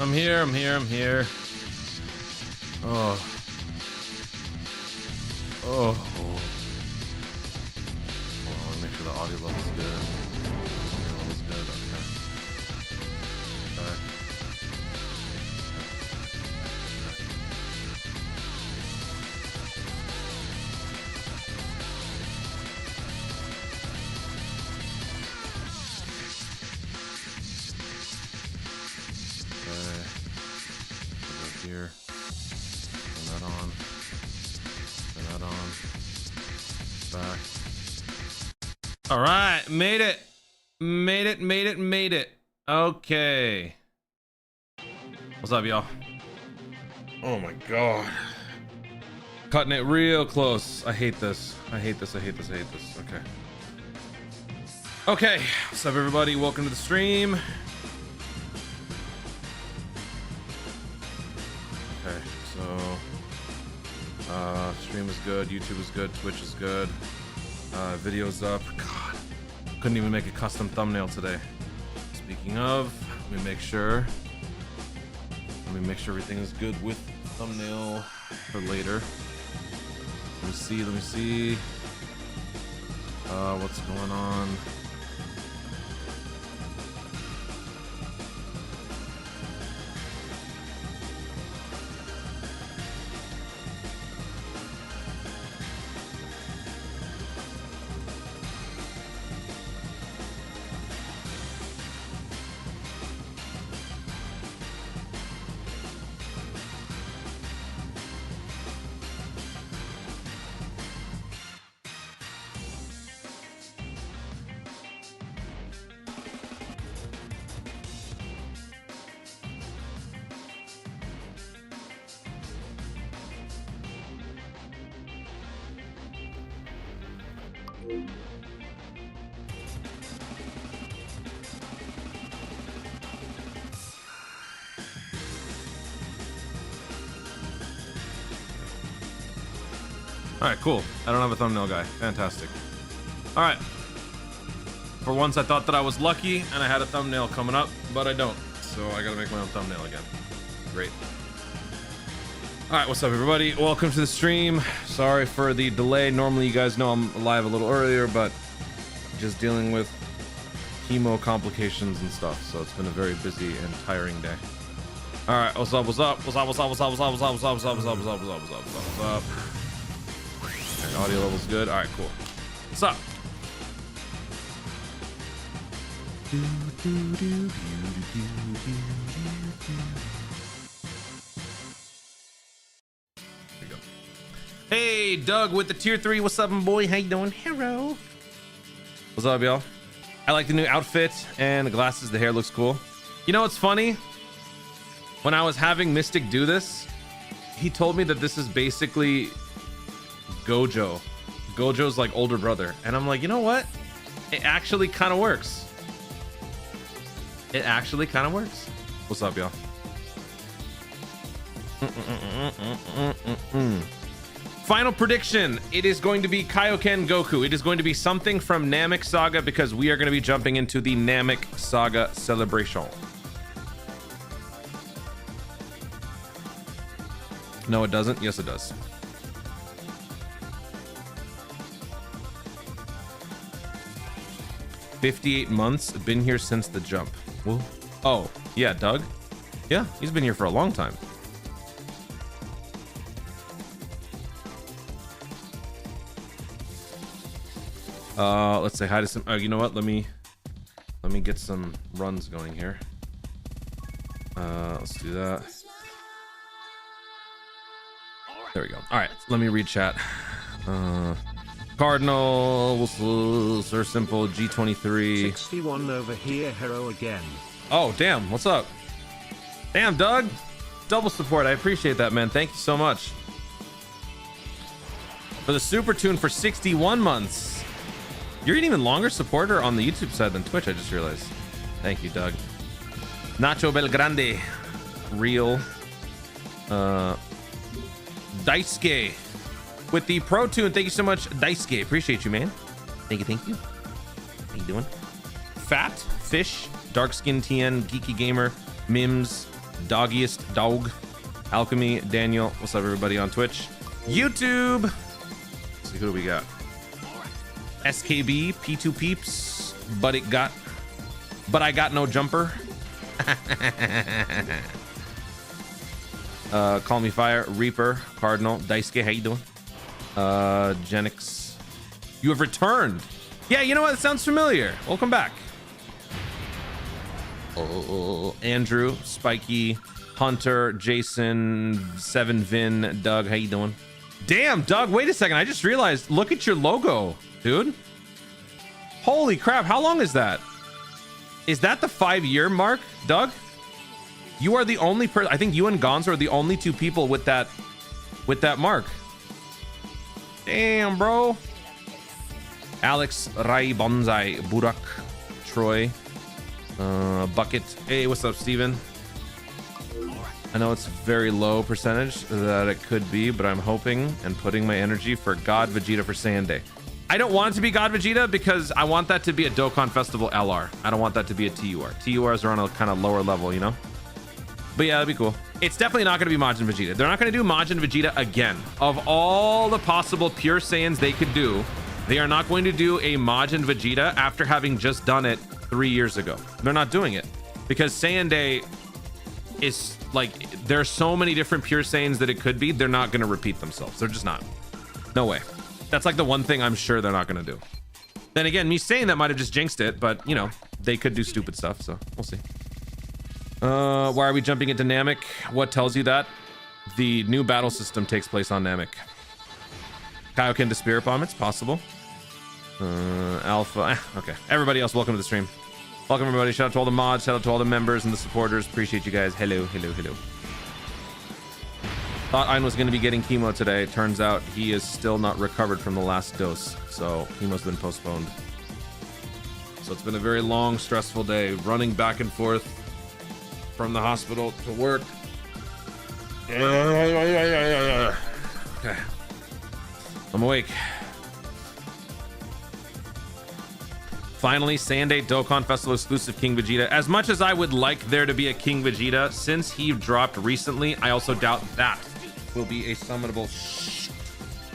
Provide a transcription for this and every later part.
I'm here. Oh. Oh. Oh, make sure the audio level's good. Audio level's good, okay. Okay. Here. Turn that on. Turn that on. Back. All right, made it. Made it. Okay. What's up, y'all? Oh my god. Cutting it real close. I hate this. Okay. Okay. What's up, everybody? Welcome to the stream. Okay, so stream is good, YouTube is good, Twitch is good, video's up. God, couldn't even make a custom thumbnail today. Speaking of, let me make sure everything is good with thumbnail for later. Let me see what's going on. All right, cool. I don't have a thumbnail guy. Fantastic. All right. For once, I thought that I was lucky and I had a thumbnail coming up, but I don't. So I gotta make my own thumbnail again. Great. All right, what's up, everybody? Welcome to the stream. Sorry for the delay. Normally, you guys know I'm live a little earlier, but just dealing with chemo complications and stuff. So it's been a very busy and tiring day. All right, what's up? Okay, audio level's good. All right, cool. What's up? There you go. Hey, Doug with the tier 3. What's up, my boy? How you doing? Hello. What's up, y'all? I like the new outfit and the glasses. The hair looks cool. You know what's funny? When I was having Mystic do this, he told me that this is basically Gojo. Gojo's like older brother. And I'm like, you know what? It actually kind of works. It actually kind of works. What's up, y'all? Final prediction. It is going to be Kaioken Goku. It is going to be something from Namek Saga because we are going to be jumping into the Namek Saga celebration. No, it doesn't. Yes, it does. "58 months. Been here since the jump." Whoa. Oh, yeah, Doug. Yeah, he's been here for a long time. Let's say hi to some. You know what? Let me get some runs going here. Let's do that. There we go. All right, let me read chat. Cardinal, Sir Simple, G23. 61 over here, hero again. Oh, damn. What's up? Damn, Doug. Double support. I appreciate that, man. Thank you so much. For the super tune for 61 months. You're an even longer supporter on the YouTube side than Twitch, I just realized. Thank you, Doug. Nacho Belgrande. Real. Daisuke with the Pro Tune. Thank you so much, Daisuke. Appreciate you, man. Thank you, thank you. How you doing? Fat Fish, Dark Skin TN, Geeky Gamer, Mims, Doggiest Dog, Alchemy, Daniel. What's up, everybody on Twitch? YouTube. Let's see, who do we got? SKB, P2 Peeps, but I got no jumper. Call Me Fire, Reaper, Cardinal, Daisuke, how you doing? Genix, you have returned. Yeah, you know what? It sounds familiar. Welcome back. Oh, Andrew, Spiky, Hunter, Jason, Seven Vin, Doug, how you doing? Damn, Doug, wait a second. I just realized, look at your logo, dude. Holy crap, how long is that? Is that the 5-year mark, Doug? You are the only person. I think you and Gonzo are the only two people with that mark. Damn, bro. Alex, Rai, Bonsai, Burak, Troy, Bucket. Hey, what's up, Steven? I know it's very low percentage that it could be, but I'm hoping and putting my energy for God Vegeta for Saiyan Day. I don't want it to be God Vegeta because I want that to be a Dokkan Festival LR. I don't want that to be a TUR. TURs are on a kind of lower level, you know? But yeah, that'd be cool. It's definitely not going to be Majin Vegeta. They're not going to do Majin Vegeta again. Of all the possible pure Saiyans they could do, they are not going to do a Majin Vegeta after having just done it 3 years ago. They're not doing it because Saiyan Day is like, there's so many different pure Saiyans that it could be. They're not going to repeat themselves. They're just not. No way. That's like the one thing I'm sure they're not going to do. Then again, me saying that might have just jinxed it, but you know, they could do stupid stuff. So we'll see. Why are we jumping into Namek? What tells you that? The new battle system takes place on Namek. Kaioken to Spirit Bomb, it's possible. Alpha, okay. Everybody else, welcome to the stream. Welcome everybody, shout out to all the mods, shout out to all the members and the supporters. Appreciate you guys. Hello, hello, hello. Thought Ein was gonna be getting chemo today. Turns out he is still not recovered from the last dose. So he must have been postponed. So it's been a very long, stressful day, running back and forth from the hospital to work. Okay. I'm awake. Finally, Saiyan Day Dokkan Festival exclusive King Vegeta. As much as I would like there to be a King Vegeta, since he dropped recently, I also doubt that will be a summonable.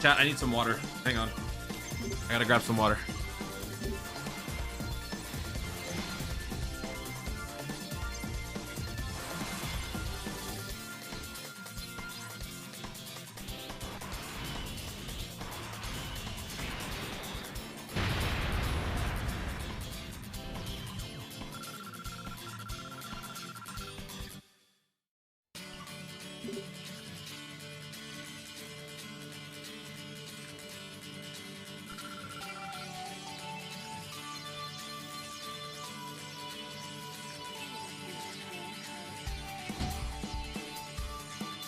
Chat, I need some water. Hang on. I gotta grab some water.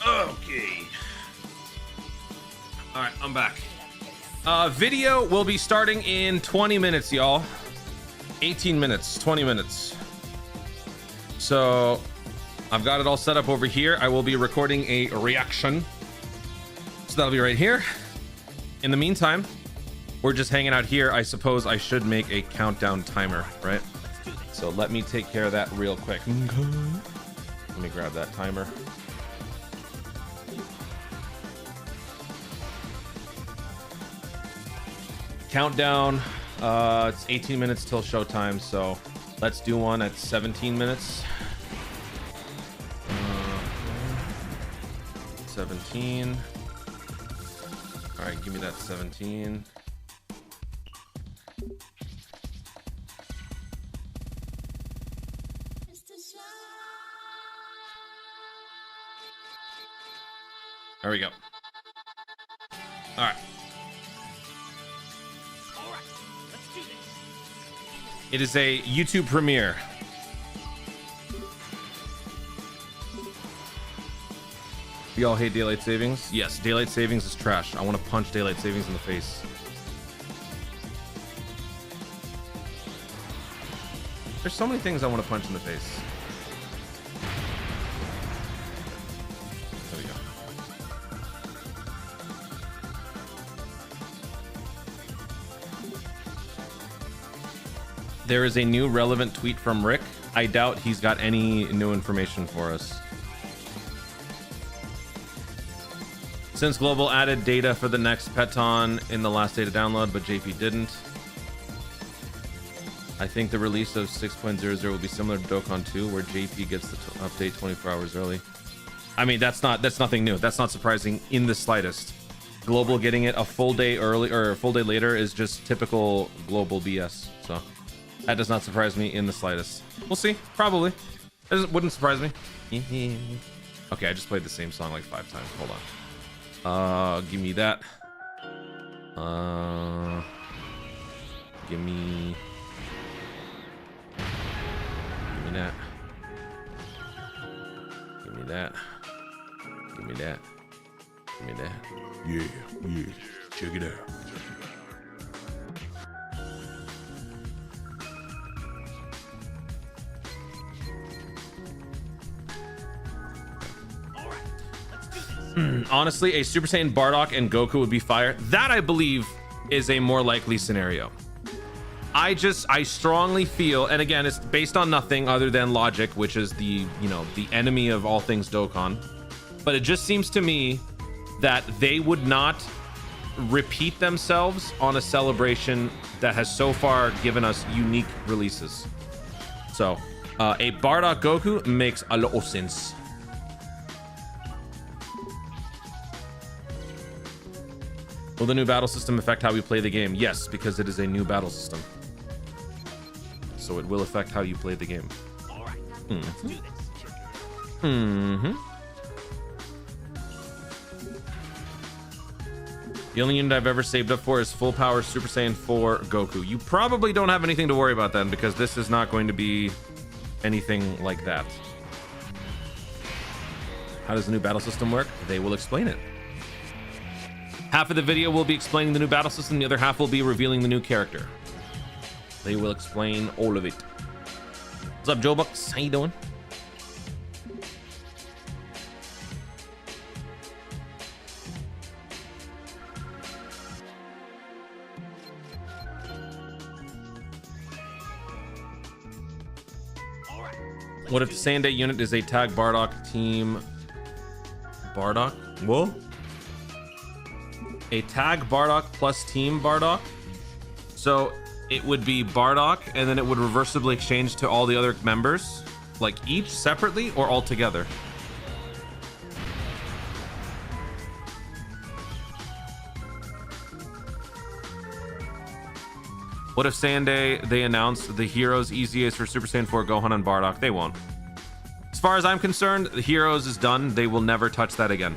Okay. All right, I'm back. Video will be starting in 20 minutes, y'all. 18 minutes, 20 minutes. So I've got it all set up over here. I will be recording a reaction. So that'll be right here. In the meantime, we're just hanging out here. I suppose I should make a countdown timer, right? So let me take care of that real quick. Let me grab that timer. Countdown, it's 18 minutes till showtime, so let's do one at 17 minutes. 17. All right, give me that 17. There we go. All right. It is a YouTube premiere. We all hate daylight savings. Yes, daylight savings is trash. I want to punch daylight savings in the face. There's so many things I want to punch in the face. There we go. There is a new relevant tweet from Rick. I doubt he's got any new information for us. Since Global added data for the next Peton in the last data download, but JP didn't. I think the release of 6.00 will be similar to Dokkan 2, where JP gets the update 24 hours early. I mean, that's nothing new. That's not surprising in the slightest. Global getting it a full day early or a full day later is just typical Global BS. So that does not surprise me in the slightest. We'll see. Probably. It wouldn't surprise me. Okay, I just played the same song like 5 times. Hold on. Give me that. Give me that. Give me that. Give me that. Give me that. Yeah. Check it out. Honestly, a Super Saiyan Bardock and Goku would be fire. That, I believe, is a more likely scenario. I strongly feel, and again, it's based on nothing other than logic, which is the enemy of all things Dokkan. But it just seems to me that they would not repeat themselves on a celebration that has so far given us unique releases. So, a Bardock Goku makes a lot of sense. Will the new battle system affect how we play the game? Yes, because it is a new battle system. So it will affect how you play the game. All right, let's do this. The only unit I've ever saved up for is full power Super Saiyan 4 Goku. You probably don't have anything to worry about then, because this is not going to be anything like that. How does the new battle system work? They will explain it. Half of the video will be explaining the new battle system, the other half will be revealing the new character. They will explain all of it. What's up, Joe Bucks? How you doing? What if the Saiyan unit is a tag Bardock team? Bardock? Whoa. A tag Bardock plus team Bardock. So it would be Bardock and then it would reversibly exchange to all the other members, like each separately or all together. What if Saiyan they announce the heroes EZAs for Super Saiyan 4 Gohan and Bardock? They won't. As far as I'm concerned, the heroes is done. They will never touch that again.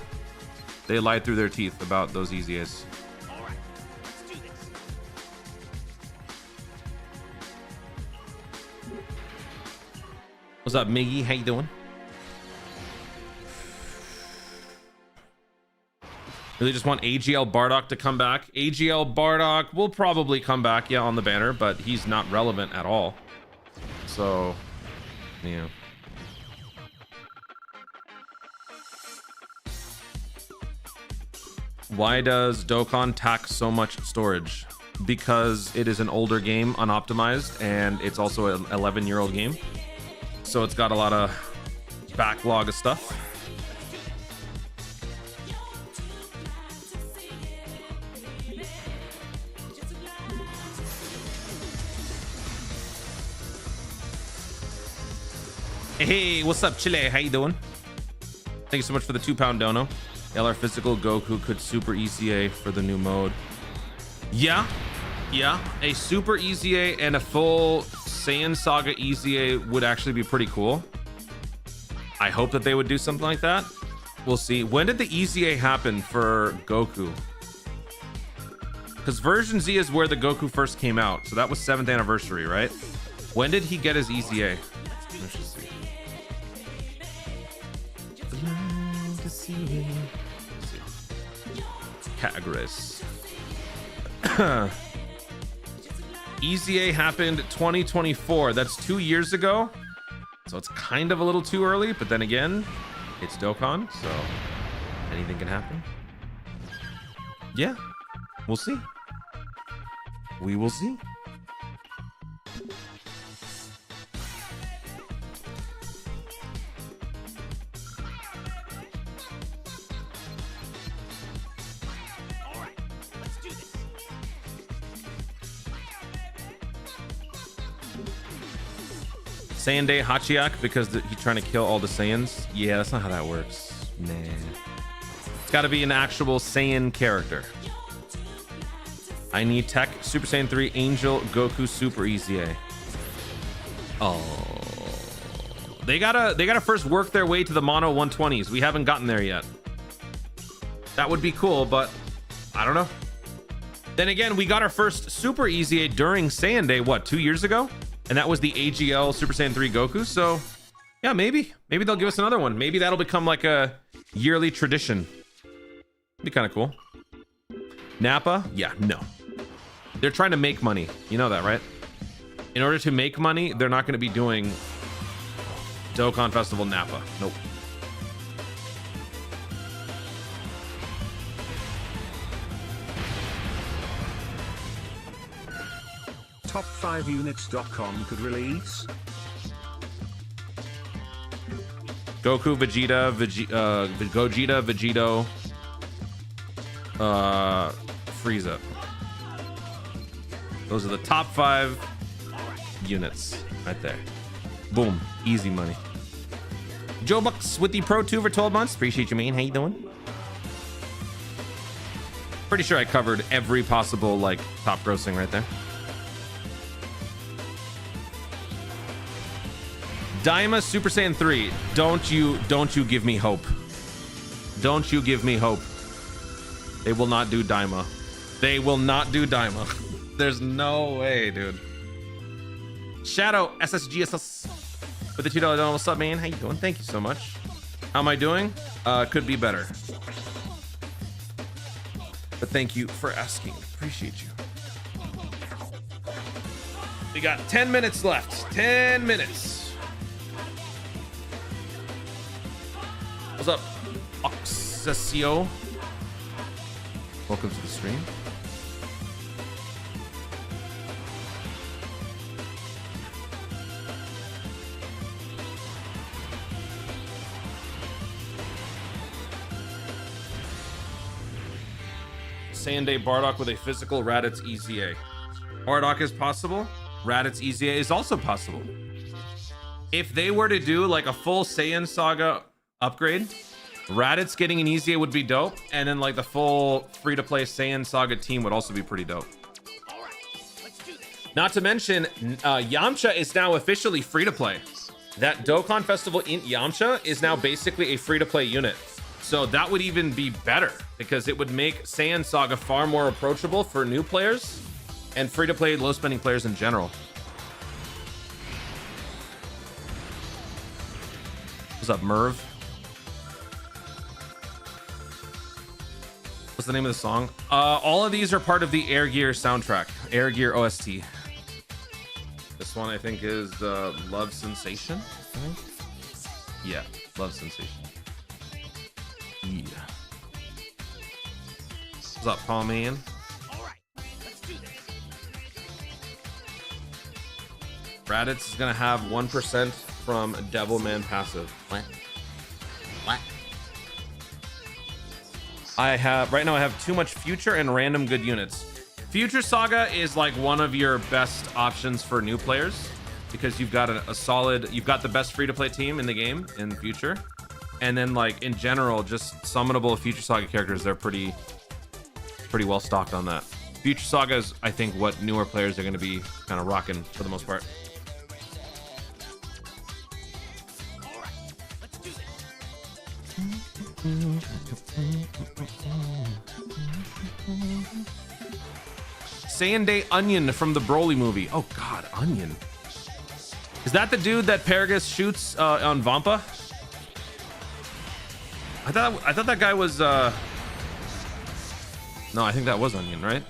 They lied through their teeth about those EZAs. All right, let's do this. What's up, Miggy? How you doing? Really just want AGL Bardock to come back. AGL Bardock will probably come back, yeah, on the banner, but he's not relevant at all. So, yeah. Why does Dokkan tax so much storage? Because it is an older game, unoptimized, and it's also an 11-year-old game. So it's got a lot of backlog of stuff. Hey, what's up, Chile? How you doing? Thank you so much for the £2 dono. LR physical Goku could super EZA for the new mode. Yeah, a super EZA and a full Saiyan Saga EZA would actually be pretty cool. I hope that they would do something like that. We'll see. When did the EZA happen for Goku? Because version Z is where the Goku first came out. So that was 7th anniversary, right? When did he get his EZA? Let's just see. Categories. EZA happened 2024. That's 2 years ago. So it's kind of a little too early, but then again, it's Dokkan, so anything can happen. Yeah, we'll see. We will see. Saiyan Day Hachiyak because he's trying to kill all the Saiyans. Yeah, that's not how that works. Nah. It's got to be an actual Saiyan character. I need Tech Super Saiyan 3 Angel Goku Super EZA. Oh. They gotta first work their way to the mono 120s. We haven't gotten there yet. That would be cool, but I don't know. Then again, we got our first Super EZA during Saiyan Day, what, 2 years ago? And that was the AGL Super Saiyan 3 Goku. So yeah, maybe they'll give us another one. Maybe that'll become like a yearly tradition. Be kind of cool. Nappa? Yeah, no. They're trying to make money. You know that, right? In order to make money, they're not going to be doing Dokkan Festival Nappa. Nope. Top 5 units.com could release Goku, Vegeta, Gogeta, Vegito, Frieza. Those are the top 5 units right there. Boom, easy money. Joe Bucks with the Pro 2 for 12 months. Appreciate you, man. How you doing? Pretty sure I covered every possible like top grossing right there. Daima Super Saiyan 3. Don't you give me hope. Don't you give me hope. They will not do Daima. They will not do Daima. There's no way, dude. Shadow SSGSS with the $2 donut. What's up, man? How you doing? Thank you so much. How am I doing? Could be better. But thank you for asking. Appreciate you. We got 10 minutes left. 10 minutes. What's up, Oxesio? Welcome to the stream. Saiyan Day Bardock with a physical Raditz EZA. Bardock is possible. Raditz EZA is also possible. If they were to do like a full Saiyan Saga upgrade, Raditz getting an EZA would be dope, and then like the full free-to-play Saiyan Saga team would also be pretty dope. Not to mention, Yamcha is now officially free-to-play. That Dokkan Festival in Yamcha is now basically a free-to-play unit. So that would even be better, because it would make Saiyan Saga far more approachable for new players and free-to-play low-spending players in general. What's up, Merv? What's the name of the song? All of these are part of the Air Gear soundtrack, Air Gear OST. This one I think is Love Sensation. Yeah, Love Sensation. Yeah. What's up, Paul Man? Raditz is gonna have 1% from Devilman passive. What? What? Right now I have too much Future and random good units. Future Saga is like one of your best options for new players, because you've got a solid, you've got the best free-to-play team in the game in the future, and then like in general, just summonable Future Saga characters, they're pretty well stocked on that. Future Saga is, I think, what newer players are going to be kind of rocking for the most part. Saiyan Day Onion from the Broly movie. Oh God, Onion. Is that the dude that Paragus shoots on Vampa? I thought that guy was no, I think that was Onion, right?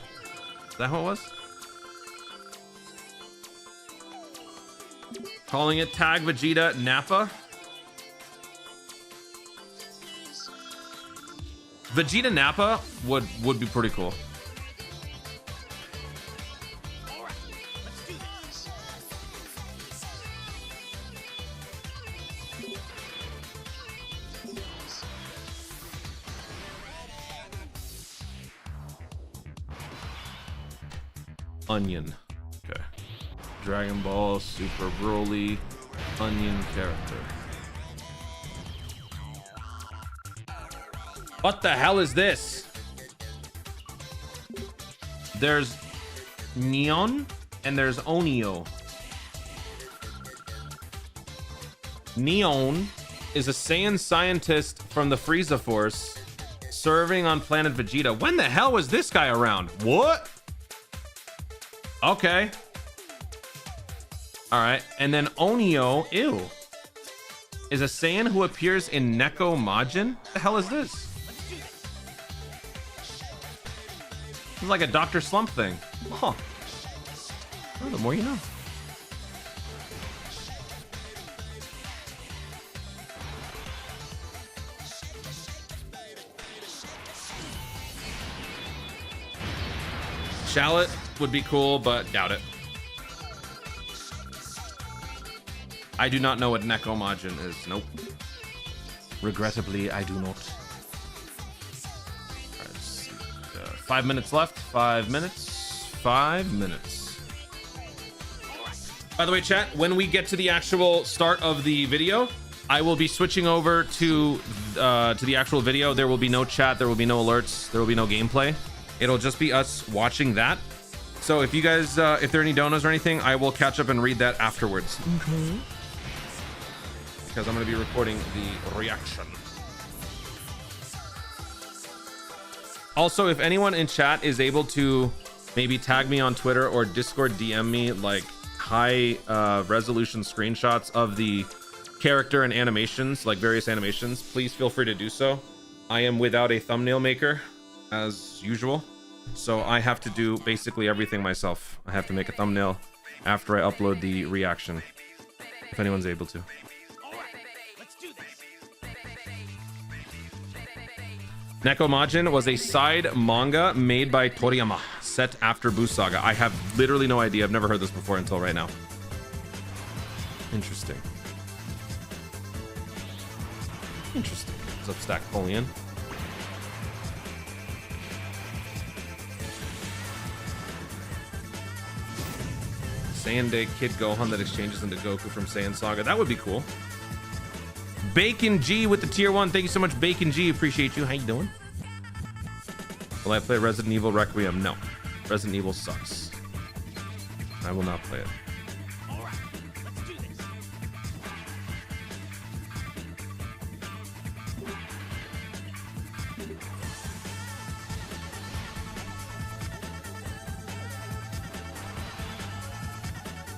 Is that who it was? Calling it Tag Vegeta Nappa. Vegeta Nappa would be pretty cool. Onion. Okay. Dragon Ball Super Broly Onion character. What the hell is this? There's Neon and there's Onio. Neon is a Saiyan scientist from the Frieza Force serving on planet Vegeta. When the hell was this guy around? What? Okay. All right. And then Onio, ew, is a Saiyan who appears in Neko Majin. What the hell is this? It's like a Dr. Slump thing. Huh. Oh, the more you know. Shallot would be cool, but doubt it. I do not know what Neko Majin is. Nope. Regrettably, I do not. All right, let's see. 5 minutes left. 5 minutes. 5 minutes. By the way, chat, when we get to the actual start of the video, I will be switching over to the actual video. There will be no chat. There will be no alerts. There will be no gameplay. It'll just be us watching that. So if you guys, if there are any donos or anything, I will catch up and read that afterwards. Okay. Because I'm going to be recording the reaction. Also, if anyone in chat is able to maybe tag me on Twitter or Discord DM me like high resolution screenshots of the character and animations, like various animations, please feel free to do so. I am without a thumbnail maker as usual, so I have to do basically everything myself. I have to make a thumbnail after I upload the reaction, if anyone's able to. Neko Majin was a side manga made by Toriyama, set after Boost Saga. I have literally no idea. I've never heard this before until right now. Interesting. Interesting. What's up, Stack Polian? Saiyan Day Kid Gohan that exchanges into Goku from Saiyan Saga. That would be cool. Bacon G with the tier 1. Thank you so much, Bacon G. Appreciate you. How you doing? Will I play Resident Evil Requiem? No. Resident Evil sucks. I will not play it.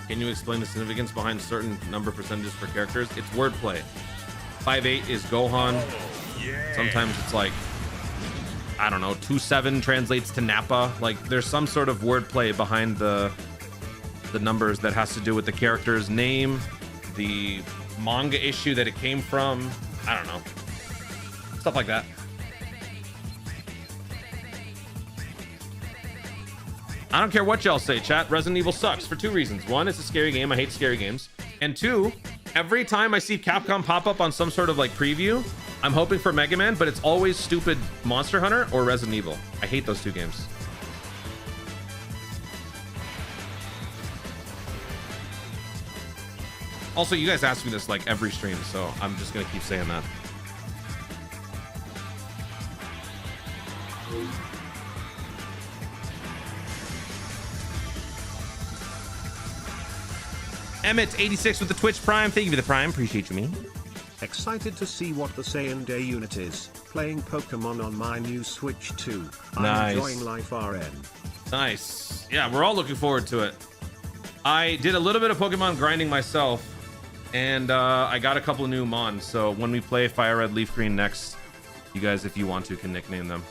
Can you explain the significance behind certain number percentages for characters? It's wordplay. 5'8" is Gohan. Sometimes it's like, I don't know, 2'7" translates to Nappa. Like, there's some sort of wordplay behind the numbers that has to do with the character's name, the manga issue that it came from. I don't know. Stuff like that. I don't care what y'all say, chat. Resident Evil sucks for 2 reasons. 1, it's a scary game. I hate scary games. And 2, every time I see Capcom pop up on some sort of like preview, I'm hoping for Mega Man, but it's always stupid Monster Hunter or Resident Evil. I hate those 2 games. Also, you guys ask me this like every stream, so I'm just gonna keep saying that. Emmett86 with the Twitch Prime. Thank you for the Prime. Appreciate you, me. Excited to see what the Saiyan Day unit is. playing Pokemon on my new Switch too. I'm Nice. enjoying life RN. Nice. Yeah, we're all looking forward to it. I did a little bit of Pokemon grinding myself, and I got a couple of new Mons. So when we play Fire Red, Leaf Green next, you guys, if you want to, can nickname them.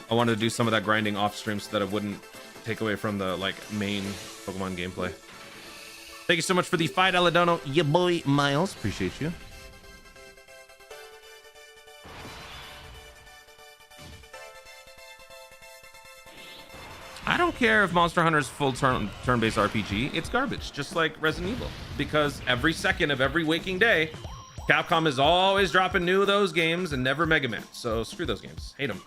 I wanted to do some of that grinding off stream so that it wouldn't take away from the like main Pokemon gameplay. Thank you so much for the $5 dono, ya boy Miles. Appreciate you. I don't care if Monster Hunter's full turn-based RPG. It's garbage, just like Resident Evil. Because every second of every waking day, Capcom is always dropping new of those games and never Mega Man. So screw those games. Hate them.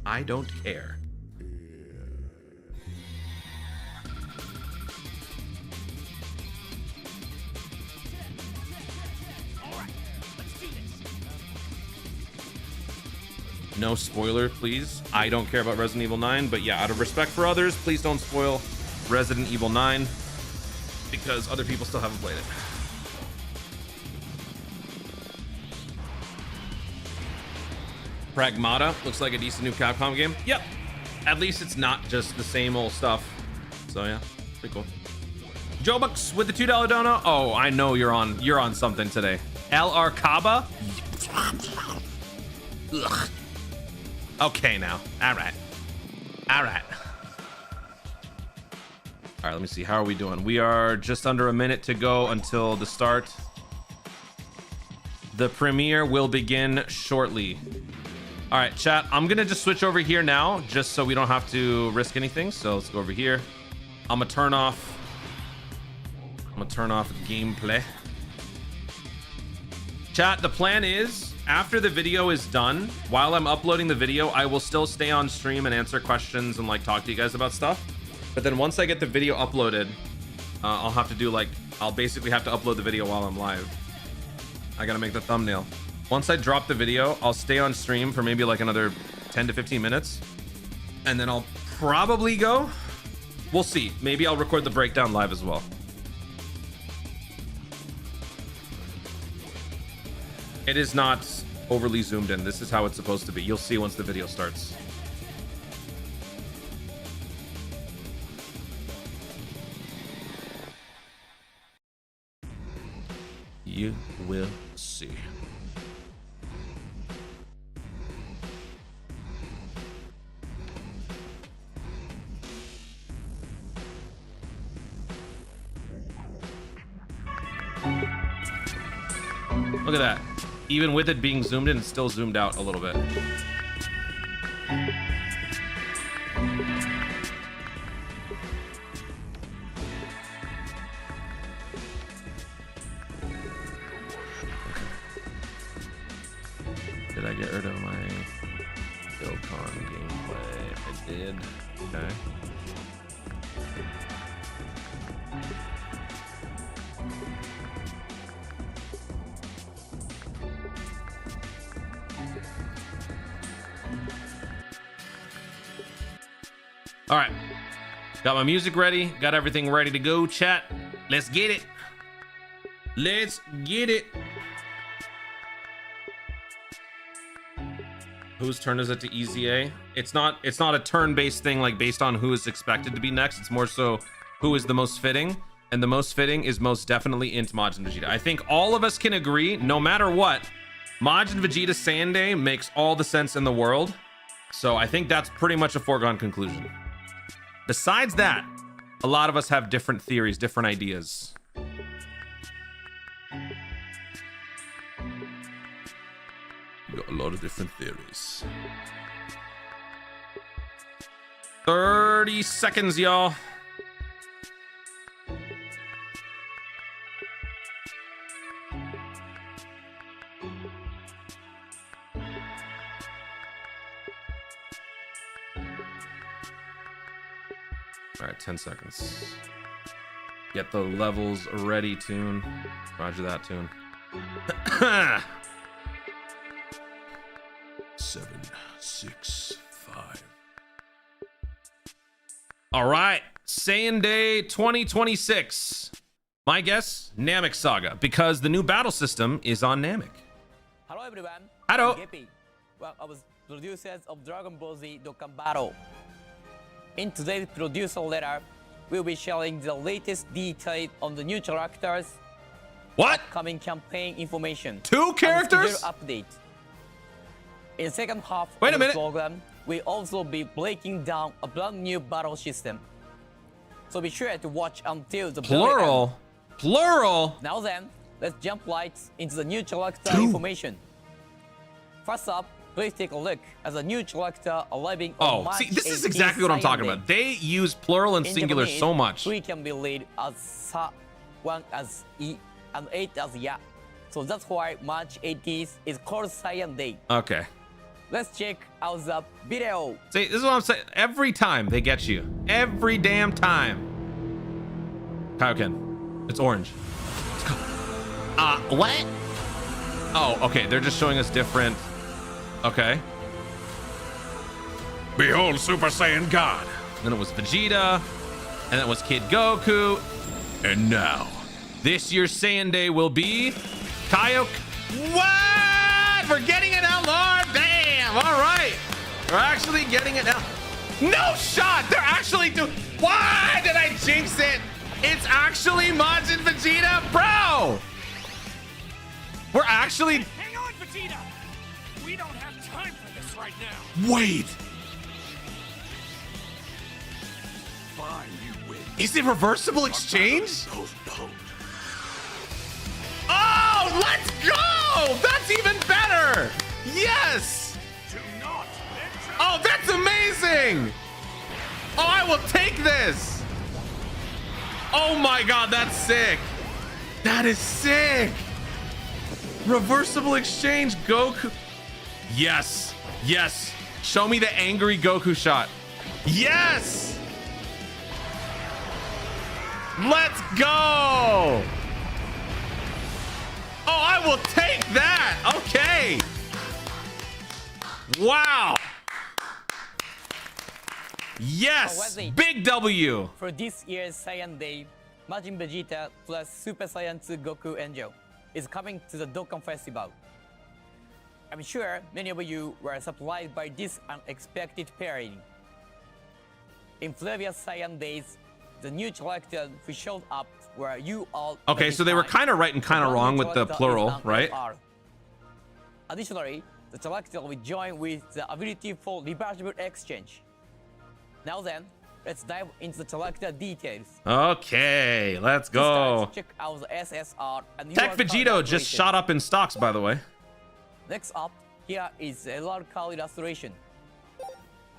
I don't care. No spoiler, please. I don't care about Resident Evil 9, but yeah, out of respect for others, please don't spoil Resident Evil 9 because other people still haven't played it. Pragmata looks like a decent new Capcom game. Yep. At least it's not just the same old stuff. So yeah, pretty cool. Joe Bucks with the $2 dono. Oh, I know you're on something today. LR Kaba. Ugh. Okay now. All right. All right. All right, let me see. How are we doing? We are just under a minute to go until the start. The premiere will begin shortly. All right, chat. I'm going to just switch over here now just so we don't have to risk anything. So let's go over here. I'm going to turn off gameplay. Chat, the plan is after the video is done, while I'm uploading the video, I will still stay on stream and answer questions and like talk to you guys about stuff. But then once I get the video uploaded, I'll have to do like, I'll basically have to upload the video while I'm live. I gotta make the thumbnail. Once I drop the video, I'll stay on stream for maybe like another 10 to 15 minutes. And then I'll probably go. We'll see. Maybe I'll record the breakdown live as well. It is not overly zoomed in. This is how it's supposed to be. You'll see once the video starts. You will see. Look at that. Even with it being zoomed in, it's still zoomed out a little bit. Did I get rid of my Dokkan gameplay? I did. Okay. All right, got my music ready, got everything ready to go. Chat, let's get it. Let's get it. Whose turn is it to EZA? It's not a turn-based thing like based on who is expected to be next. It's more so who is the most fitting, and the most fitting is most definitely into Majin Vegeta. I think all of us can agree, no matter what, Majin Vegeta Sande makes all the sense in the world. So I think that's pretty much a foregone conclusion. Besides that, a lot of us have different theories, different ideas. We got a lot of different theories. 30 seconds, y'all. All right, 10 seconds. Get the levels ready, Toon. Roger that, Toon. 7, 6, 5. All right, Saiyan Day 2026. My guess, Namek Saga, because the new battle system is on Namek. everyone. Hello. I'm Geppy, one of the producers of Dragon Ball Z Dokkan Battle. In today's producer letter, we'll be sharing the latest detail on the new characters, What? upcoming campaign information, 2 characters? and schedule update. In the second half Wait a of the minute. program, we'll also be breaking down a brand new battle system. So be sure to watch until the very end. Plural. Plural. Now then, let's jump right into the new character 2. information. First up, please take a look at the new character arriving on Oh, March see, this is 18th exactly what I'm Saiyan talking Day. about. They use plural and In singular Japanese, so much. 3 can be read as Sa, 1 as I, and 8 as Ya. So that's why March 18th is called Saiyan Day. Okay. Let's check out the video. See, this is what I'm saying. Every time they get you. Every damn time. Kaioken. It's orange. Let's go. What? Oh, okay. They're just showing us different. Okay. Behold, Super Saiyan God. Then it was Vegeta. And then it was Kid Goku. And now, this year's Saiyan Day will be Kaioken. What? We're getting it out, Lord. Damn. All right. We're actually getting it now. No shot. They're actually doing. Why did I jinx it? It's actually Majin Vegeta, bro. We're actually. Hang on, Vegeta! We don't have time for this right now. Wait. Fine, you win. Is it reversible exchange? Postponed. Oh, let's go. That's even better. Yes. Do not enter. Oh, that's amazing. Oh, I will take this. Oh my God, that's sick. That is sick. Reversible exchange, Goku. Yes, yes. Show me the angry Goku shot. Yes. Let's go. Oh, I will take that. Okay. Wow. Yes, Wesley. big W. For this year's Saiyan Day, Majin Vegeta plus Super Saiyan 2 Goku Angel is coming to the Dokkan Festival. I'm sure many of you were surprised by this unexpected pairing. In previous Saiyan Days, the new characters who showed up were you all. Okay, so they were kind of right and kind of wrong with the plural, right? Additionally, the character will join with the ability for reversible exchange. Now then, let's dive into the character details. Okay, let's To start, go. check out the SSR and Tech UR Vegito card just illustration. shot up in stocks, by the way. Next up, here is the LR card illustration.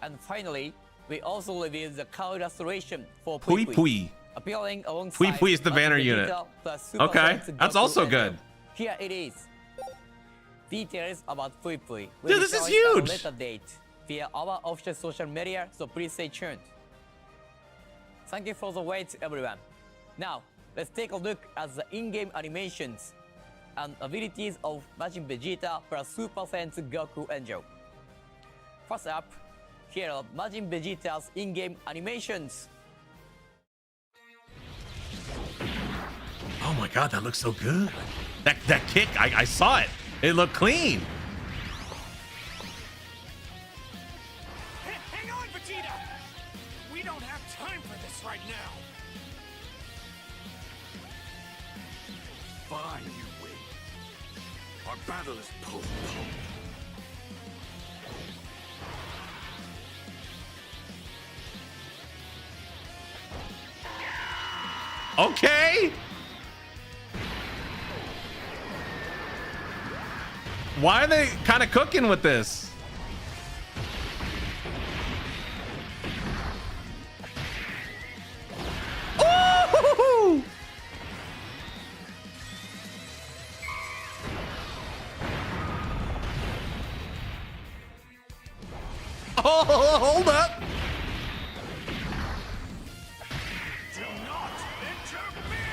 And finally, we also reveal the card illustration for Pui Pui Pui. appearing alongside Pui Pui is the Majin banner Vegeta unit. plus Super Okay, Saiyan that's Goku also Angel. good. Here it is. Details about Pui Pui. Dude, this is At a huge. later date via our official social media, so please stay tuned. Thank you for the wait, everyone. Now, let's take a look at the in-game animations and abilities of Majin Vegeta plus Super Saiyan 2 Goku Angel. First up, here are Majin Vegeta's in-game animations. Oh my God, that looks so good. That kick, I saw it. It looked clean. Hang on, Vegeta! We don't have time for this right now. Fine, you win. Our battle is postponed. Okay. Why are they kind of cooking with this? Ooh! Oh, hold up. Do not interfere!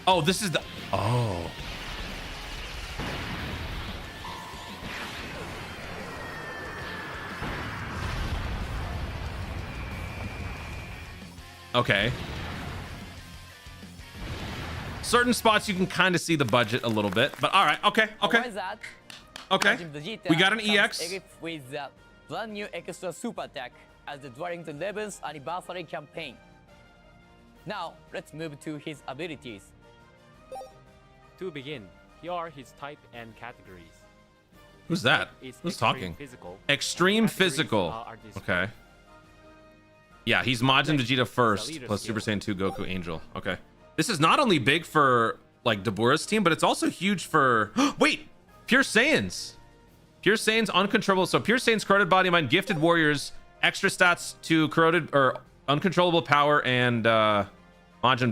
Oh, this is the. Oh. Okay. Certain spots you can kind of see the budget a little bit, but all right, okay, okay, Besides that, okay. Majin Vegeta We got an comes EX. equipped with the brand new extra super attack as the during the 11th anniversary campaign. Now, let's move to his abilities. To begin, here are his type and categories. Who's that? Is Who's extreme talking? Physical. Extreme Categories physical. are displayed. Okay. Yeah, he's Majin Next Vegeta is first, the leader plus skill. Super Saiyan 2 Goku Angel. Okay. This is not only big for like Dabura's team, but it's also huge for wait, Pure Saiyans. Pure Saiyans uncontrollable. So Pure Saiyans corroded body mind, gifted warriors, extra stats to corroded or uncontrollable power and Majin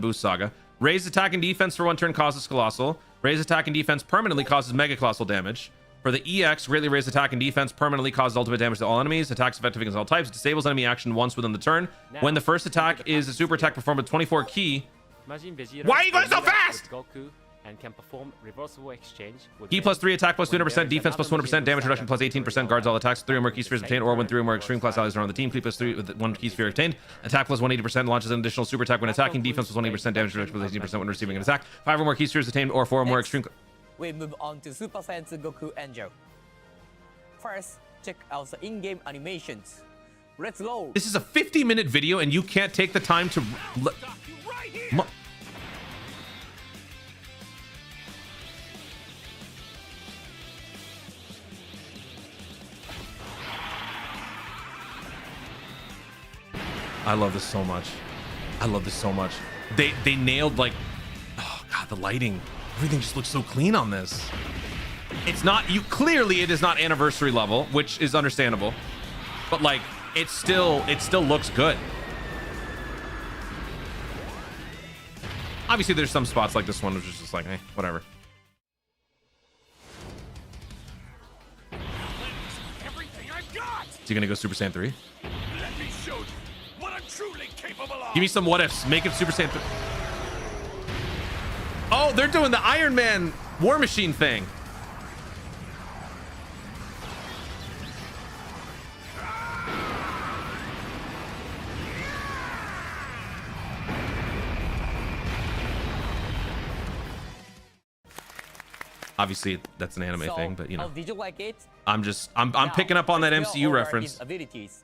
Buu Saga. Raised attack and defense for 1 turn causes colossal. Raised attack and defense permanently causes mega colossal damage. For the EX, greatly raised attack and defense permanently causes ultimate damage to all enemies. Attacks effective against all types. Disables enemy action once within the turn. Now, When the first attack look at the is a super attack performed with 24 key, Majin Vegeta Why are you going so will meet up fast? with Goku and can perform reversible exchange with key him. plus 3 attack plus When 200%, there is defense plus another 200%, Majin damage Buu reduction plus Saga 18%, guards all attacks, 3 or more key spheres obtained, or when 3 or more extreme class allies are on the team. Key plus 3 with 1 key sphere obtained. Attack plus 180%, launches an additional super attack when attacking. Defense plus 180%, damage reduction plus 18% when receiving an attack. 5 or more key spheres obtained, or 4 or more Next. extreme. We move on to Super Saiyan 2 Goku Angel. First, check out the in-game animations. Let's roll. This is a 50-minute video, and you can't take the time to. Stop you right here. Mo- I love this so much. I love this so much. They nailed like, oh god, the lighting. Everything just looks so clean on this. It's not you clearly it is not anniversary level, which is understandable. But like it still looks good. Obviously there's some spots like this one which is just like, hey, whatever. Everything I've got. Is he gonna go Super Saiyan 3? Let me show you what I'm truly capable of. Give me some what ifs. Make it Super Saiyan 3. Oh, they're doing the Iron Man War Machine thing. Obviously, that's an anime So, thing, but you how know, did you like it? I'm Now, picking up on that let's go MCU over reference. his abilities.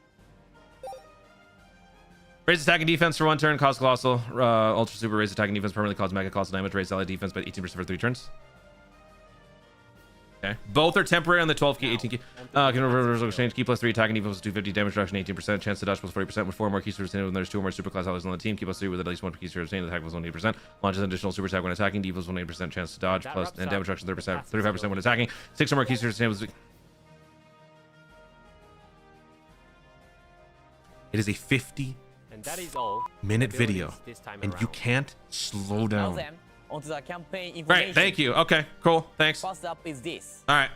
Raise attack and defense for 1 turn, cause colossal. Ultra super raise attack and defense permanently cause mega colossal damage. Raise ally defense by 18% for 3 turns. Okay. Both are temporary on the 12 key, 18 key. Can reverse exchange key plus 3 attack and defense plus 250 damage reduction, 18%. Chance to dodge plus 40% with 4 more key spheres when there's 2 or more super class allies on the team. Key plus 3 with at least 1 key sphere obtained. Attack plus 180%. Launches an additional super attack when attacking. Defense 180% chance to dodge That plus wraps and up damage reduction the 30%, fastest 35% when attacking. 6 or more key spheres obtained. It is a 50 And that is all. minute abilities video, this time and you around. can't slow Now down. then, onto the campaign information. Right, thank you. Okay, cool, thanks. All First up is this. right.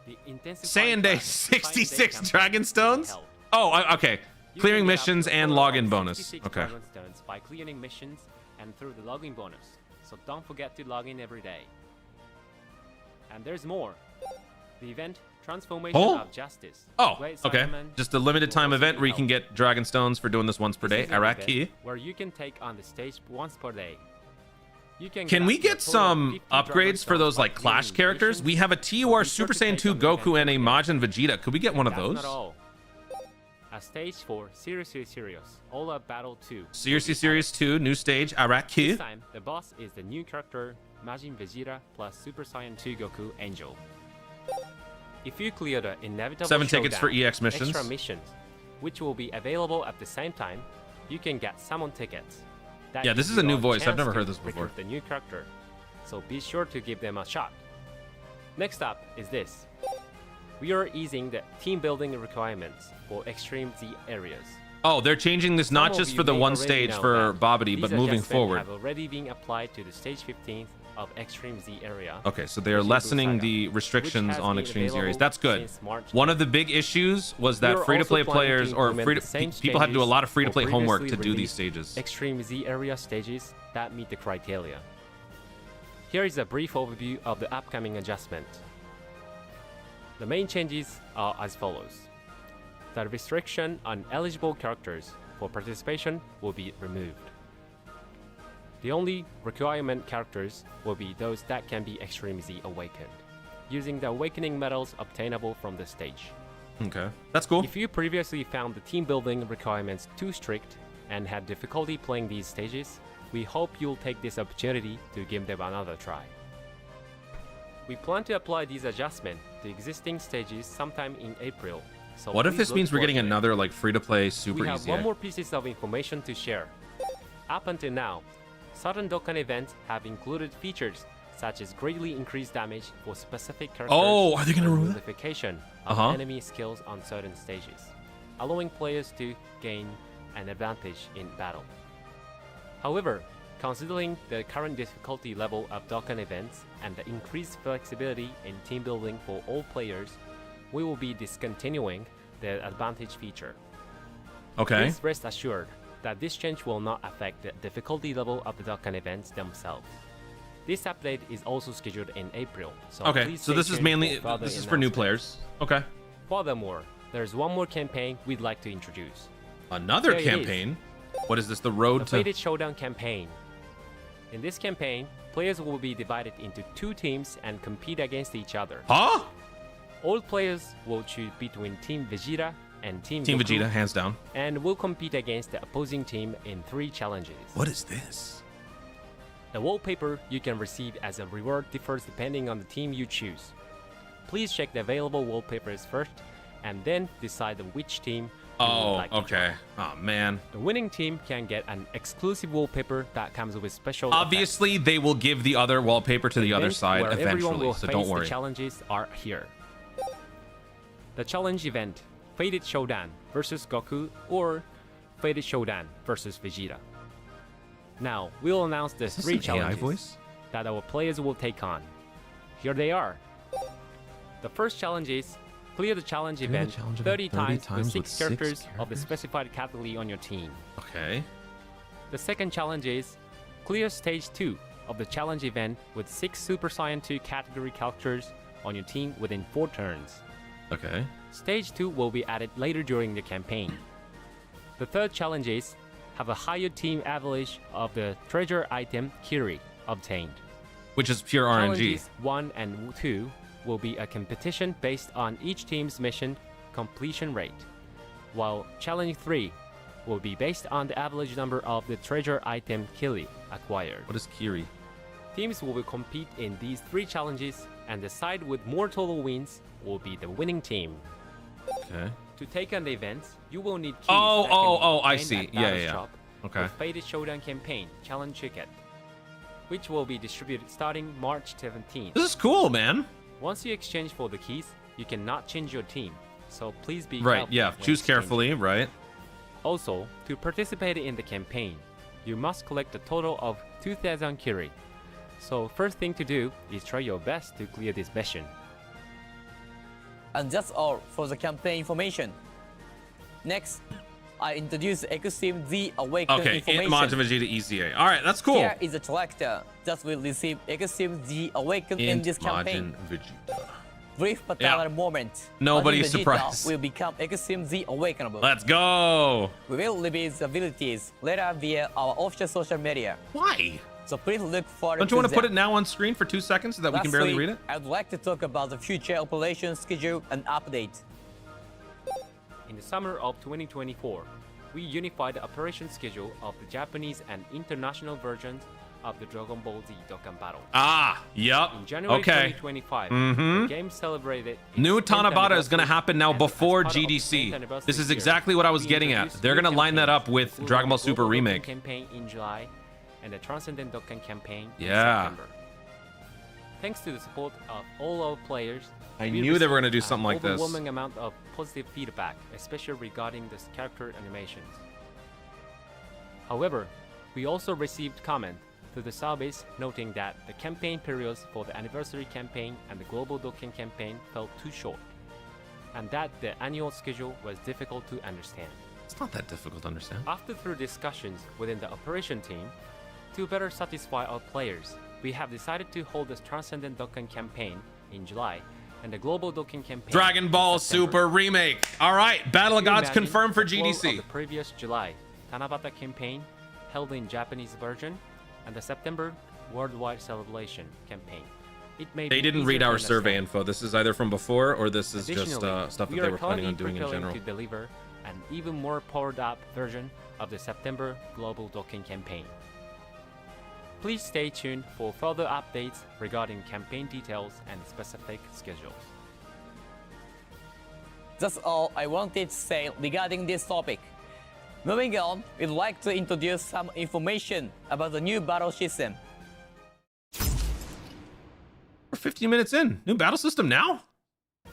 The intensified Saiyan Day class 66 campaign Dragon will be Stones. held. Okay. You Clearing can get up missions to a and total of login bonus. 66 Okay. Dragon Stones by clearing missions and through the login bonus. So don't forget to log in every day. And there's more. The event Transformation Oh. of Justice. Oh, Great okay. Cyberman Just a limited will time also event be where you can held. get Dragon Stones for doing this once per This day. is an event Araki. where you can take on the stage once per day. You can Can we up to a get total of some 50 Dragon upgrades for Stones those by like Clash clearing characters? missions. We have a So TUR be Super sure to Saiyan take 2 on the event Goku and a every day. Majin Vegeta. Could we get one of That's those? not all. A stage 4 Seriously Serious All Out Battle 2. Seriously Series 2, new stage, This Araki. time, the boss is the new character Majin Vegeta plus Super Saiyan 2 Goku Angel. If you clear the inevitable 7 tickets for showdown, EX missions. extra missions, which will be available at the same time, you can get summon tickets. That Yeah, this gives is a you new a voice. I've chance never to heard this before. recruit the new character, so be sure to give them a shot. Next up is this. We are easing the team building requirements for Extreme Z areas. Oh, they're changing this not Some of just you for the may one already stage know for that Babidi, these but moving adjustments forward. have already been applied to the stage 15th of Extreme Z area. Okay, so they are Majin Buu lessening Saga, the restrictions which has on been Extreme Z areas. available That's good. since March One of the big issues was We that are free-to-play also planning to players or implement the same people had to do a stages lot of free-to-play for homework to previously do these released stages. Extreme Z area stages that meet the criteria. Here is a brief overview of the upcoming adjustment. The main changes are as follows. The restriction on eligible characters for participation will be removed. The only requirement characters will be those that can be extremely awakened, using the awakening medals obtainable from the stage. Okay, that's cool. If you previously found the team building requirements too strict and had difficulty playing these stages, we hope you'll take this opportunity to give them another try. We plan to apply these adjustments to existing stages sometime in April. So What if please this look means we're getting forward to it. another like free-to-play super We have easy? one more pieces of information to share. Up until now, certain Dokkan events have included features such as greatly increased damage for specific characters. Oh, are they gonna and ruin that? modification of enemy skills on certain stages, allowing players to gain an advantage in battle. However, considering the current difficulty level of Dokkan events and the increased flexibility in team building for all players, we will be discontinuing the advantage feature. Okay. Please rest assured that this change will not affect the difficulty level of the Dokkan events themselves. This update is also scheduled in April, so Okay, please so stay this is tuned mainly for further this is for new announcements. players. Okay. Furthermore, there's one more campaign we'd like to introduce. Another There it campaign. What is this? The road The to Fated Showdown campaign. In this campaign, players will be divided into two teams and compete against each other. Huh? All players will choose between Team Vegeta and Team Team Goku, Vegeta, hands down. and will compete against the opposing team in 3 challenges. What is this? The wallpaper you can receive as a reward differs depending on the team you choose. Please check the available wallpapers first, and then decide on which team you would Oh, like to okay. try. Oh man. The winning team can get an exclusive wallpaper that comes with special Obviously, they will give the other wallpaper to the other events side where everyone eventually, will so face don't the worry. challenges are here. The challenge event, Fated Showdown versus Goku or Fated Showdown versus Vegeta. Now, we'll announce the Is this 3 an AI challenges voice? that our players will take on. Here they are. The first challenge is clear the challenge Clear the event challenge event 30 times 30 with times 6 with 6 characters of the characters? specified category on your team. Okay. The second challenge is clear stage 2 of the challenge event with 6 Super Saiyan 2 category characters on your team within 4 turns. Okay. Stage 2 will be added later during the campaign. The third challenge is have a higher team average of the treasure item Kiri obtained. Which is pure RNG. Challenges 1 and 2 will be a competition based on each team's mission completion rate, while challenge 3 will be based on the average number of the treasure item Kiri acquired. What is Kiri? Teams will compete in these 3 challenges, and the side with more total wins will be the winning team. Okay. To take on the events, you will need keys Oh, that can oh, be I obtained see. at Yeah, Battle yeah, yeah. Shop Okay. with Fated Showdown campaign challenge ticket, which will be distributed starting March 17th. This is cool, man. Once you exchange for the keys, you cannot change your team, so please be Right, careful yeah. when Choose exchanging. carefully, right? Also, to participate in the campaign, you must collect a total of 2,000 Kiri. So first thing to do is try your best to clear this mission. And that's all for the campaign information. Next, I introduce Extreme Z Awaken Okay, information. Int Mod to Vegeta EZA. Alright, that's cool. Here is a character that will receive Extreme Z Awaken in Int this campaign. Majin Vegeta. Brief particular moment. Nobody's Majin Vegeta surprised. will become Extreme Z Awakenable. Let's go. We will reveal the abilities later via our official social media. Why? So please look forward Don't you want to put it them. now on screen for 2 seconds so that we can barely Lastly, read it? I'd like to talk about the future operation schedule and update. In the summer of 2024, we unified the operation schedule of the Japanese and international versions of the Dragon Ball Z Dokkan Battle. Ah, yep. In January Okay. 2025, Mhm. the game celebrated its New 10th Tanabata is going to anniversary, happen now and as before part of the GDC. 10th anniversary This is year, exactly what I was we getting at. introduced They're new going to line that up campaigns, with including Dragon Ball the Super Global Dokkan Remake. campaign in July and the Transcendent Dokkan campaign in Yeah. September. Thanks to the support of all our players, I we knew they were received gonna do an something like this. overwhelming amount of positive feedback, especially regarding the character animations. However, we also received comment through the service noting that the campaign periods for the anniversary campaign and the global Dokkan campaign felt too short, and that the annual schedule was difficult to understand. It's not that difficult to understand. After through discussions within the operation team, to better satisfy our players, we have decided to hold the Transcendent Dokkan campaign in July and the Global Dokkan campaign Dragon in Ball September. Super Remake. All right, Battle of Can you Gods imagine confirmed for the flow of GDC. the previous July Tanabata campaign held in Japanese version and the September Worldwide Celebration campaign. It may They be didn't easier read to our understand. survey info. This is either from before or this is just Additionally, stuff that we they are were planning on currently doing in preparing general. to deliver an even more powered up version of the September Global Dokkan campaign. Please stay tuned for further updates regarding campaign details and specific schedules. That's all I wanted to say regarding this topic. Moving on, we'd like to introduce some information about the new battle system. We're 15 minutes in. New battle system now?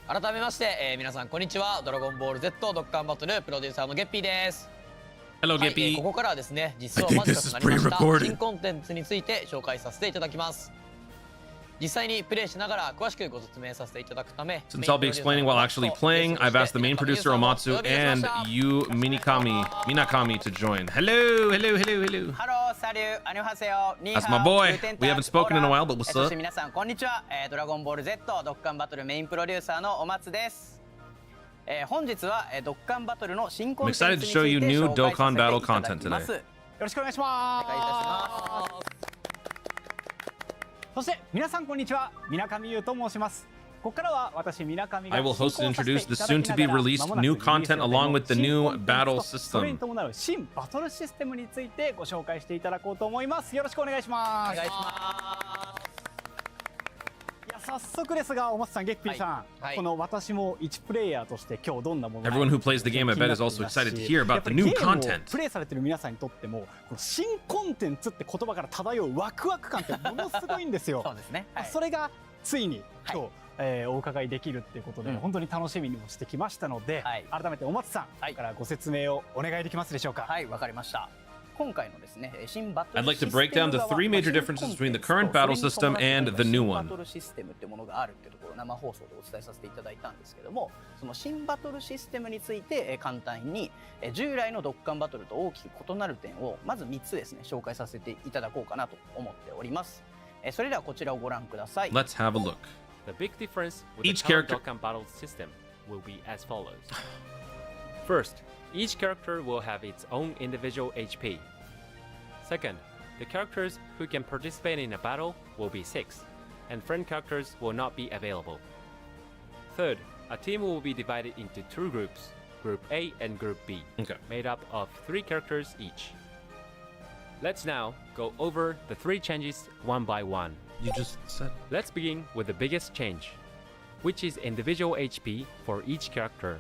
改めまして、皆さんこんにちは。ドラゴンボール Z ドッカンバトルプロデューサーのゲッピーです。Hello, はい、 Gippy. ここからはですね、実装 I think 間近 this と is なりました pre-recorded. 新コンテンツについて紹介させていただきます。実際にプレイしながら詳しくご説明させていただくため、 Since I'll be explaining while actually playing, I've asked the main producer Omatsu and you Minakami to join. Hello, hello, hello, hello. ハロー、サリュー、アニョハセヨ、ニー That's ハ my オ、 boy. グーテン We タ haven't ック、 spoken in a オーラ while, but what's そして up? 皆さんこんにちは、ドラゴンボール Z ドッカンバトルメインプロデューサーのお松です。本日はドッカンバトルの新コンテンツ I'm に excited つ to い show you て new 紹介さ Dokkan せて battle いただ content きます。 today. よよろしくお願いしまお願いいたします。そして皆さんこんにちは、水上優と申します。ここからは私水上が I will host and introduce the soon to be released new content along with the new battle それに system. 伴う新バトルシステムについてご紹介していただこうと思います。よろしくお願いします。お願いします。いや早速ですが、お松さん、ゲッピーさん、はいはいこの私も1プレイヤーとして今日どんなもの Everyone who plays the game, I bet, is also excited to hear about the new やっぱりゲームを content. プレイされてる皆さんにとっても、この新コンテンツって言葉から漂うワクワク感ってものすごいんですよ。そうですね。はい、それがついにはい今日、お伺いできるっていうことで、うん本当に楽しみにもしてきましたので、はい改めてお松さん、はいからご説明をお願いできますでしょうか。はい、わかりました。今回のですね、新バト I'd ル like シ to ステム break down the 側 three major 新 differences between the コン current テン battle ツと system それに and 伴う the new 新 one. バトルシステムっていうものがあるっていうところを生放送でお伝えさせていただいたんですけども、その新バトルシステムについて簡単に従来のドッカンバトルと大きく異なる点をまず3つですね紹介させていただこうかなと思っております。それではこちらをご覧ください。 Let's have a look. The big difference with Each the current character- Dokkan battle system will be as follows. First, each character will have its own individual HP. Second, the characters who can participate in a battle will be 6, and friend characters will not be available. Third, a team will be divided into 2 groups, Group A and Group B, Okay. made up of 3 characters each. Let's now go over the 3 changes one by one. You just said. Let's begin with the biggest change, which is individual HP for each character.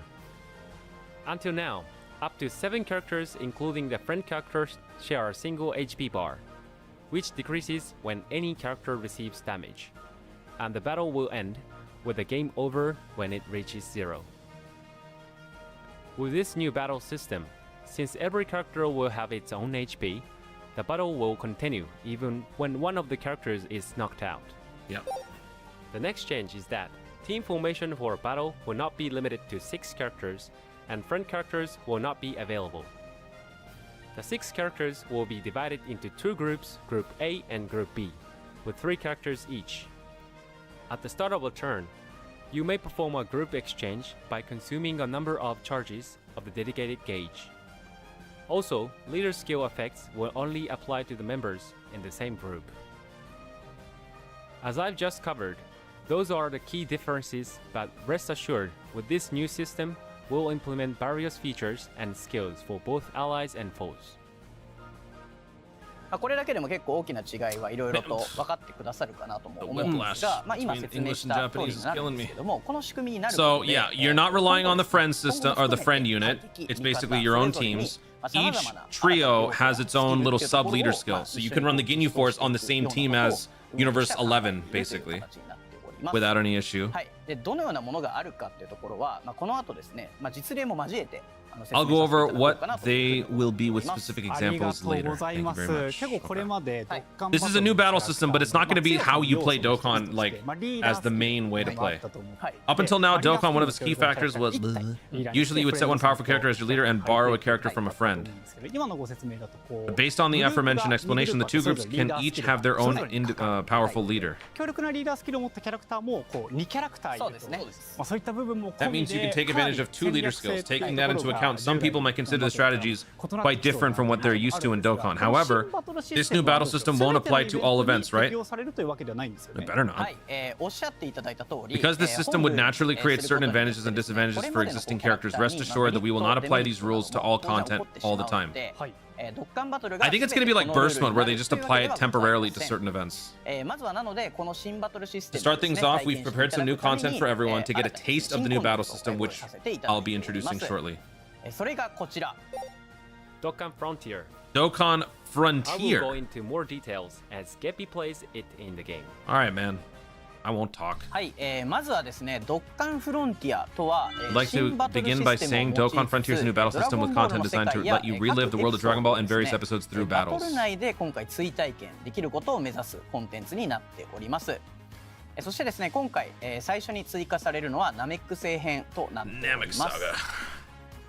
Until now, up to 7 characters including the friend characters share a single HP bar, which decreases when any character receives damage, and the battle will end with the game over when it reaches 0. With this new battle system, since every character will have its own HP, the battle will continue even when one of the characters is knocked out. Yep. The next change is that team formation for a battle will not be limited to 6 characters, and friend characters will not be available. The 6 characters will be divided into 2 groups, Group A and Group B, with 3 characters each. At the start of a turn, you may perform a group exchange by consuming a number of charges of the dedicated gauge. Also, leader skill effects will only apply to the members in the same group. As I've just covered, those are the key differences, but rest assured, with this new system, we'll implement various features and skills for both allies and foes. これだけでも結構大きな違いはいろいろと分かってくださるかなとも思うんですが、今説明した通りになるんですけども、この仕組みになること So で yeah, you're not relying on the friend system or the friend unit. It's basically your own teams. Each trio has its own little sub leader skill, so you can run the Ginyu Force on the same team as Universe 11, basically, without any issue. はい。でどのようなものがあるかっていうところは、この後ですね、実例も交えて。I'll go over what they will be with specific examples later. ありがとうござい Thank you ます。 very 結構 much. これまで Okay. ドッカン This is a new battle system, but it's not going to be how you play 要素の Dokkan 一つとして like リーダー as the main way to もあっ play. たと思う。はい。 Up until now, で Dokkan, one of its key factors was リーダーに usually you would set one powerful character as your leader and borrow a character from a friend. 今のご説明だとこう Based on the aforementioned explanation, the two groups can each have their own powerful leader. 強力なリーダースキルを持ったキャラクターもこう2キャラクターると。そうですね。まあそういった部分も That 込み means you can で take かなり advantage of two 戦 leader 略性 skills. っていう Taking that とこ into ろが account, some people might consider the strategies 異なって quite きそうな different from what they're used to in あるんですが Dokkan. However, この新バトルシ this ステム new は battle system won't apply to all events, 適 right? 用されるというわけではないんですよ It ね。 better not. はい、おっしゃっていただいた通り、 Because this system would naturally create certain advantages and こ disadvantages れ for までの existing キャラク characters. ター Rest に assured that we will not apply these rules to all 当然起 content こってし all ま the うの time. ではい。ドッカンバトルが I think it's going to be like Burst Mode, where they just apply it temporarily to certain events. まずはなのでこの新バトルシステ To ム start things off, we've prepared some new content for everyone to get a taste of the new battle system, which I'll be introducing shortly. それがこちら Dokkan Frontier. Dokkan I will go Frontier. into more details as Geppy plays it in the game. All right, man. I won't talk. はい、まずはですね、ドッカンフロンティアとは、 I'd like to begin by saying Dokkan Frontier is a new battle system with content designed to let you relive the world of Dragon Ball and various episodes through バト battles. ル内で今回追体験できることを目指すコンテンツになっております。そしてですね、今回、最初に追加されるのはナメック星編となっており Namek ます。 Saga.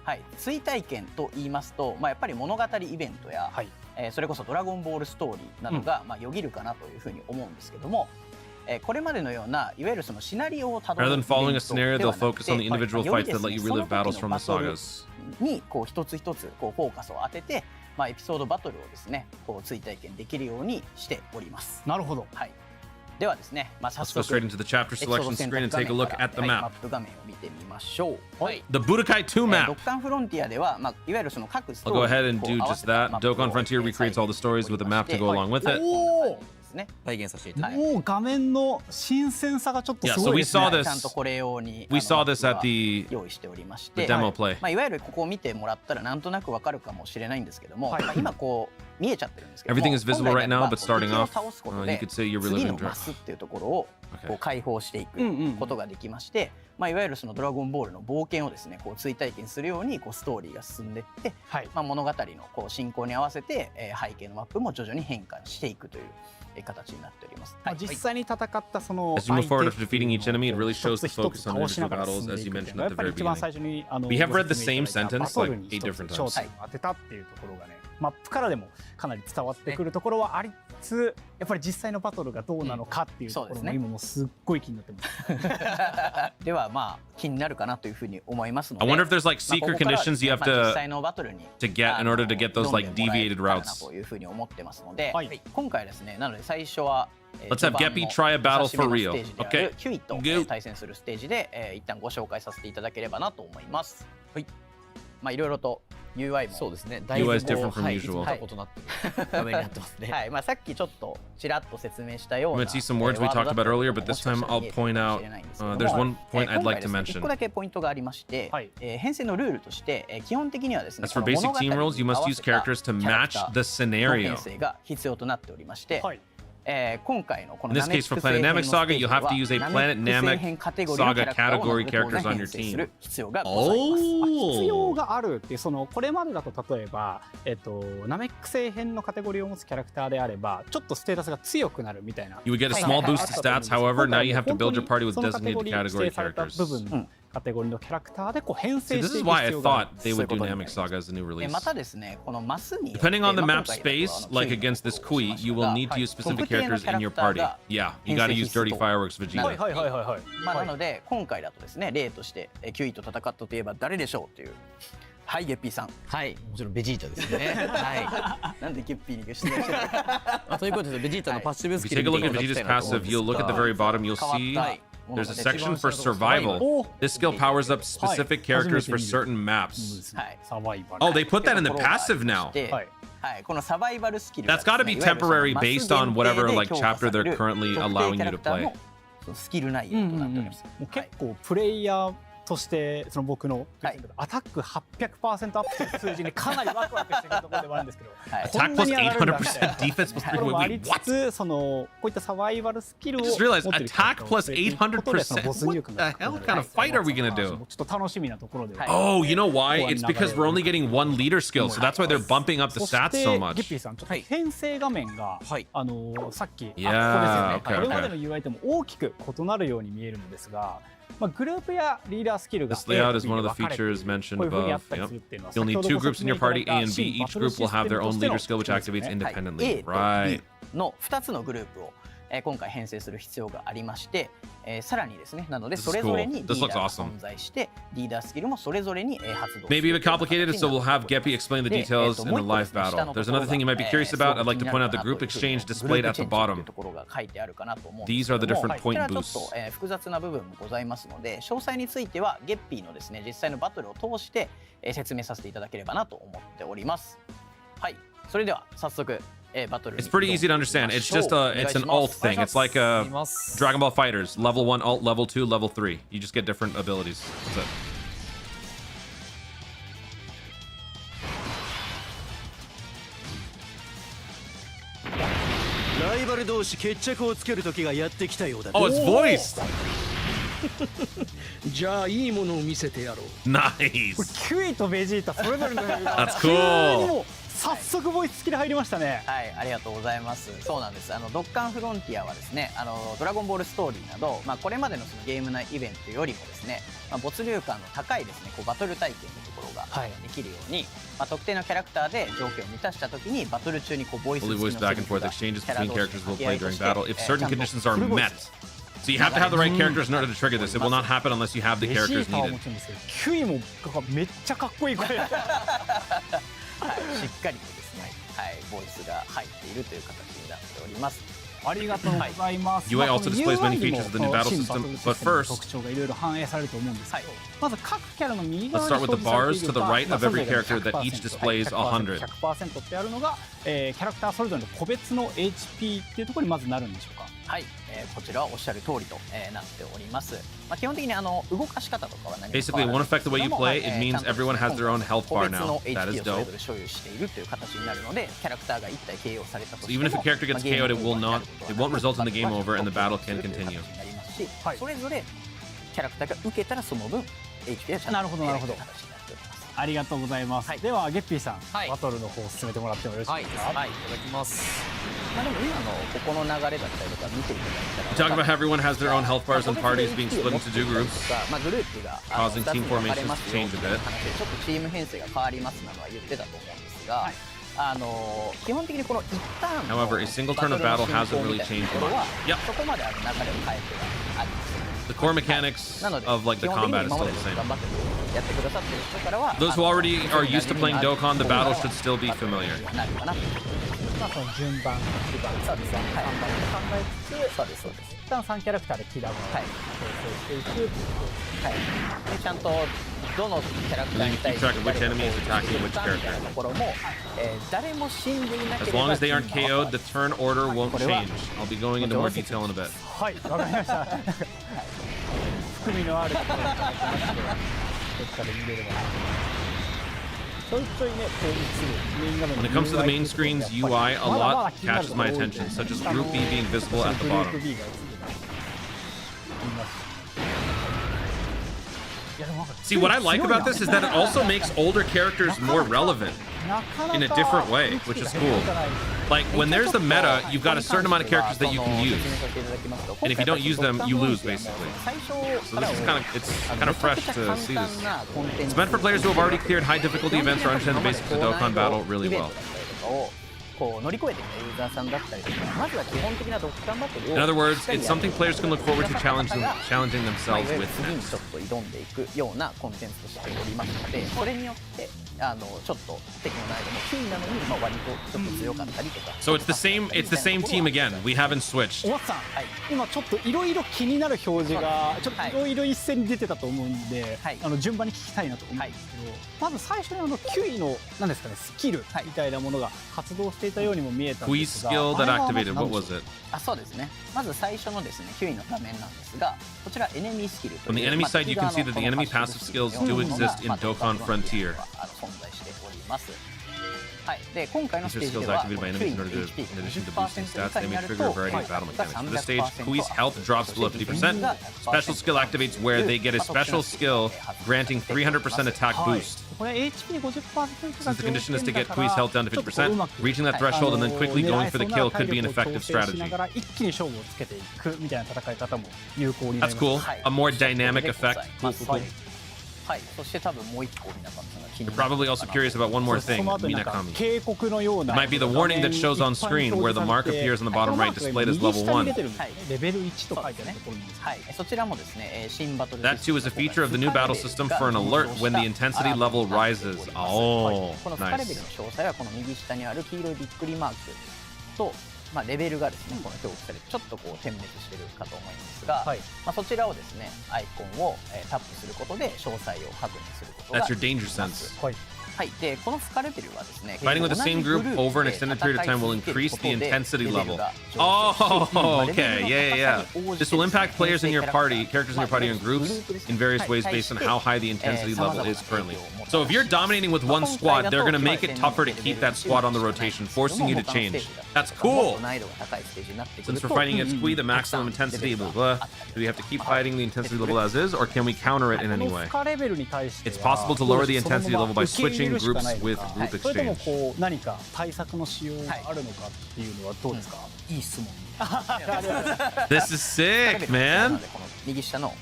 はい、追体験と言いますと、やっぱり物語イベントや、はい。それこそドラゴンボールストーリーなどが、よぎるかなというふうに思うんですけども、これまでのようないわゆるそのシナリオをたど Rather る than following a scenario, they'll focus on the individual より fights です that ね let you その relive 時 battles の from バ the トル sagas. にこう一つ一つこうフォーカスを当てて、エピソードバトルをですねこう追体験できるようにしております。なるほど。はい。ではですね、早 Let's go 速 straight into the chapter エピソー selection ド選 screen 択 and take a 画面 look から at the マッ map. プ画面を見てみましょう。はい。 The Budokai 2ド map. ッカンフロンティアでは、いわゆるその各スト I'll ー go リー ahead and に do こう合わ just せた that. マップを Dokkan Frontier recreates all the stories with a map to go along with it. おお。ですね。再現させていただいて、もう画面の新鮮さがちょっと Yeah, す so ごい we ですね。 saw this. ちゃんとこれ用に We saw マッ this プ at は the 用意しておりまして、 demo play. いわゆるここを見てもらったらなんとなくわかるかもしれないんですけども、はい今こう見えちゃってるんですけども、 Everything is visible 本 right 来であれ now, ば but starting 敵を off, 倒すこと you で could say you're 次 reliving の Dragon. マスっていうところを Okay. こう解放していくことができまして、いわゆるそのドラゴンボールの冒険をですねこう追体験するようにこうストーリーが進んでいって、はい。物語のこう進行に合わせて、背景のマップも徐々に変化していくという形になっております。まあ実際に戦ったその As you move forward 相 after 手 defeating each enemy, it really shows the 一つ一 focus つ on 倒しな individual がら battles, 進ん as で you いくっていう mentioned のは at や the っぱり very 一番 beginning. 最初に We have read the same 説明いただいた sentence バトル like に 8 different 正 times. 体を当てたっていうところがね、マップからでもかなり伝わってくるところはありつつ、やっぱり実際のバトルがどうなのかっていうところも今もすっごい気になってます。では気になるかなというふうに思いますので、 I wonder if there's like ここ secret からは conditions you have 実 to 際のバトルに to get in order to get those like 挑んでもらえ deviated たらな routes. というふうに思ってますので、はい今回ですねなので最初は Let's have Geppy try a battle for real. okay. Okay. キュイと Go. 対戦するステージで、一旦ご紹介させていただければなと思います。はい。いろいろと UI もそうですね。 UI is different こう from はい usual. いつも見たことなってる画面になってますね。はい、さっきちょっとちらっと説明したよう I'm な gonna see some words we talked about earlier, but this time I'll point out there's one point I'd like to 1 個 mention. だけポイントがありまして、はい編成のルールとして、基本的にはですね As for basic team rules, you must use characters to match the の scenario. 編成が必要となっておりまして、はい。今回のこの In this case, for Planet Namek Saga, you have to use a Planet Namek Saga category characters on your team. 必要がございます。必要 Oh! があるっていうそのこれまでだと例えばナメック星編のカテゴリーを持つキャラクターであればちょっとステータスが強くなるみたいな You would get a はい small はい boost to stats, however, now you have to build your party with そのカテゴ designated リー指 category 定された characters. 部分のカテゴリーのキャラクターでこう編 See, 成 this して is いく why I 必要がある thought they would do Namek Saga as a new release. またですね、このマスに Depending on the まあ map 今回だと space, like against this Kui, you will need to use specific 特定の characters in your キャラクター party. が Yeah, you gotta use Dirty Fireworks はい Vegeta. はいはいはいはいなので今回だとですね例としてキュイと戦ったといえば誰でしょうというはいゲッピーさんはい、もちろんベジータですね。はなんでゲッピーに質問してるい。ということでベジータのパッシブ If ス you キル take a 見 look て at いただき Vegeta's たいなと思うん passive, です you'll look at the が very bottom, you'll 変わっ see たもの there's が a 出てき section ま for した。 survival. This skill powers up specific characters for certain そう maps. ですねはいサバイバル Oh, they put that in the passive now. はいはい、このサバイバルスキル That's gotta be temporary based on whatever like chapter they're currently allowing you to play. スキル内容となっております。もう結構プレイヤーとしてその僕のアタック 800% アップする数字にかなりワクワクしてるところではあるんですけどはいこんな Attack に plus 上がるんだみたいな 800%, defense plus ところもあり 3. つ What? つそのこういったサバイバルスキルを I 持 just realized ってるキャラクター attack を plus 増えていくことでそのボス入 800%. 力 What the hell kind of fight are we gonna do? ちょっと楽しみなところでは Oh, you know why? It's because we're only getting one leader skill, so that's why they're bumping up the そして stats so ゲッ much. ピーさんちょっと編成画面がはいさっきここです Yeah, よね okay, これまでの UI とも大きく異なるように見えるのですがグループやリーダースキルが This layout is one of the features mentioned こういう風にあ above. ったり Yep. するっていうのは You'll need 先ほど two ご groups 説 in 明 your いただい party, た A and 新 B. バ Each トル group will have their own システム leader として skill, which の activates ね independently. A と Right. B の2つのグループを今回編成する必要がありまして、さらにですね、なので This is それぞれに cool. This リー looks ダーが awesome. 存在して、リーダースキルもそれぞれに発動する。 Maybe a bit complicated, so we'll have Geppy explain the details in a live battle. There's another thing you might be curious about. I'd like to point out the group exchange displayed at the bottom. These are the different point ちょっ boosts. と複雑な部分もございますので、詳細についてはゲッピーのですね、実際のバトルを通して説明させていただければなと思っております。はい、それでは早速バトルに It's pretty easy to understand. It's just it's an alt thing. It's like Dragon Ball Fighters. Level 1 alt, level 2, level 3. You just get different abilities. That's it. ライバル同士決着をつける時がやってきたようだ。 Oh, it's voiced. じゃあいいものを見せてやろう。 Nice. キュイとベジータそれぞれの役が That's 急に cool. もう早速ボイス付きで入りましたね。はい、ありがとうございます。そうなんです。ドッカンフロンティアはですね、ドラゴンボールストーリーなど、これまでのそのゲーム内イベントよりもですね、没入感の高いですね、バトル体験のところができるように、特定のキャラクターで条件を満たしたときにバトル中にボイス Fully 付き voiced の back セリ and フ forth が exchanges キャラ between 同士 characters の will 掛け合 play いと during して battle if ちゃ certain んと conditions are フルボイ met. ス So you have to have the right characters in order to trigger this. It will not happen unless you have the ベ characters ジータは needed. もちろんですけど、キュイもめっちゃかっこいい声。はい、しっかりとですね、はい、ボイスが入っているという形になっております。ありがとうございます。UI also displays many UI にも features of the new battle 新 system, バトル but システムの first, 特徴がいろいろ反映されると思うんですけど、はいまず各キャラの右側 let's に start with the 表示され bars てい to る the バー right of それ every ぞれの character that each 100% displays 100. 100% ってあるのが、キャラクターそれぞれの個別の HP っていうところにまずなるんでしょうか。はい、こちらはおっしゃる通りと、なっております。基本的に動かし方とかは何も Basically, it won't affect the way you play. It means everyone has their own health bar now. 個別の That is HP をそれ dope. ぞれ所有しているという形になるので、キャラクターが1体 KO されたと So しても even if a character gets ゲー KO'd, ム it will の not, it won't result in the game over, and the battle can continue. はいそれぞれキャラクターが受けたらその分 HP がちゃんとなるほどなるほど形になっております。ありがとうございます。はいではゲッピーさん、はいバトルの方を進めてもらってもよろしいはい、ですか。はい、いただきます。でも今のここの流れだったりとか見ていただい Talk たら about how everyone has their own health bars and parties being split into two groups. グループが causing team 2つに分かれ formations ます to よ change って a いう bit. 話でちょっとチーム編成が変わりますなのは言ってたと思うんですが、基本的にこの一ターンの However, a single turn of battle hasn't really changed ところは much. Yep. そこまで流れを変えてはあります。 The core mechanics なので of like the 基本的 combat に is 今ま still で the same. 頑張ってやってくださってる人からは Those who already are used to playing Dokkan, the battle should still be familiar. なるかなと。まあその順番順番そうですね。はい。考えつつ、そうですそうです。一旦3キャラクターでキラーをはい。構成していくっていうことです。はい。でちゃんとどのキャラクターに対して Keep track of which enemy is attacking which みたいなところも、誰も死んでいなけ As れば long as they aren't KO'd, the turn order won't これは change. I'll be going into more detail in a bit. はい、わかりました。含みのあるところに関しまして、どっかで見れればな。ちょいちょいね、こう映るメイン画面 When it comes to the main screen's UI, a lot catches my attention, such as Group B being visible at the グルー bottom. プ B が映るのが見ます。いやでもなんか See, what I like about this is that it also makes older characters more relevant なかなか in a different way, which is cool. Like, when there's the meta, you've got a certain amount of characters that you can use. And if you don't use them, you lose, basically. So this is it's kind of fresh to see this. It's meant for players who have already cleared high difficulty events or understand the basics of Dokkan battle really well. こう乗り越えてきたユーザーさんだったりとか、まずは基本的なドッカンバトルを In other words, しっかり it's やって something players can look forward to challenging まあ themselves いわゆる with 次に next. ちょっと挑んでいくようなコンテンツとしておりますので、それによってちょっと敵の難易度も9位なのに、割とちょっと強かったりとか。 So it's the same team again. We haven't switched. お松さん、今ちょっといろいろ気になる表示がちょっといろいろ一斉に出てたと思うんで、はい順番に聞きたいなと思うんですけど、まず最初に9位の何ですかね、スキルみたいなものが発動していたようにも見えたん Quiz ですが、 skill that あれは activated. 何 What でしょ was う it? そうですね。まず最初のですね、9位の画面なんですが、こちらエネミースキルと On いう the enemy side, you can see that the enemy passive skills do exist in Dokkan Frontier. 存在しております。はい。で、今回のス These テ are ージ skills では activated by 9 enemies 位 in の order to, HP in addition to が boosting 50% stats, they に may なる trigger と a variety of battle mechanics. For this stage, 30% Kui's health drops below 50%. Special skill activates where they get a special skill granting 300% attack boost. これ HP に 50% が Since the condition is to get Kui's health down to 50%, reaching that threshold and then quickly going for the kill could be an effective strategy. 一気に勝負をつけていくみたいな戦い方も有効になり That's ます。 cool. A more dynamic effect. はい。はい、そして多分もう一個皆さんが気に You're なる probably also curious about one more そ thing, の後になんか Minakami. 警告のような It might be the warning that shows on screen where the mark appears on the bottom right, displayed as level 1. レベル1と書いてあるところにですね。はい、そちらもですね、新バトル That too is a feature of the new battle system for an alert when the intensity level rises. Oh, この深レベ nice. ルの詳細はこの右下にある黄色いびっくりマークと、まあ、レベルがですね、この表記されてちょっとこう点滅してるかと思いますが、はい、まあ、そちらをですね、アイコンをタップすることで詳細を確認することが That's で your き danger ます。 sense. はい。はい、でこの深レベルはですね、 Fighting with the same group over an extended period of time will increase the intensity level. Oh, okay, yeah. This will impact players in your party, characters in your party, and groups in various ways based on how high the intensity level is currently. So if you're dominating with one squad, they're going to make it tougher to keep that squad on the rotation, forcing you to change. That's cool. Since we're fighting against Kui, the maximum intensity, blah, blah, do we have to keep fighting the intensity level as is, or can we counter it in any way? It's possible to lower the intensity level by switching groups with group それとも exchange. こう何か対策の仕様があるのかっていうのはどうですか？いい質問。 This is sick, man. この右下の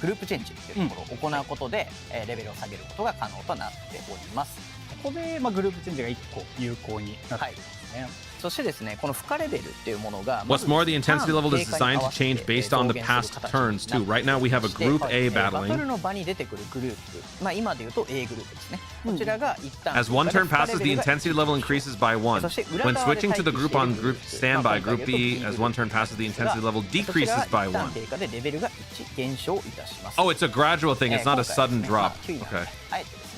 グループチェンジっていうところを行うことで、レベルを下げることが可能となっております。ここでまあグループチェンジが1個有効になっているんですね。そしてですね、この深レベルっていうものが What's more, the intensity level is designed to change based on the past turns too. Right now we have a Group A バトル battling. の場に出てくるグループ、まあ今でいうと A グループですね。こちらが一旦 As one turn passes, the intensity level increases by 1. When switching to the group on Group Standby, Group B, as one turn passes, the intensity level decreases by 1. 低下でレベルが1減少いたします。 Oh, it's a gradual thing. It's not a sudden drop. Okay.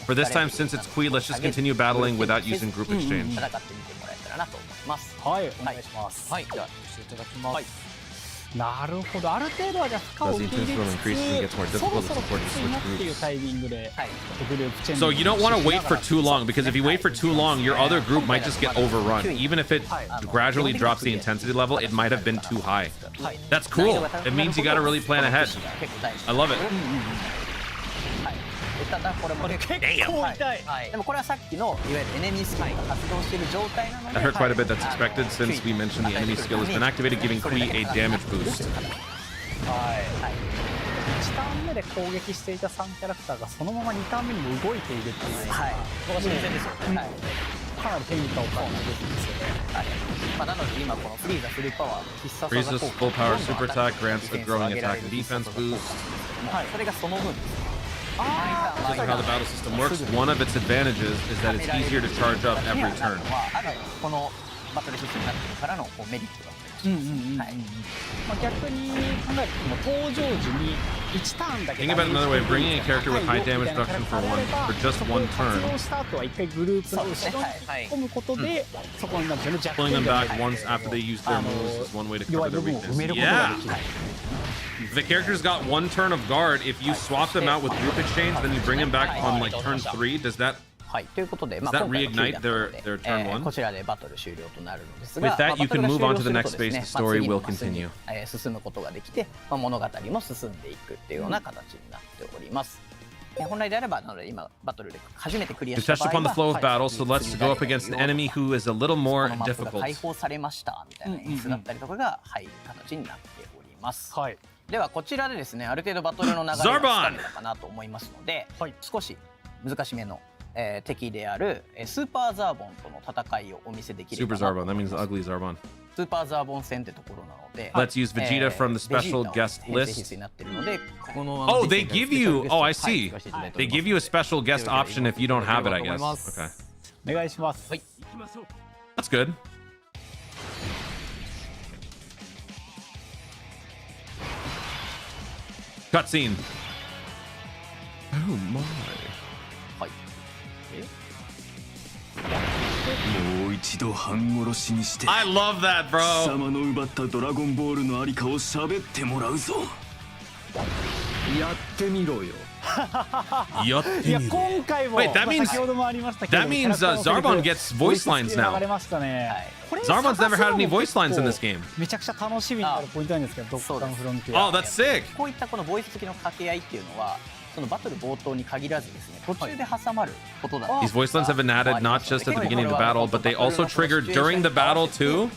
For this time, since it's Kui, let's just continue battling without using group exchange. 戦ってみてもらえたらなと思います。はい、お願いします。はい、ではしていただきます。なるほど、ある程度はじゃあ負荷を受け入れつつ、そろそろきついなっていうタイミングでグループチェンジ。 So you don't want to wait for too long, because if you wait for too long, your other group might just get overrun. Even if it gradually drops the intensity level, it might have been too high. That's cool. It means you got to really plan ahead. I love it. ただこれも結構痛い。でもこれはさっきのいわゆるエネミースキルが発動している状態なので。 That hurt quite a bit. That's expected since we mentioned the enemy skill has been activated, giving Kui a damage boost. はい。1ターン目で攻撃していた3キャラクターがそのまま2ターン目にも動いているっていう。はい。ここが新鮮ですよね。はい。かなり変化を感じるんですよね。はい。まあなので今このフリーザフルパワーの必殺技 Freeze's full power super attack grants the growing attack and defense boost. はい。それがその分です。 Because of how the battle system works, one of its advantages is that it's easier to charge up every turn. このバトルシステムになってるからのメリットがあります。まあ逆に考えると登場時に1ターンだけ Think about it another way, bringing a character with high damage reduction for just one turn, 発動した後は1回グループの後ろに込むことでそこになんていうの弱 pulling 点 them が back once after they use their moves is one way to 弱 cover い their 部分を埋め weakness. ることが Yeah! できる。 If the character's got one turn of guard, if you swap them out with group exchange, then you bring them back on like turn 3, does that はいということで、 does that reignite their turn 1? こちらでバトル終了となるのです With が、 that, you can move on to the バ next トルが終了 phase. すると The ですね、 story ま will あ次の continue. マスに進むことができて、物語も進んでいくっていうような形になっております。本来であればなので今バトルで初めてクリア You した touched 場 upon 合 the flow は of battle, so let's go up against an enemy who is a little こ more のマップが difficult. 解放されましたみたいな演出だったりとかが入る形になっております。はい。ではこちらでですね、ある程度バトルの流れがつかめたかなと思いますので、少し難しめの敵であるスーパーザーボンとの戦いをお見せできれば Super なと Zarbon, 思 that い means ます ugly Zarbon. スーパーザーボン戦ってところなので、 Let's use Vegeta from the special guest list. になってるので、 Oh, they give you. Oh, I see. They give you a special guest option if you don't have it, I guess. Okay. お願いします。 That's good. Cutscene. Oh my. はい。もう一度半殺しにして I love that, 貴 bro. 様の奪ったドラゴンボールのありかを喋ってもらうぞ。やってみろよ。いや今回も Wait, that means- 先ほどもありましたけど that means, Zarbon gets voice lines now. 流れましたね。これ Zarbon's never had any voice lines in this game. めちゃくちゃ楽しみになるポイントなんですけど、ドッカンフロンティア。 Oh, that's sick. こういったこのボイス付きの掛け合いっていうのは、そのバトル冒頭に限らずですね、途中で挟まることだ。 These voice lines have been added not just at the beginning of the battle, but they also trigger during the battle too.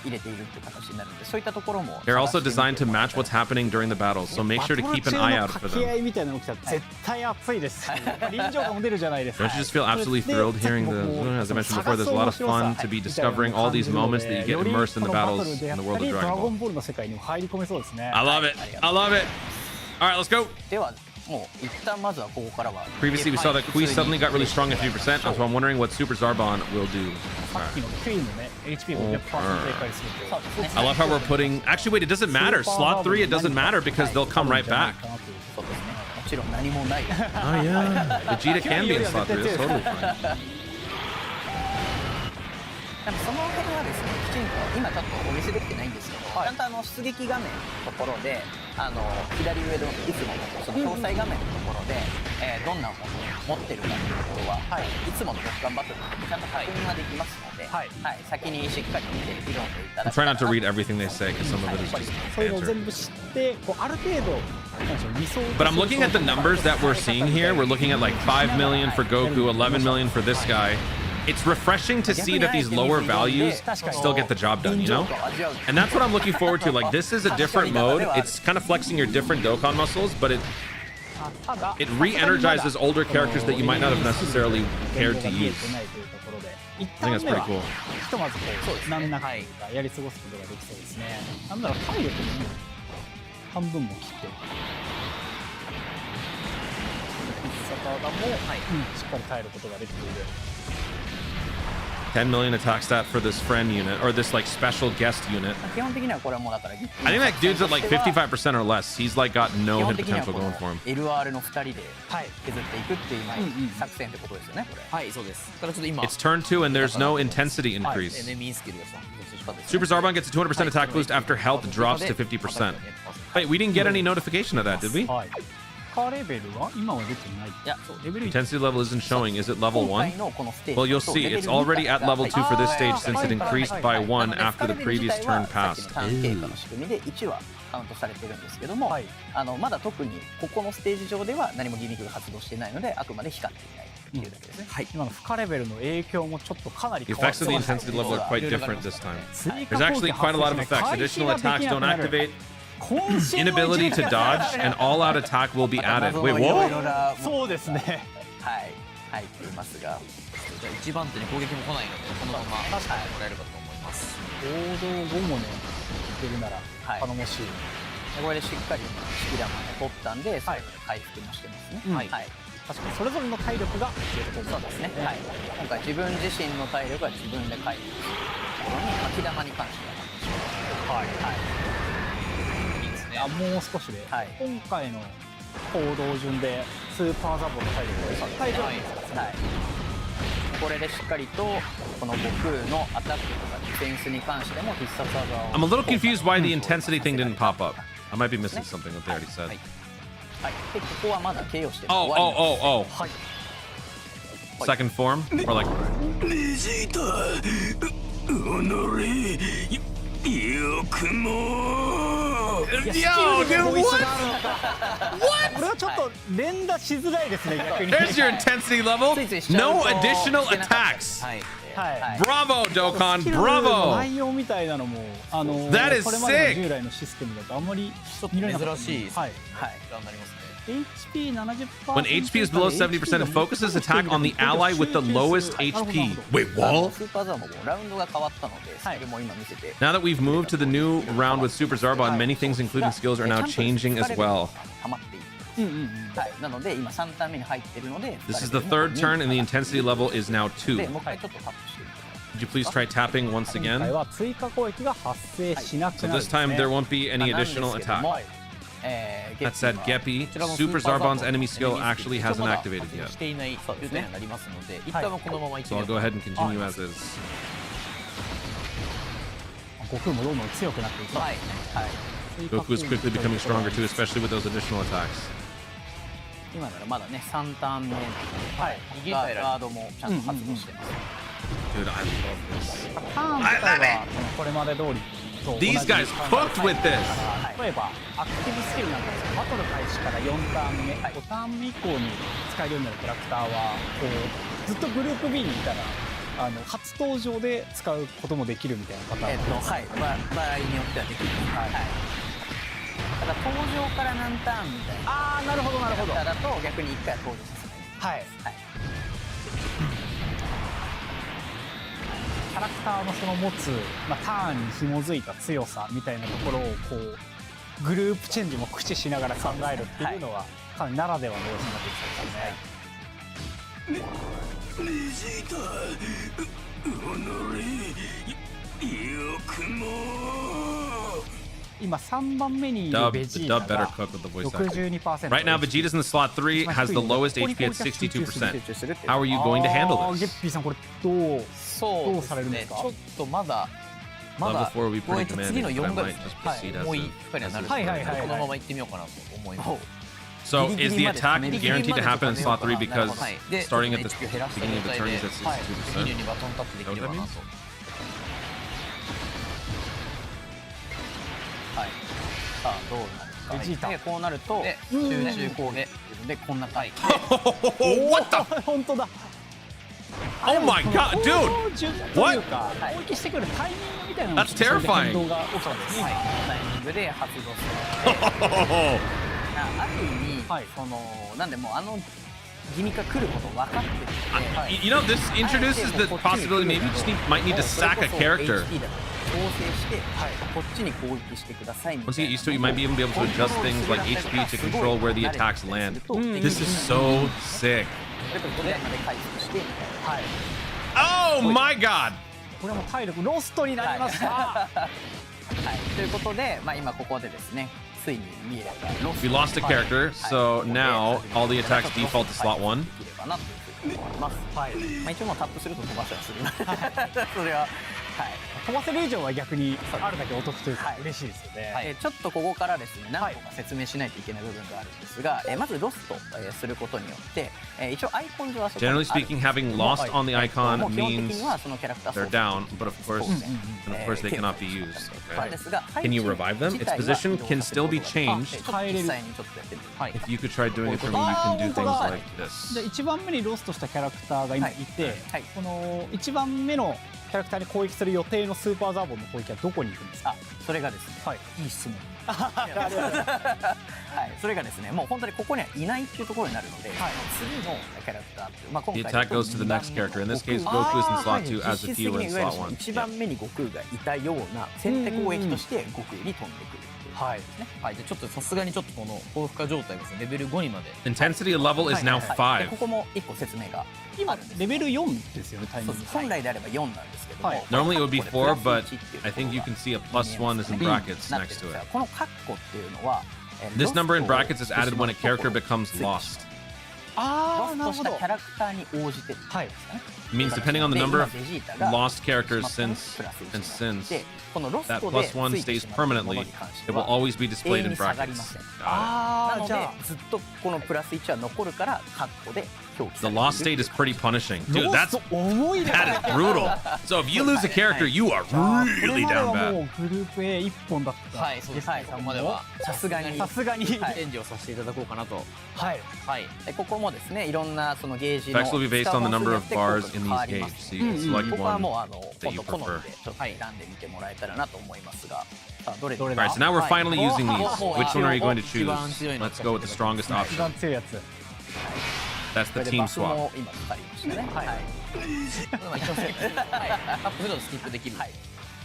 入れているっていう形になるので、そういったところも They're also designed to match what's happening during the battle, so make sure to keep an eye out for 掛け合 them. いみたいなの起きたら絶対熱いですし、臨場感も出るじゃないですか。 Don't you just feel absolutely thrilled hearing the, as I mentioned before, there's a lot of fun to be discovering all these moments that you get immersed in the battles in the world of ドラ Dragon ゴン Ball. ボールの世界にも入り込めそうですね。 I love it. I love it. All right, let's go. ではもう一旦まずはここからは Previously, we saw that Kui suddenly got really strong at 3%, so I'm wondering what Super Zarbon will do. さっきのクイーンのね HP も500%正解すると。 I love how we're putting. Actually, wait, it doesn't matter. Slot 3, it doesn't matter because they'll come right back. そうですね。もちろん何もない。 Oh, yeah. Vegeta can be in slot 3. That's totally fine. でもその辺はですね、きちんと今ちょっとお見せできてないんですけど、ちゃんと出撃画面のところで左上のいつものその詳細画面のところで、どんなものを持ってるかというところは、いつものドッカンバトルでちゃんと確認はできますので、先にしっかり見て挑んでいただ I'm きた trying い not to read everything they say because some of it is just そういうのを banter. 全部知ってこうある程度なんでしょう理想 But I'm looking at the numbers that we're seeing here. We're looking at like 5 million for Goku, 11 million for this guy. It's refreshing to see that these lower values still get the job done, you know? And that's what I'm looking forward to. Like, this is a different mode. It's kind of flexing your different Dokkan muscles, but it re-energizes older characters that you might not have necessarily cared to use. I think that's pretty cool. ひとまずこう難なくやり過ごすことができそうですね。なんだろう体力も半分も切って必殺技もしっかり耐えることができている。 10 million attack stat for this friend unit, or this like special guest unit. 基本的にはこれはもうだから I think that dude's at like 55% or less. He's like got no 基本 hit 的には potential こ going の for him. LR の2人で削っていくっていう作戦ってことですよね、これ。はい、そうです。ただちょっと今 It's turn 2 and there's no intensity increase. メインスキルがさ、 Super Zarbon gets a 200% attack boost after health drops to 50%. Wait, we didn't get any notification of that, did we? はい。カレベルは今は出てない。いや、そうレベル Intensity level isn't showing. Is it level 今 1? 回のこのステージ Well, you'll と see. レベル It's 2 already at level 2 for this stage since it はい increased by 1 after the previous turn さっき passed. のターン経過の仕組みで1はカウントされてるんですけども、まだ特にここのステージ上では何もギミックが発動していないので、あくまで光っていないっていうだけですね。はい。今の負荷レベルの影響もちょっとかなり The 変わっ effects て of the ます。 intensity level are quite different this time. 追加 There's actually 攻撃 quite a lot of 発生 effects. しない Additional attacks don't activate. 渾身の Inability to dodge and all-out attack will be added. Wait, いろ what? いろなそうですね。はい入っていますが、じゃあ一番手に攻撃も来ないので、このままもらえればと思います。行動後もね、いけるなら頼もしい。これでしっかり式玉を取ったんで、最後に回復もしてますね。はい。確かにそれぞれの体力がそうですね。はい。今回自分自身の体力は自分で回復するところに巻き玉に関してははいいいですね。もう少しで、今回の行動順でスーパーザボの体力が最上位ですからね。これでしっかりとこの悟空のアタックとかディフェンスに関しても必殺技を I'm a little confused why the intensity thing didn't pop up. I might be missing something that they already said. はい。でここはまだ KO してる。 Oh, oh, oh, oh. はい。 Second form? Or like... ベジータおのれよくも Yo, dude, what? これはちょっと連打しづらいですね、逆に。 There's your intensity level. No additional attacks. はい。 Bravo, Dokkan. スキルの Bravo. 内容みたいなのもThat is これまで sick. の従来のシステムだとあんまりちょっと珍しいはい。はい。なりますね。HP70%. When HP is below 70%, it focuses attack on the ally with the lowest HP. Wait, what? スーパーザーもラウンドが変わったので、それも今見せて。 Now that we've moved to the new round with Super Zarbon, many things, including skills, are now changing as well. 溜まっている。はい。なので今3ターン目に入ってるので。 This is the third turn, and the intensity level is now 2. でもう一回ちょっとタップしてみて。 Could you please try tapping once 今回 again? は追加攻撃が発生しなく So なるん this ですね。 time there won't be any additional attack. That said, Geppy, Super Zarbon's enemy skill actually hasn't activated yet. していないという点になりますので、一旦はこのままいって So I'll go ahead and continue as is. 悟空もどんどん強くなっていきます。はい。はい。 Goku is quickly becoming stronger too, especially with those additional attacks. 今ならまだね3ターン目なので、ガードもちゃんと発動してます。 Dude, I love this. ターン自体はこれまで通りと同じ These guys cooked with this. 例えばアクティブスキルなんかですけどバトル開始から4ターン目、5ターン目以降に使えるようになるキャラクターはこうずっとグループ B にいたら初登場で使うこともできるみたいなパターンなんですか？はい、場合によってはできる。はい。ただ登場から何ターンみたいな。ああ、なるほどなるほど。だと逆に1回は登場させない。はい。はい。キャラクターのその持つ、ターンに紐づいた強さみたいなところをこうグループチェンジも駆使しながら考えるっていうのはかなりならではの要素になってきそうですね。ベジータよくも今3番目にいる Dub, ベ the ジー dub タ better が cook with the voice acting. 62%。 Right now, Vegeta's in the slot 3 has the lowest HP at 62%. How are you going to handle ゲ this? ッピーさんこれどうそうされるんですか？ちょっとまだ Level 4 will be pretty 次の demanding, but I 4が might just proceed 重い as 負荷にはなるん a... ですけど、はいはいはいはいこのまま行ってみようかなと思います。 So ギリ is ギリ the まで attack ギリギリ guaranteed to まで happen in slot 3 because はいで starting at the HP を減らした beginning of the 状 turn 態 is で at はいメニュー 62%? にバトンタッチできればなと。はい。さあどうなるか。ベジータでこうなるとで集中攻撃でこんな回。What the? 本当だ。 Oh my god, dude! というか攻撃してくるタイミングみたいなのも That's terrifying. 変動が起きたんです。はい。タイミングで発動する。 Oh, ある意味、はいそのなんでもうギミが来ること分かってるんで、 you know, this introduces the possibility maybe you just might need to sack a character. 調整して、こっちに攻撃してくださいみたい Once な you get used to it, you might be able to adjust things like HP to control where the attacks land. This is so sick. それとこれまで回復してみたいな。はい。 Oh my god! これはもう体力ロストになりました。はい、ということで、今ここでですね、ついに見えたロス We lost a character, so now all the attacks default to slot 1. できればなというふうに思います。はい。一応もうタップすると飛ばしたりする。それははい。飛ばせる以上は逆にあるだけお得というかはい嬉しいですよね。ちょっとここからですね何個か説明しないといけない部分があるんですが、まずロストすることによって一応アイコン上はそこにある Generally speaking, having lost on the icon もう基本的 means にはそのキャラクター they're down, but of course, and of course they cannot be used. Okay. Can you revive them? Its position can still be changed. 実際にちょっとやってみる。はい。 If you could try doing it for me, you can do things like じゃ this. あ1番目にロストしたキャラクターが今いて、はいこの1番目のキャラクターに攻撃する予定のスーパーザーボンの攻撃はどこに行くんですか？それがですね、はい。いい質問。はい、それがですね、もう本当にここにはいないっていうところになるので、次のキャラクターっていう、今 The 回 attack goes to the next character. In this case, Goku is in slot 2 as if he were in 実質的にいわゆる slot 1. 一番目に悟空がいたような先手攻撃として悟空に飛んでくる。はい。はい、じゃあちょっとさすがにちょっとこの高負荷状態がですねレベル5にまで Intensity level is now はいでこ 5. こも一個説明が今あるんです。レベル4ですよね、タイミング。そうです。本来であれば4なんですけども、はい Normally it would be 4, これ but プラス1っていう I think you can see a plus 1 is in 見えますね brackets なってる next ん to ですが it. このカッコっていうのは This number in brackets is added when a character becomes lost. ああ、なロストしたるほど。キャラクターに応じてるんですね。 It means depending on the number of で今ベジータが lost characters ロストに since プラス1 and になって since このロス that トで plus 1ついて stays しまったもの permanently, に関して it will は always be 永 displayed 遠 in に下がり brackets. ません。 Got ああ、なのでじゃあずっとこのプラス1は残るからカッコで表記 it. さ The れて lost い state る is pretty punishing. ロ Dude, スト that's 重いですね。 that is brutal. So if you lose a character, you are これ really まで down は bad. もうグループ A 一本だった。はいそうですねここまではさすがにさすがに。チェンジをさせていただこうかなと。はい。はい。でここもですねいろんなそのゲージの Effects will be based on the number of 使う本 bars 数 in によっ these て変わりま gauges. す So you can select ここは one もうthat you 好み prefer. でちょっと選んでみてもらえたらなと思いますが、さあどれどれだ Alright, so now we're finally using these. Oh, Which one are you going to 一番 choose? 強いの Let's go with the strongest 一 option. 番強いやつ。 That's これ the で team バフ swap. も今かかりましたね。はい。はい。アップするとスキップできる。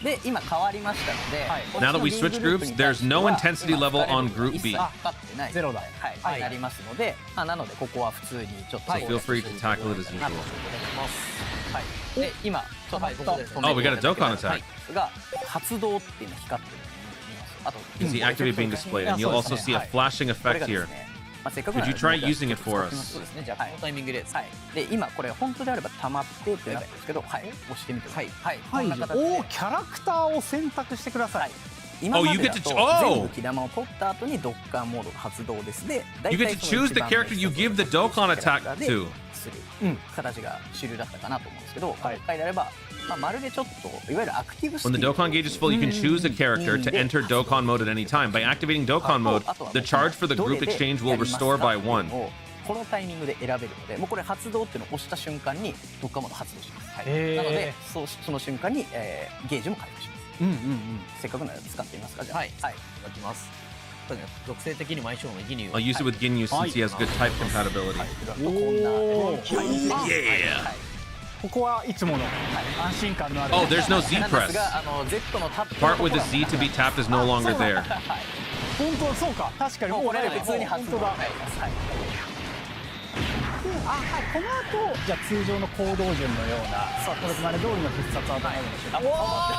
で今変わりましたので、 Now that we switch groups, there's no intensity level on Group B. かかってないゼロだはい、なりますので、なのでここは普通にちょっと So feel free to tackle it as usual. はいで今ちょっとここで Oh, we got a Dokkan attack. が発動っていうの光ってるの見ます。あと You see activate being displayed, and you'll also see a flashing これ effect がです here. ね、せっかくな Could の you で try もう using it for us? そうですね。じゃあこのタイミングで。はい。で今これ本当であれば溜まってってなってるんですけど、はい押してみてください。はい。はい。こんな形でおお、キャラクターを選択してください。今ま Oh, you で get だ to と oh! 全部木玉を取った後にドッカンモードが発動ですで、 You get to choose the character you give the Dokkan attack to. する形が主流だったかなと思うんですけど、今回であれば、まるでちょっといわゆるアクティブス When テ the ィ Dokkan gauge is full, you can choose a character to enter Dokkan mode at any time. By activating Dokkan mode, the charge for the group exchange will restore by 1. このタイミングで選べるので、もうこれ発動っていうのを押した瞬間にドッカンモード発動します。はい、なのでその瞬間に、ゲージも回復します。せっかくなら使ってみますか。じゃあ、はい、いただきます。属性的にも相性のいいに I'll use it with Ginyu since he has good type compatibility. ここはいつもの安心感のある。 Oh, there's no Z press. Part with the Z to be tapped is no longer there. 本当そうか、確かにもうこれ普通に発動が入ります。はい。この後じゃあ通常の行動順のようなこれまで通りの必殺技のよ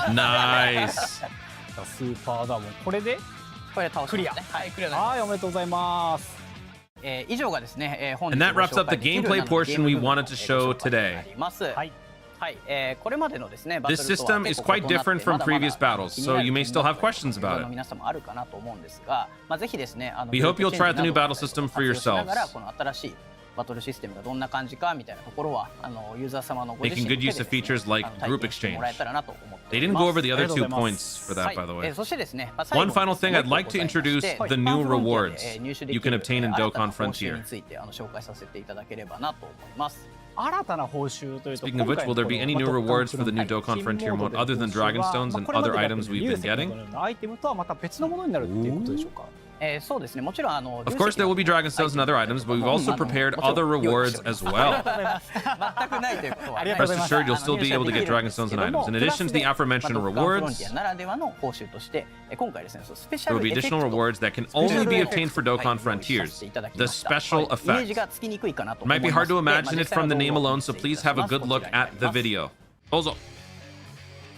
うな。Nice. スーパーダモンこれで倒しクリア。はい、クリア。はい、おめでとうございます。以上がですね、本日 And that wraps up the gameplay portion we wanted to show today. はい。はい、これまでのですね、 This system is quite different from previous battles, so you may still have questions about it. 皆さんもあるかなと思うんですが、ぜひですね、 We hope you'll try the new battle system for 活用しながら yourselves. この新しいバトルシステムがどんな感じかみたいなところはユーザー様のご自身 Making で good use of features like 体 group 験してもらえ exchange. たらなと思ってお They り didn't ます。 go over the other 2 ありがとうございます。 points for that, by the way. そしてですね、 One final thing I'd like to introduce the new rewards 入手で you き can る obtain in 新たな Dokkan 報酬 Frontier. について紹介させていただければなと思います。新たな報酬というと、 Speaking of which, will there be any new rewards for the new Dokkan Frontier mode other than Dragonstones and other items we've been getting? アイテムとはまた別のものになるっていうことでしょうか。そうですね、もちろんOf course, there will be Dragonstones and other items, but we've also prepared other rewards as well. 全くないということは Rest assured, you'll still be able to get Dragonstones and items. In addition to the aforementioned rewards, ならではの報酬として今回ですね、スペシャ there ル will be エフェク additional ト rewards that can only be obtained for Dokkan Frontiers. The special イメージ effect. がつきにくいかなと思い Might ま be す hard to ので imagine it from the name alone, so please have a good look at the video. Dozo.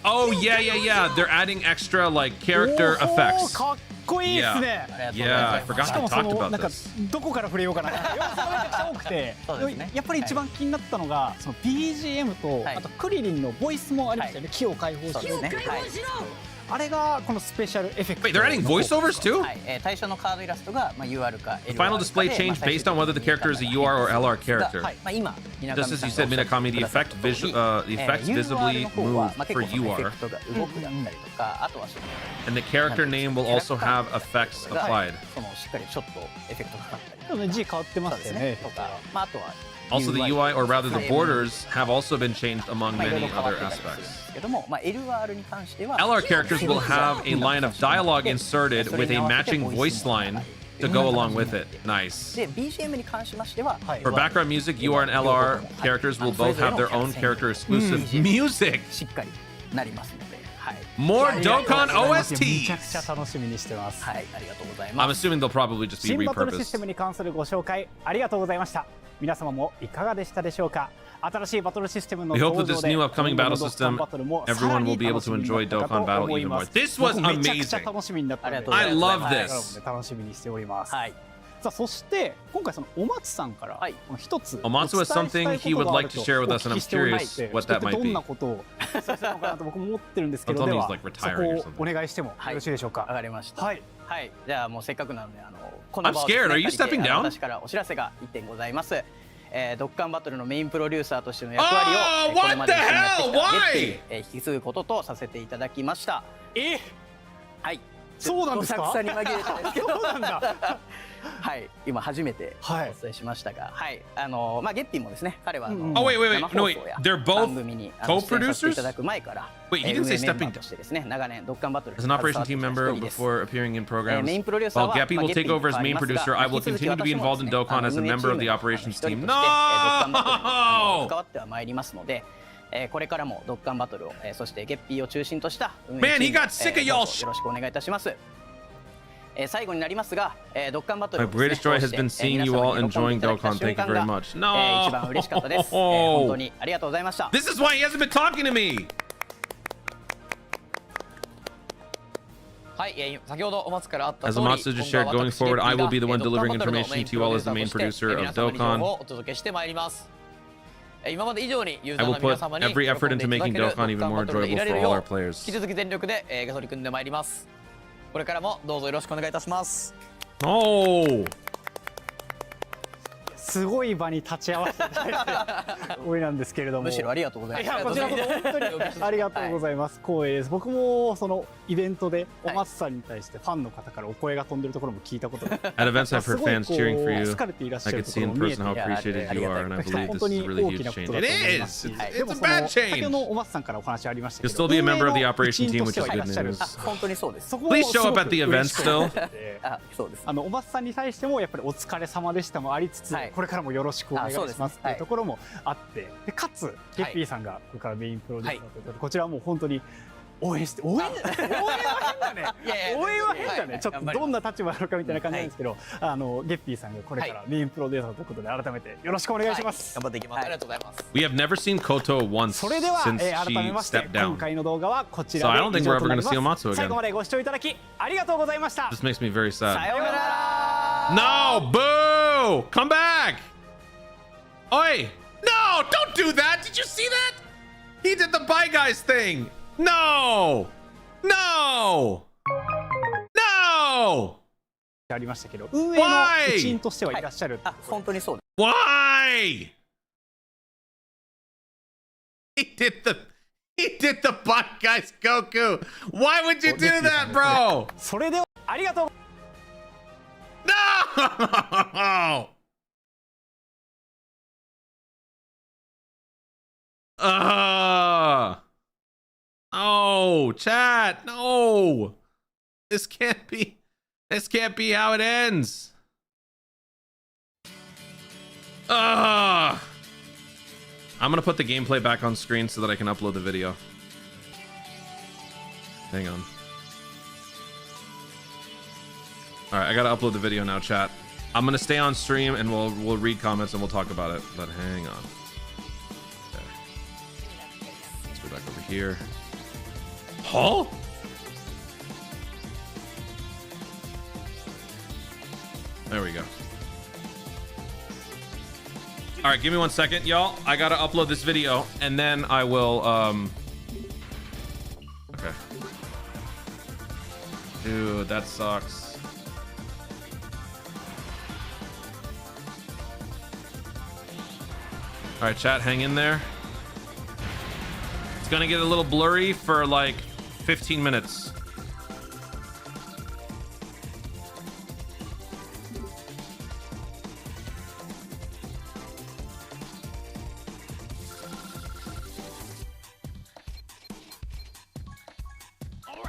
Oh, yeah. They're adding extra, like, character effects. かっこいいですね。 Yeah, I forgot しか to もそ talk の about なんか this. どこから触れようかな。要素がめちゃくちゃ多くて、そうですねやっぱり一番気になったのがその BGM とはいあとクリリンのボイスもありましたよね。木を解放してそうですね。はい。あれがこのスペシャルエフェクト。 Wait, they're adding voiceovers too? はい、対象のカードイラストがUR か The LR final か display で changed based on whether the character is a UR or LR character. はい、今 Just as you said, Minakami, the effect the effects visibly move for UR, が動くだったりとか、あとはその and the character name will also have effects applied. そのしっかりちょっとエフェクトかかったりでもね、字変わってまそうですすよね。ねとか、あとは Also, the UI, or rather the borders, have also been changed among いろい many ろ変わ other ってたりするんで aspects. すけども、LR に関しては LR characters will have a line of dialogue inserted with a matching voice line to go along with it. Nice. で BGM に関しましては For background music, UR and LR characters will both have their own character exclusive music. しっかりなりますので、はい、 More Dokkan めちゃくちゃ OSTs. 楽しみにしてます。はい、ありがとうござい I'm ます。 assuming they'll probably just be 新バトルシステ repurposed. ムに関するご紹介ありがとうございました。皆様もいかがでしたでしょうか。新しいバトルシステムの We 登 hope 場 that で this new upcoming battle 今後の system, ドッカンバトルも everyone will be able to enjoy Dokkan Battle even more. This was 僕めちゃくちゃ amazing. 楽しみになったので、ありがとうございます I love これからも this. ね楽しみにしております。はい、さあそして今回そのお松さんからはいこの一つ Omatsu has something he would like to share with us, and I'm curious what that might どん be. なことをお伝えするのかなと僕も思ってるんですけど、 Don't tell で me は he's, like, そ retiring こ or を something. お願いしてもよろしいでしょうか。わかりました。はい。はい、じゃあもうせっかくなのでこ I'm 場を scared. Are you 借りて stepping down? 私からお知らせが1点ございます。ドッカンバトルのメインプロデューサーとしての役割を、 Oh, これまで一緒にやってき what た the ゲッティ、引き継ぐこととさせていただきました。はい。そうなんですか。どさくさに紛れてですけどそうなんだ。はい、今初めておはい伝えしましたが、はい、ゲッティもですね、彼はうんOh, wait, wait, wait. 生 No, 放 wait. 送や They're both 番組に co-producers? 出演させていただく前から Wait, he didn't say 運営メン stepping バーとしてですね、長年ドッカンバトル As an operation team member before appearing in programs, メインプロデューサー while は Gappy will take over as main producer, I will continue to be involved in Dokkan as a member of the operations team. No! 関わってはまいりますので、これからもドッカンバトルを、そしてゲッピーを中心とした運営 Man, チー he ムを got sick of ど y'all うぞよろしくお願いいたします。最後になりますが、ドッカンバトル My greatest joy has been seeing you all enjoying Dokkan. Thank you very much. No! 一番嬉しかったです。本当にありがとうございました。 This is why he hasn't been talking to me! はい、先ほどお松からあった通 As り、 Omatsu just shared, going forward, I will be the one delivering information to you all as the main producer of 皆様に情報 Dokkan. をお届けしてまいります。今まで以上にユーザ I ー will の皆 put 様に every effort into making 喜んでいただけ Dokkan る even more ドッカンバトルでい enjoyable られ for る all よ our う players. 引き続き全力で取り組んでまいります。これからもどうぞよろしくお願いいたします。Oh! すごい場に立ち会わせていただいて多いなんですけれども、むしろありがとうございます。いやこちらこそ本当にありがとうございます。光栄です。僕もそのイベントでお松さんに対してファンの方からお声が飛んでるところも聞いたことが At events, I've heard fans cheering for you. 好かれていらっしゃ I る could と see ころ in も見えて person how appreciated you are, and I believe 本 this 当 is に a really 大き huge なこと change. だと It 思います is. し、 It's でも a その bad 先ほど change. お松さんからお話ありましたけ You'll ど、 still be a member of the 運営の operation 一 team, 員と which して is はいら good っしゃる news. 本当にそうです。そこも Please す show ご up く at the event 嬉しく思っ still. ててそうです。お松さんに対してもやっぱりお疲れ様でしたもありつつ、はいこれからもよろしくお願いしそうですますっていうところもあって、でかつゲッピーさんがこれからメインプロデューサーということで、こちらはもう本当に応援して応援は変だね。いやいや応援は変だね。はいちょっとどんな立場なのかみたいな感じなんですけど、ゲッピーさんがこれからメインプロデューサーということで改めてよろしくお願いします。頑張っていきます。ありがとうございます。 We have never seen Koto once それでは、 since 改め she まして stepped 今 down. 回の動画はこち So ら I で don't think 以 we're 上 ever とな going り to see ま Omatsu す。最後 again. までご視聴いただきありがとうございました。 This makes me very さ sad. ようなら。 No, boo! Come back! Oi! No, don't do that! Did you see that? He did the bye guys thing! No! No! No! ありましたけど、運営の一員としてはいらっしゃる。あ、本当にそうです。 Why? He did the bye guys Goku. Why would you do that, bro? それではありがとう。 No! Oh, chat, no. This can't be how it ends. I'm gonna put the gameplay back on screen so that I can upload the video. Hang on. All right, I gotta upload the video now, chat. I'm gonna stay on stream and we'll read comments and we'll talk about it. But hang on. Okay. Let's go back over here. Huh? There we go. All right, give me 1 second, y'all. I gotta upload this video and then I will. Okay. Dude, that sucks. All right, chat, hang in there. It's gonna get a little blurry for like 15 minutes.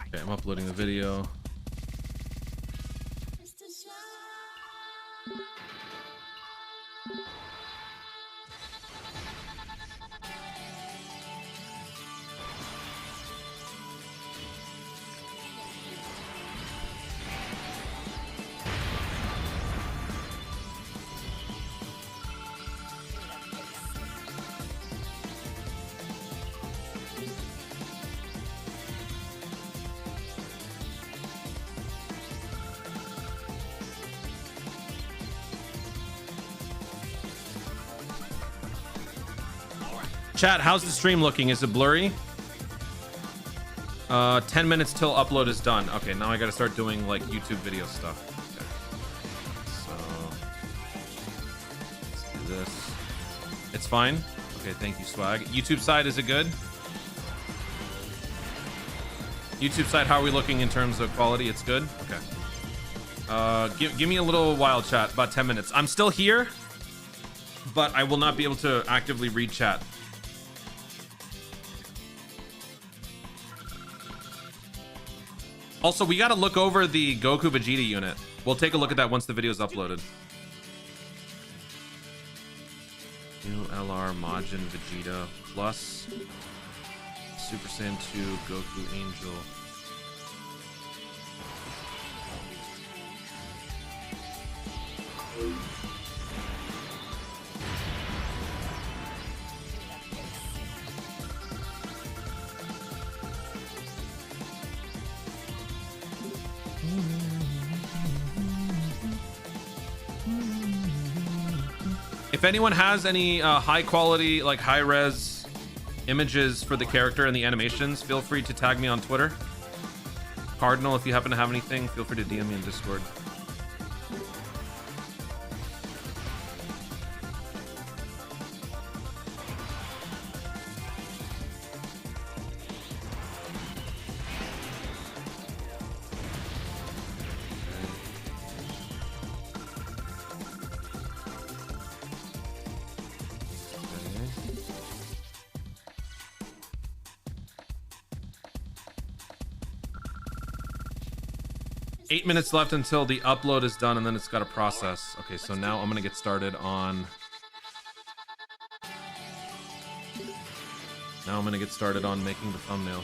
Okay, I'm uploading the video. Chat, how's the stream looking? Is it blurry? 10 minutes till upload is done. Okay, now I gotta start doing like YouTube video stuff. Okay. So let's do this. It's fine. Okay, thank you, Swag. YouTube side, is it good? YouTube side, how are we looking in terms of quality? It's good? Okay. Give me a little while, chat. About 10 minutes. I'm still here, but I will not be able to actively read chat. Also, we got to look over the Goku Vegeta unit. We'll take a look at that once the video is uploaded. New LR Majin Vegeta plus Super Saiyan 2 Goku Angel. If anyone has any high quality, like high res images for the character and the animations, feel free to tag me on Twitter. Cardinal, if you happen to have anything, feel free to DM me in Discord. 8 minutes left until the upload is done, and then it's got to process. Okay, so now I'm gonna get started on. Now I'm gonna get started on making the thumbnail.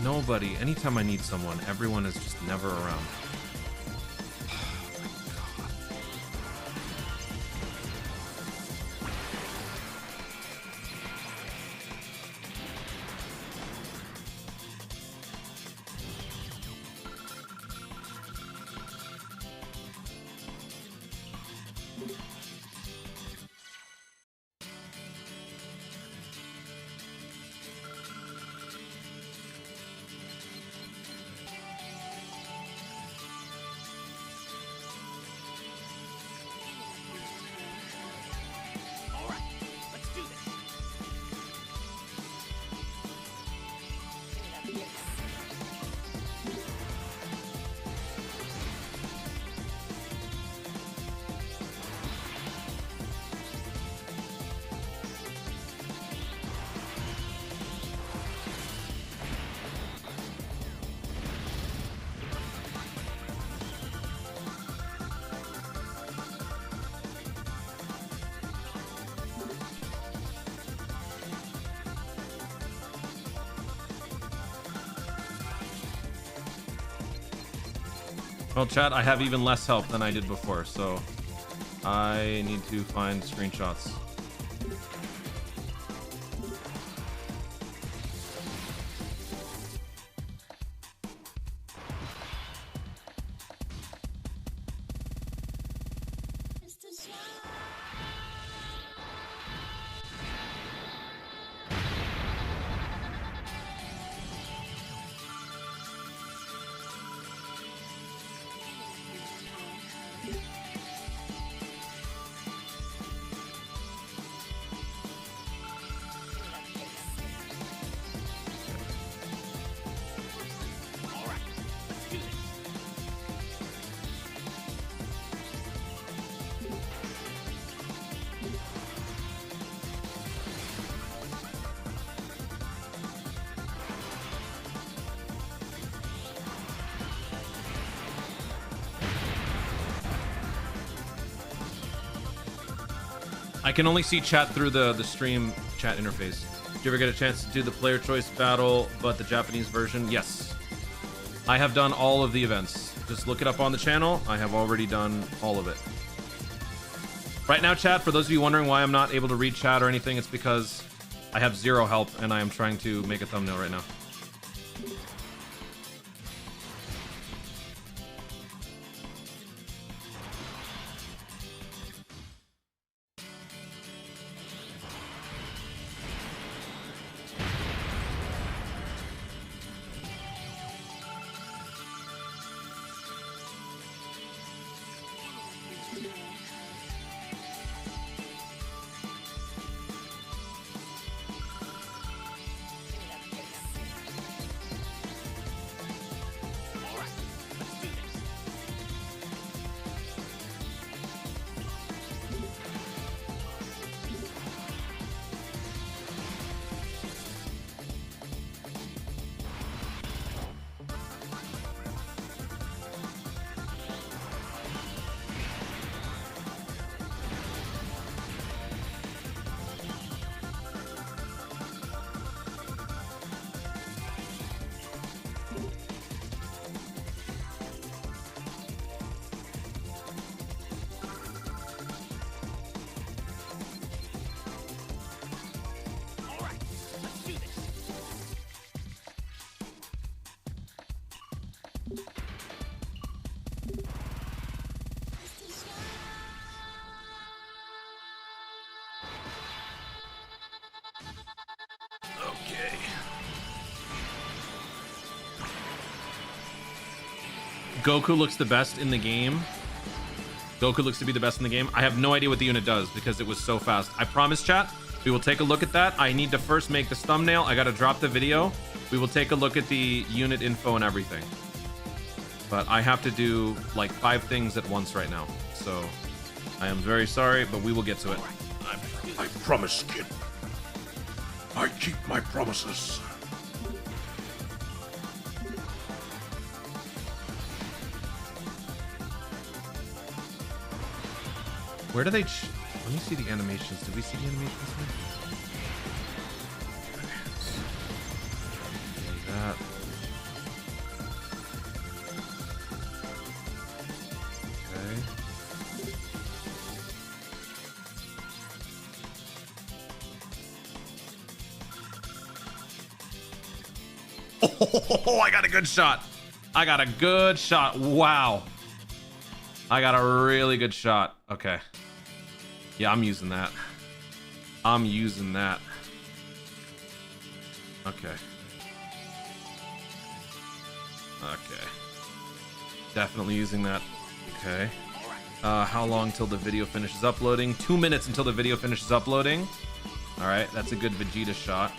Nobody. Anytime I need someone, everyone is just never around. Well, chat, I have even less help than I did before, so I need to find screenshots. I can only see chat through the stream chat interface. Did you ever get a chance to do the player choice battle, but the Japanese version? Yes. I have done all of the events. Just look it up on the channel. I have already done all of it. Right now, chat, for those of you wondering why I'm not able to read chat or anything, it's because I have zero help and I am trying to make a thumbnail right now. Goku looks the best in the game. Goku looks to be the best in the game. I have no idea what the unit does because it was so fast. I promise, chat, we will take a look at that. I need to first make this thumbnail. I got to drop the video. We will take a look at the unit info and everything. But I have to do like 5 things at once right now. So I am very sorry, but we will get to it. I promise, kid. I keep my promises. Where do they... Let me see the animations. Did we see the animations here? Okay, that. Okay. Oh, I got a good shot. I got a good shot. Wow. I got a really good shot. Okay. Yeah, I'm using that. I'm using that. Okay. Okay. Definitely using that. Okay. How long till the video finishes uploading? 2 minutes until the video finishes uploading. All right, that's a good Vegeta shot.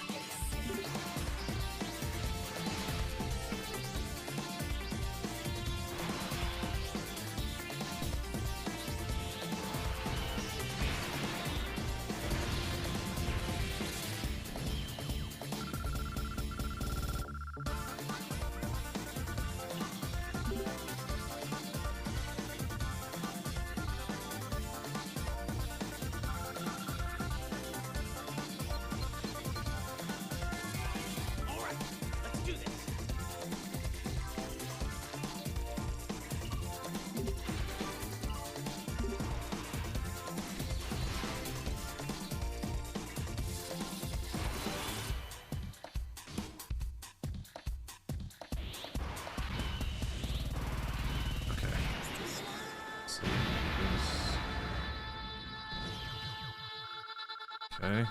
Okay.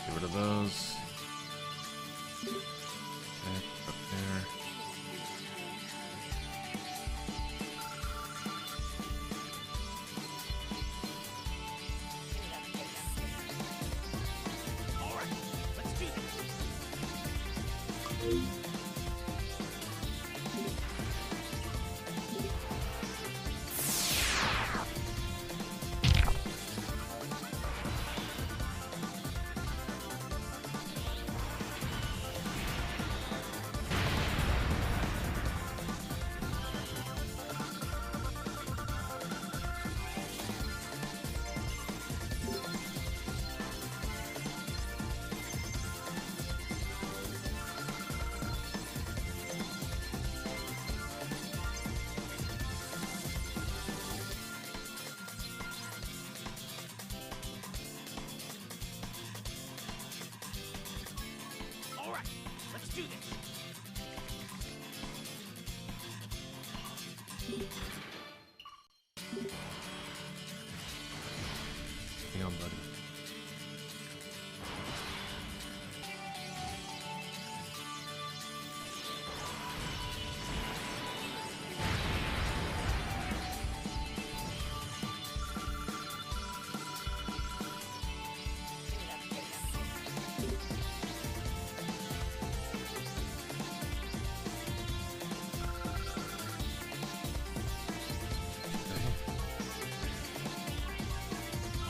Get rid of those. Okay, up there. All right, let's do this. All right, let's do this. Hang on, buddy.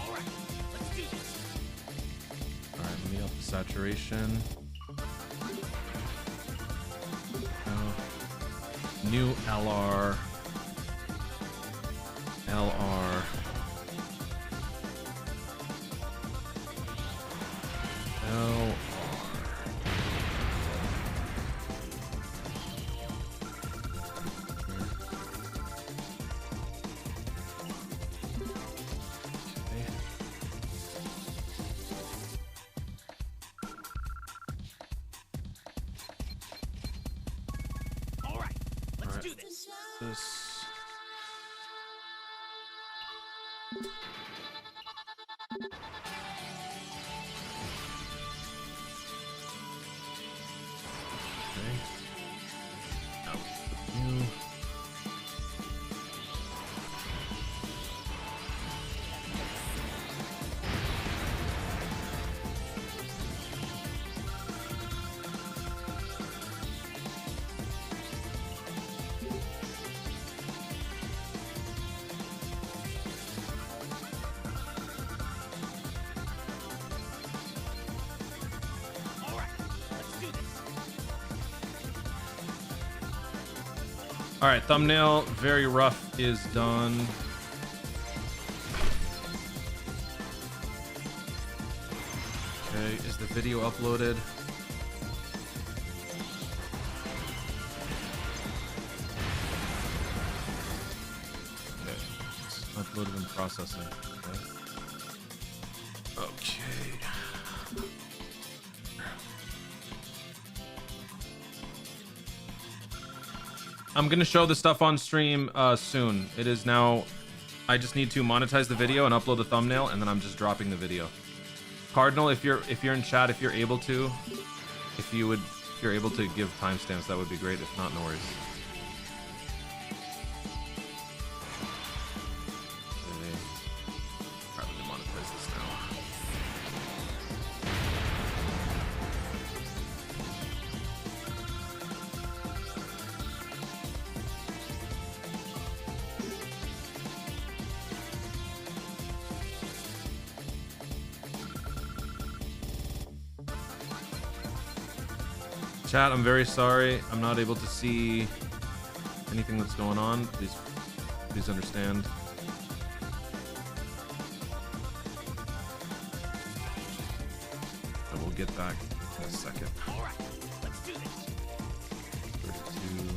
All right, let's do this. All right, let me up the saturation. New LR. LR. LR. All right, let's All right. do this. This. Okay. Out with the new. All right, thumbnail, very rough, is done. Okay, is the video uploaded? Okay, it's uploaded and processing. Okay. I'm gonna show the stuff on stream soon. It is now. I just need to monetize the video and upload the thumbnail, and then I'm just dropping the video. Cardinal, if you're in chat, if you're able to, if you're able to give timestamps, that would be great. If not, no worries. Okay. Probably monetize this now. Chat, I'm very sorry. I'm not able to see anything that's going on. Please understand. I will get back in a second. All right, let's do this. 32.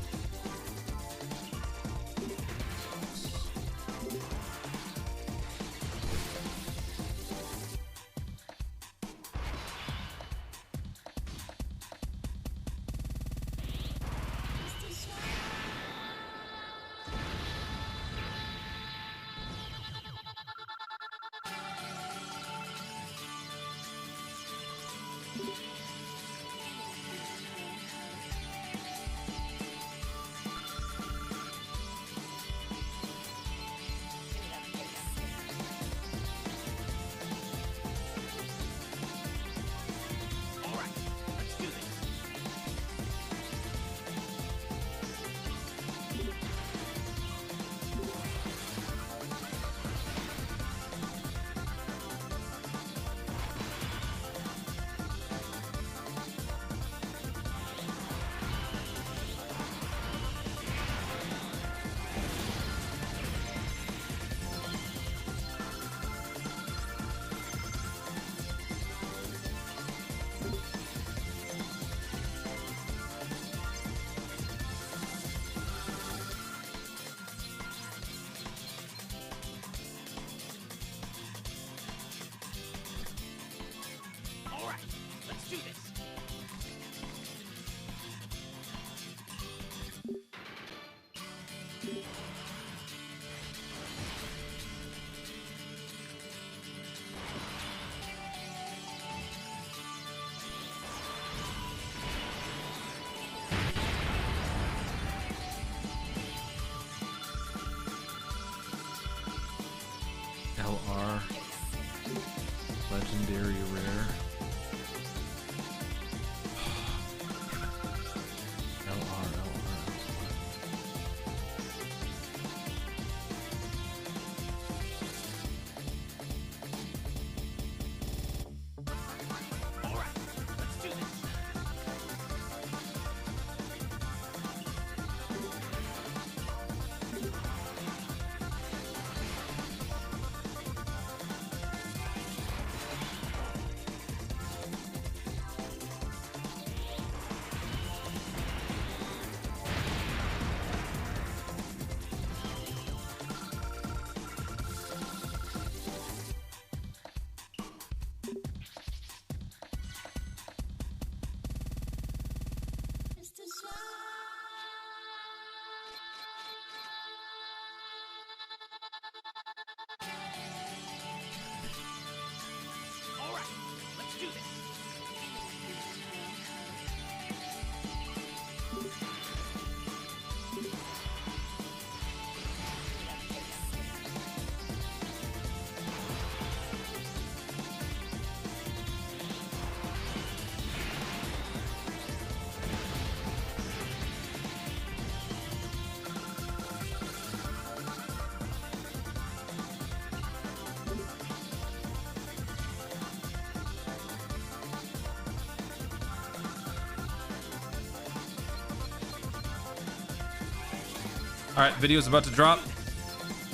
All right, video's about to drop.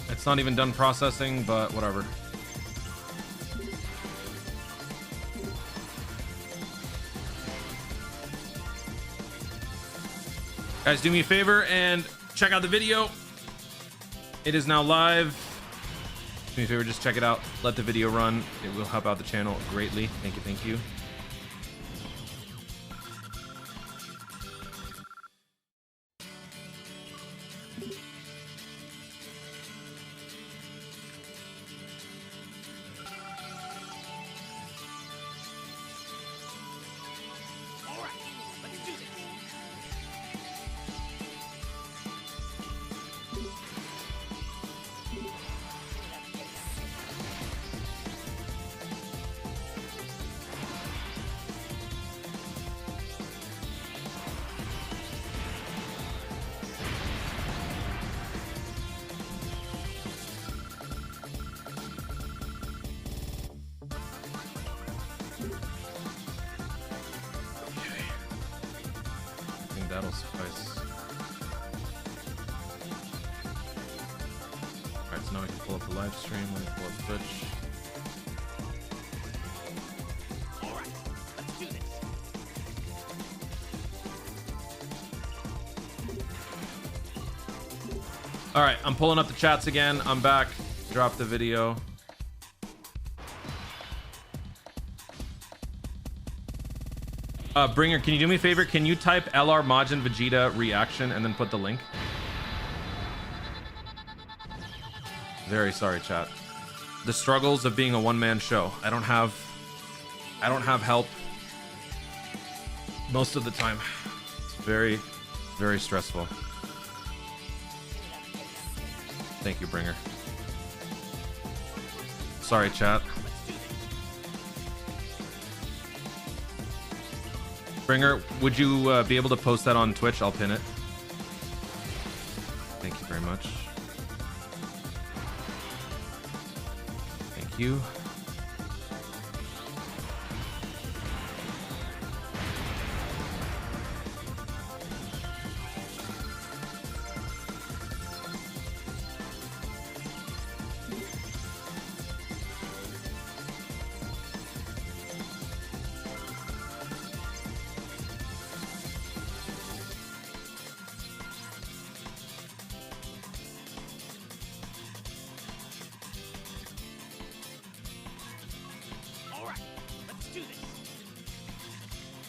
It's not even done processing, but whatever. Guys, do me a favor and check out the video. It is now live. Do me a favor, just check it out. Let the video run. It will help out the channel greatly. Thank you, thank you. That'll suffice. Alright, so now we can pull up the live stream. Let me pull up Twitch. Alright, let's do this. Alright, I'm pulling up the chats again. I'm back. Drop the video. Bringer, can you do me a favor? Can you type LR Majin Vegeta reaction and then put the link? Very sorry, chat. The struggles of being a one-man show. I don't have help most of the time. It's very, very stressful. Thank you, Bringer. Sorry, chat. Bringer, would you be able to post that on Twitch? I'll pin it. Thank you very much. Thank you.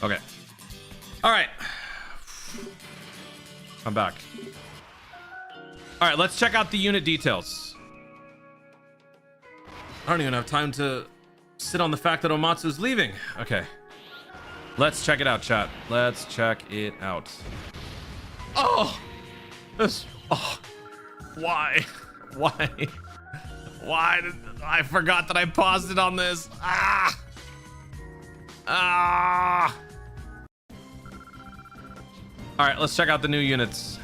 Okay. All right. I'm back. All right, let's check out the unit details. I don't even have time to sit on the fact that Omatsu is leaving. Okay. Let's check it out, chat. Let's check it out. Oh! This... Oh. Why? Why? Why did... I forgot that I paused it on this. Ah! Ah! All right, let's check out the new units.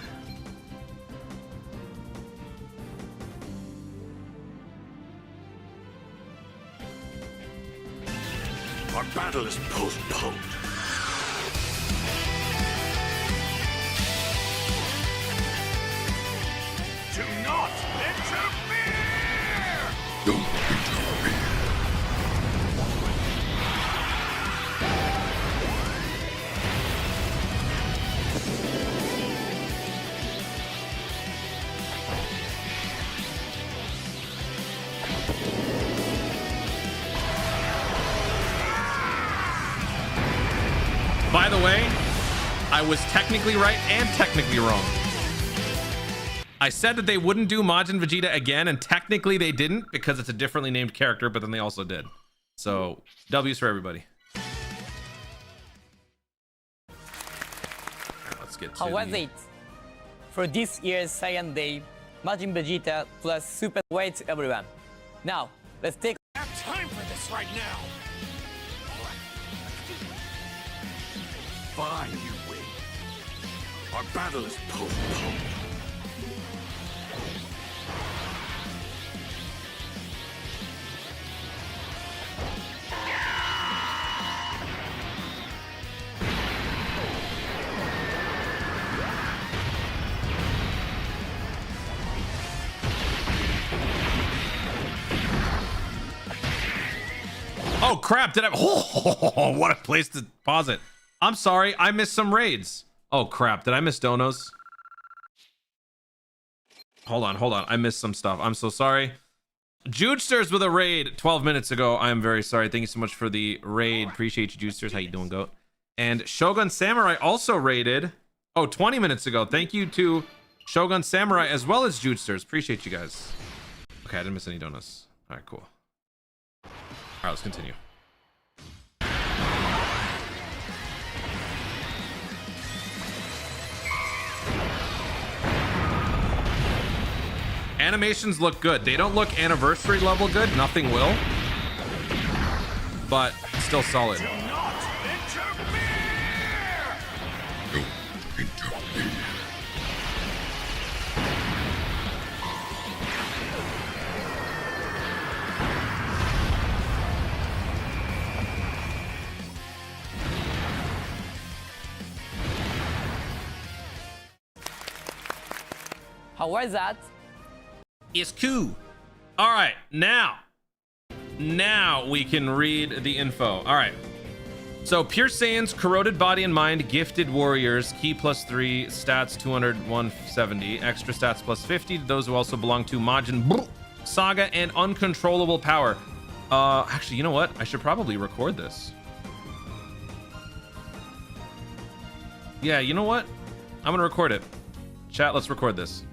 Our battle is postponed. Do not interfere! Don't interfere. By the way, I was technically right and technically wrong. I said that they wouldn't do Majin Vegeta again, and technically they didn't because it's a differently named character, but then they also did. So, W's for everybody. Let's get to How was it? For this year's Saiyan Day, Majin Vegeta plus super weight everyone. Now, let's take I have time for this right now. Fine, you win. Our battle is postponed. Oh crap, did I? Oh, what a place to pause it. I'm sorry, I missed some raids. Oh crap, did I miss donos? Hold on, I missed some stuff. I'm so sorry. Judesters with a raid 12 minutes ago. I am very sorry. Thank you so much for the raid. Appreciate you, Judesters. How you doing, goat? And Shogun Samurai also raided. Oh, 20 minutes ago. Thank you to Shogun Samurai as well as Judesters. Appreciate you guys. Okay, I didn't miss any donuts. All right, cool. All right, let's continue. Animations look good. They don't look anniversary level good. Nothing will. But still solid. Do not interfere! How was that? It's cool. All right, now we can read the info. All right. So Pure Saiyans, Corroded Body and Mind, Gifted Warriors, Key +3, Stats 200, 170, Extra Stats +50 to those who also belong to Majin Buu, Saga, and Uncontrollable Power. Actually, you know what? I should probably record this. Yeah, you know what? I'm gonna record it. Chat, let's record this.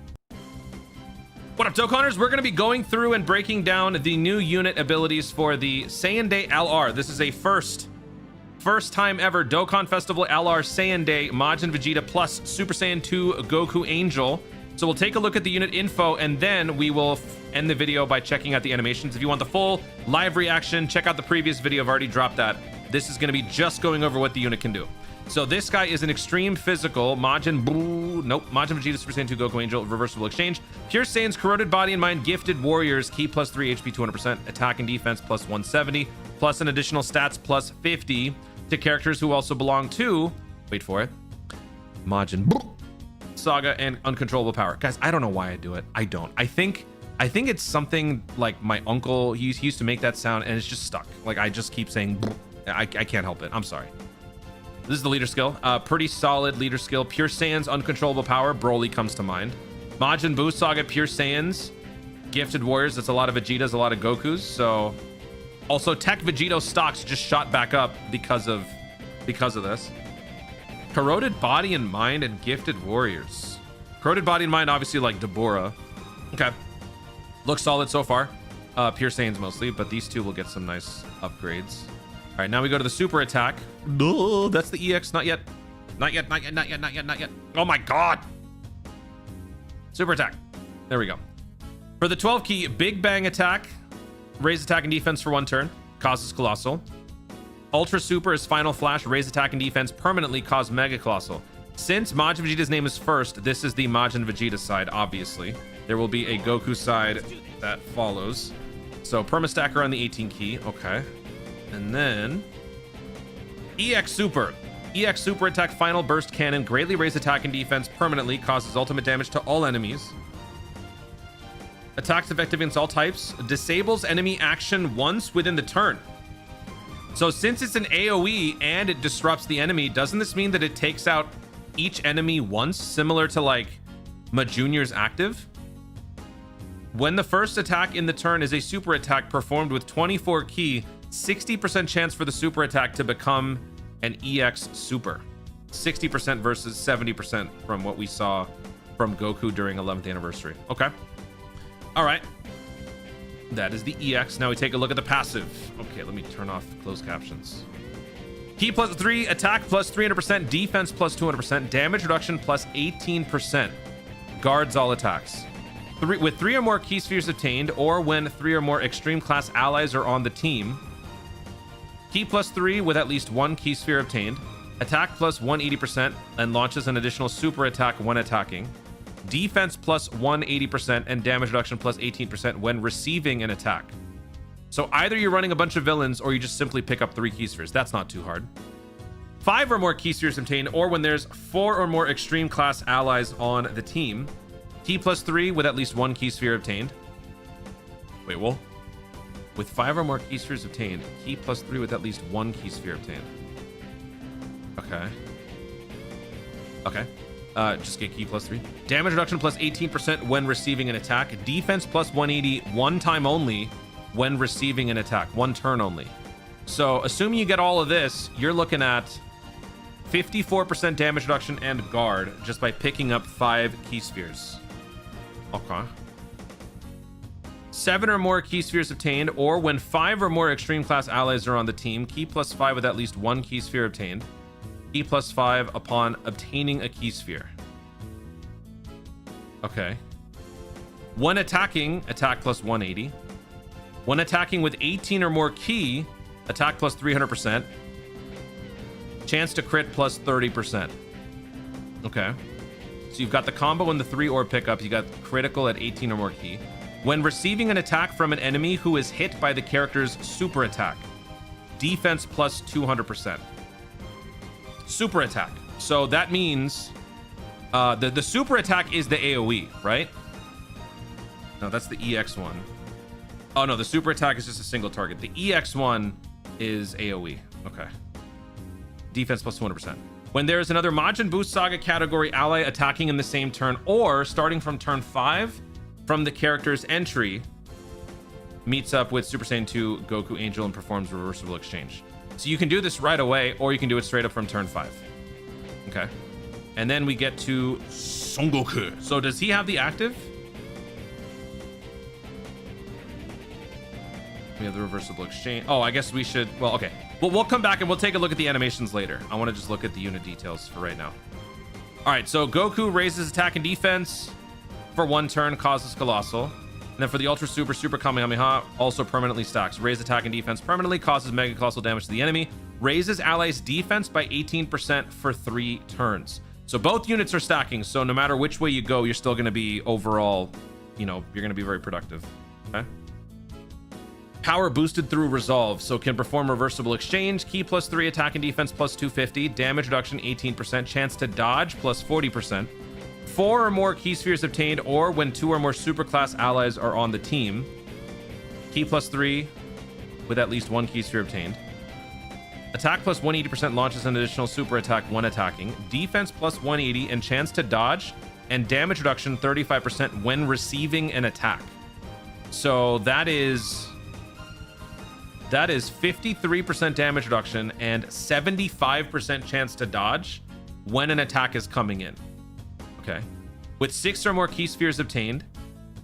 What up, Dokkanners? We're going to be going through and breaking down the new unit abilities for the Saiyan Day LR. This is a first time ever Dokkan Festival LR Saiyan Day Majin Vegeta plus Super Saiyan 2 Goku Angel. So we'll take a look at the unit info and then we will end the video by checking out the animations. If you want the full live reaction, check out the previous video. I've already dropped that. This is going to be just going over what the unit can do. So this guy is an extreme physical Majin Vegeta Super Saiyan 2 Goku Angel reversible exchange. Pure Saiyan's Corroded Body and Mind Gifted Warriors Key +3 HP 200% attack and defense +170 plus an additional stats +50 to characters who also belong to, wait for it, Majin Saga and Uncontrollable Power. Guys, I don't know why I do it. I don't. I think it's something like my uncle, he used to make that sound and it's just stuck. Like I just keep saying I can't help it. I'm sorry. This is the leader skill. Pretty solid leader skill. Pure Saiyan's Uncontrollable Power. Broly comes to mind. Majin Buu Saga Pure Saiyans. Gifted Warriors. That's a lot of Vegetas, a lot of Gokus. So also Tech Vegito stocks just shot back up because of this. Corroded Body and Mind and Gifted Warriors. Corroded Body and Mind, obviously like Deborah. Okay. Looks solid so far. Pure Saiyans mostly, but these two will get some nice upgrades. All right, now we go to the super attack. No, that's the EX. Not yet. Not yet. Oh my God. Super attack. There we go. For the 12 key, Big Bang attack. Raise attack and defense for 1 turn. Causes Colossal. Ultra Super is Final Flash. Raise attack and defense permanently. Cause Mega Colossal. Since Majin Vegeta's name is first, this is the Majin Vegeta side, obviously. There will be a Goku side that follows. So Permastacker on the 18 key. Okay. And then EX Super. EX Super attack Final Burst Cannon. Greatly raise attack and defense permanently. Causes ultimate damage to all enemies. Attacks effective against all types. Disables enemy action once within the turn. So since it's an AoE and it disrupts the enemy, doesn't this mean that it takes out each enemy once, similar to like Majunior's active? When the first attack in the turn is a super attack performed with 24 key, 60% chance for the super attack to become an EX Super. 60% versus 70% from what we saw from Goku during 11th anniversary. Okay. All right. That is the EX. Now we take a look at the passive. Okay, let me turn off closed captions. Key +3, attack +300%, defense +200%, damage reduction +18%. Guards all attacks. With 3 or more key spheres obtained, or when 3 or more extreme class allies are on the team. Key +3 with at least 1 key sphere obtained. Attack +180% and launches an additional super attack when attacking. Defense +180% and damage reduction +18% when receiving an attack. So either you're running a bunch of villains or you just simply pick up 3 key spheres. That's not too hard. 5 or more key spheres obtained, or when there's 4 or more extreme class allies on the team. Key +3 with at least 1 key sphere obtained. Wait, well. with 5 or more key spheres obtained. Key +3 with at least 1 key sphere obtained. Okay. Okay. Just get key +3. Damage reduction plus 18% when receiving an attack. Defense plus 180 one time only when receiving an attack. One turn only. So assuming you get all of this, you're looking at 54% damage reduction and guard just by picking up 5 key spheres. Okay. 7 or more key spheres obtained, or when 5 or more extreme class allies are on the team, key +5 with at least 1 key sphere obtained. Key +5 upon obtaining a key sphere. Okay. When attacking, attack plus 180. When attacking with 18 or more key, attack plus 300%. Chance to crit plus 30%. Okay. So you've got the combo and the 3 orb pickup. You got critical at 18 or more key. When receiving an attack from an enemy who is hit by the character's super attack, defense plus 200%. Super attack. So that means the super attack is the AoE, right? No, that's the EX one. Oh no, the super attack is just a single target. The EX one is AoE. Okay. Defense plus 200%. When there is another Majin Buu Saga category ally attacking in the same turn, or starting from turn 5 from the character's entry, meets up with Super Saiyan 2 Goku Angel and performs reversible exchange. So you can do this right away, or you can do it straight up from turn 5. Okay. And then we get to Son Goku. So does he have the active? We have the reversible exchange. Oh, I guess we should. Well, okay. Well, we'll come back and we'll take a look at the animations later. I want to just look at the unit details for right now. All right. So Goku raises attack and defense for 1 turn, causes Colossal. And then for the Ultra Super Kamehameha, also permanently stacks. Raise attack and defense permanently, causes Mega Colossal damage to the enemy. Raises allies' defense by 18% for 3 turns. So both units are stacking. So no matter which way you go, you're still going to be overall, you know, you're going to be very productive. Okay. Power boosted through resolve, so can perform reversible exchange. Key +3, attack and defense plus 250. Damage reduction 18%. Chance to dodge plus 40%. 4 or more key spheres obtained, or when 2 or more superclass allies are on the team. Key +3 with at least 1 key sphere obtained. Attack plus 180% launches an additional super attack when attacking. Defense plus 180 and chance to dodge, and damage reduction 35% when receiving an attack. So that is 53% damage reduction and 75% chance to dodge when an attack is coming in. Okay. With 6 or more key spheres obtained,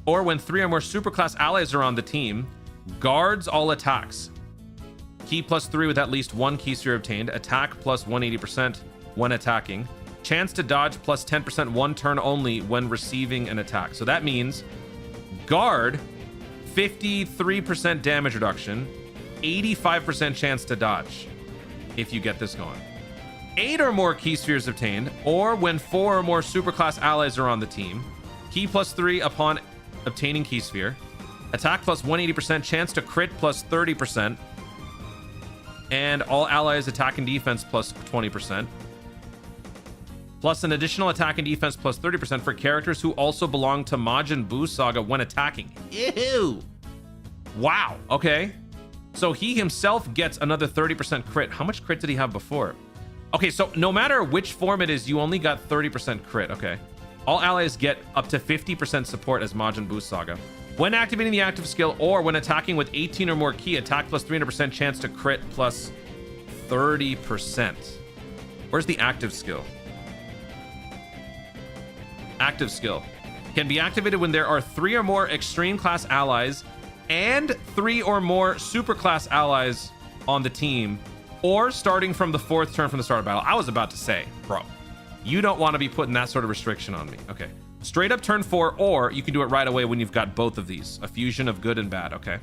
or when 3 or more superclass allies are on the team, guards all attacks. Key +3 with at least 1 key sphere obtained. Attack plus 180% when attacking. Chance to dodge plus 10% 1 turn only when receiving an attack. So that means guard, 53% damage reduction, 85% chance to dodge if you get this going. 8 or more key spheres obtained, or when 4 or more superclass allies are on the team. Key +3 upon obtaining key sphere. Attack plus 180%, chance to crit plus 30%. And all allies attack and defense plus 20%. Plus an additional attack and defense plus 30% for characters who also belong to Majin Buu Saga when attacking. Ew! Wow, okay. So he himself gets another 30% crit. How much crit did he have before? Okay, so no matter which form it is, you only got 30% crit, okay. All allies get up to 50% support as Majin Buu Saga. When activating the active skill, or when attacking with 18 or more key, attack plus 300% chance to crit plus 30%. Where's the active skill? Active skill can be activated when there are 3 or more extreme class allies and 3 or more super class allies on the team, or starting from the 4th turn from the start of battle. I was about to say, bro, you don't want to be putting that sort of restriction on me. Okay. Straight up turn 4, or you can do it right away when you've got both of these. A fusion of good and bad, okay?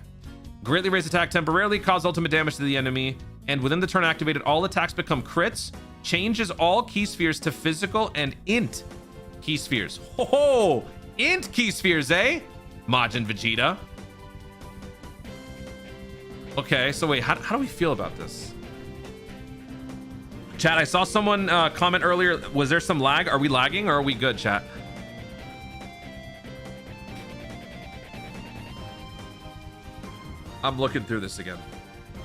Greatly raise attack temporarily, cause ultimate damage to the enemy, and within the turn activated, all attacks become crits, changes all key spheres to physical and int key spheres. Ho! Int key spheres, eh? Majin Vegeta. Okay, so wait, how do we feel about this? Chat, I saw someone comment earlier. Was there some lag? Are we lagging or are we good, chat? I'm looking through this again.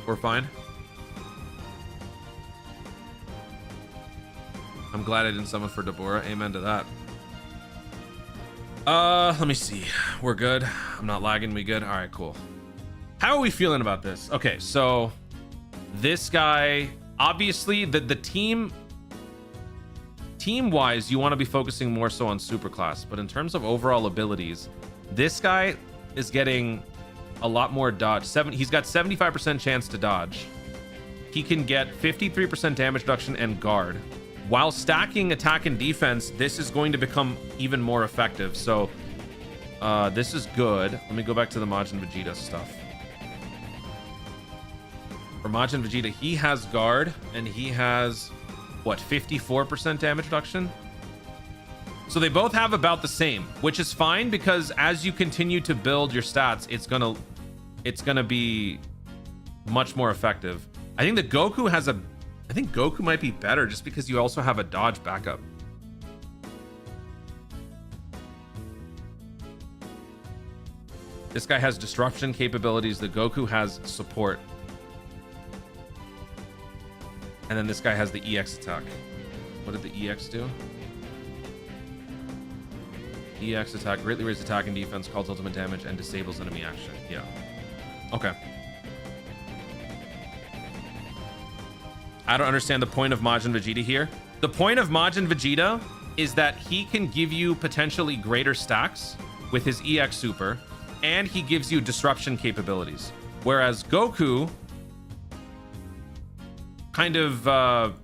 We're fine. I'm glad I didn't summon for Deborah. Amen to that. Let me see. We're good. I'm not lagging. We good? All right, cool. How are we feeling about this? Okay, so this guy, obviously the team-wise, you want to be focusing more so on superclass, but in terms of overall abilities, this guy is getting a lot more dodge. He's got 75% chance to dodge. He can get 53% damage reduction and guard. While stacking attack and defense, this is going to become even more effective. So this is good. Let me go back to the Majin Vegeta stuff. For Majin Vegeta, he has guard and he has what, 54% damage reduction? So they both have about the same, which is fine because as you continue to build your stats, it's gonna be much more effective. I think that Goku has I think Goku might be better just because you also have a dodge backup. This guy has disruption capabilities. The Goku has support. And then this guy has the EX attack. What did the EX do? EX attack, greatly raises attack and defense, calls ultimate damage, and disables enemy action. Yeah. Okay. I don't understand the point of Majin Vegeta here. The point of Majin Vegeta is that he can give you potentially greater stacks with his EX super, and he gives you disruption capabilities. Whereas Goku kind of well,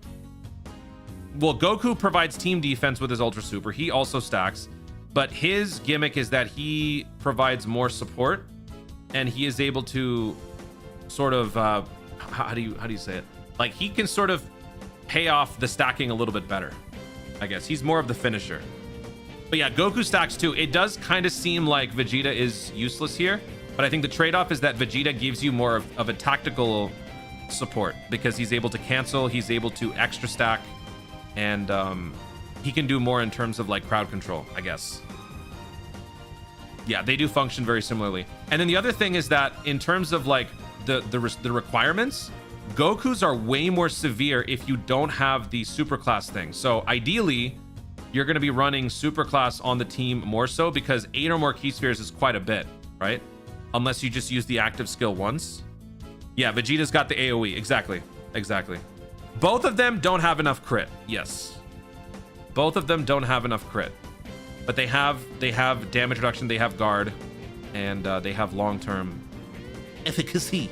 Goku provides team defense with his ultra super. He also stacks, but his gimmick is that he provides more support, and he is able to sort of how do you say it, like he can sort of pay off the stacking a little bit better. I guess he's more of the finisher. But yeah, Goku stacks too. It does kind of seem like Vegeta is useless here, but I think the trade-off is that Vegeta gives you more of a tactical support because he's able to cancel, he's able to extra stack, and he can do more in terms of like crowd control, I guess. Yeah, they do function very similarly. And then the other thing is that in terms of like the requirements, Goku's are way more severe if you don't have the superclass thing. So ideally, you're going to be running superclass on the team more so because 8 or more key spheres is quite a bit, right? Unless you just use the active skill once. Yeah, Vegeta's got the AoE. Exactly. Both of them don't have enough crit. Yes. Both of them don't have enough crit. But they have damage reduction, they have guard, and they have long-term efficacy.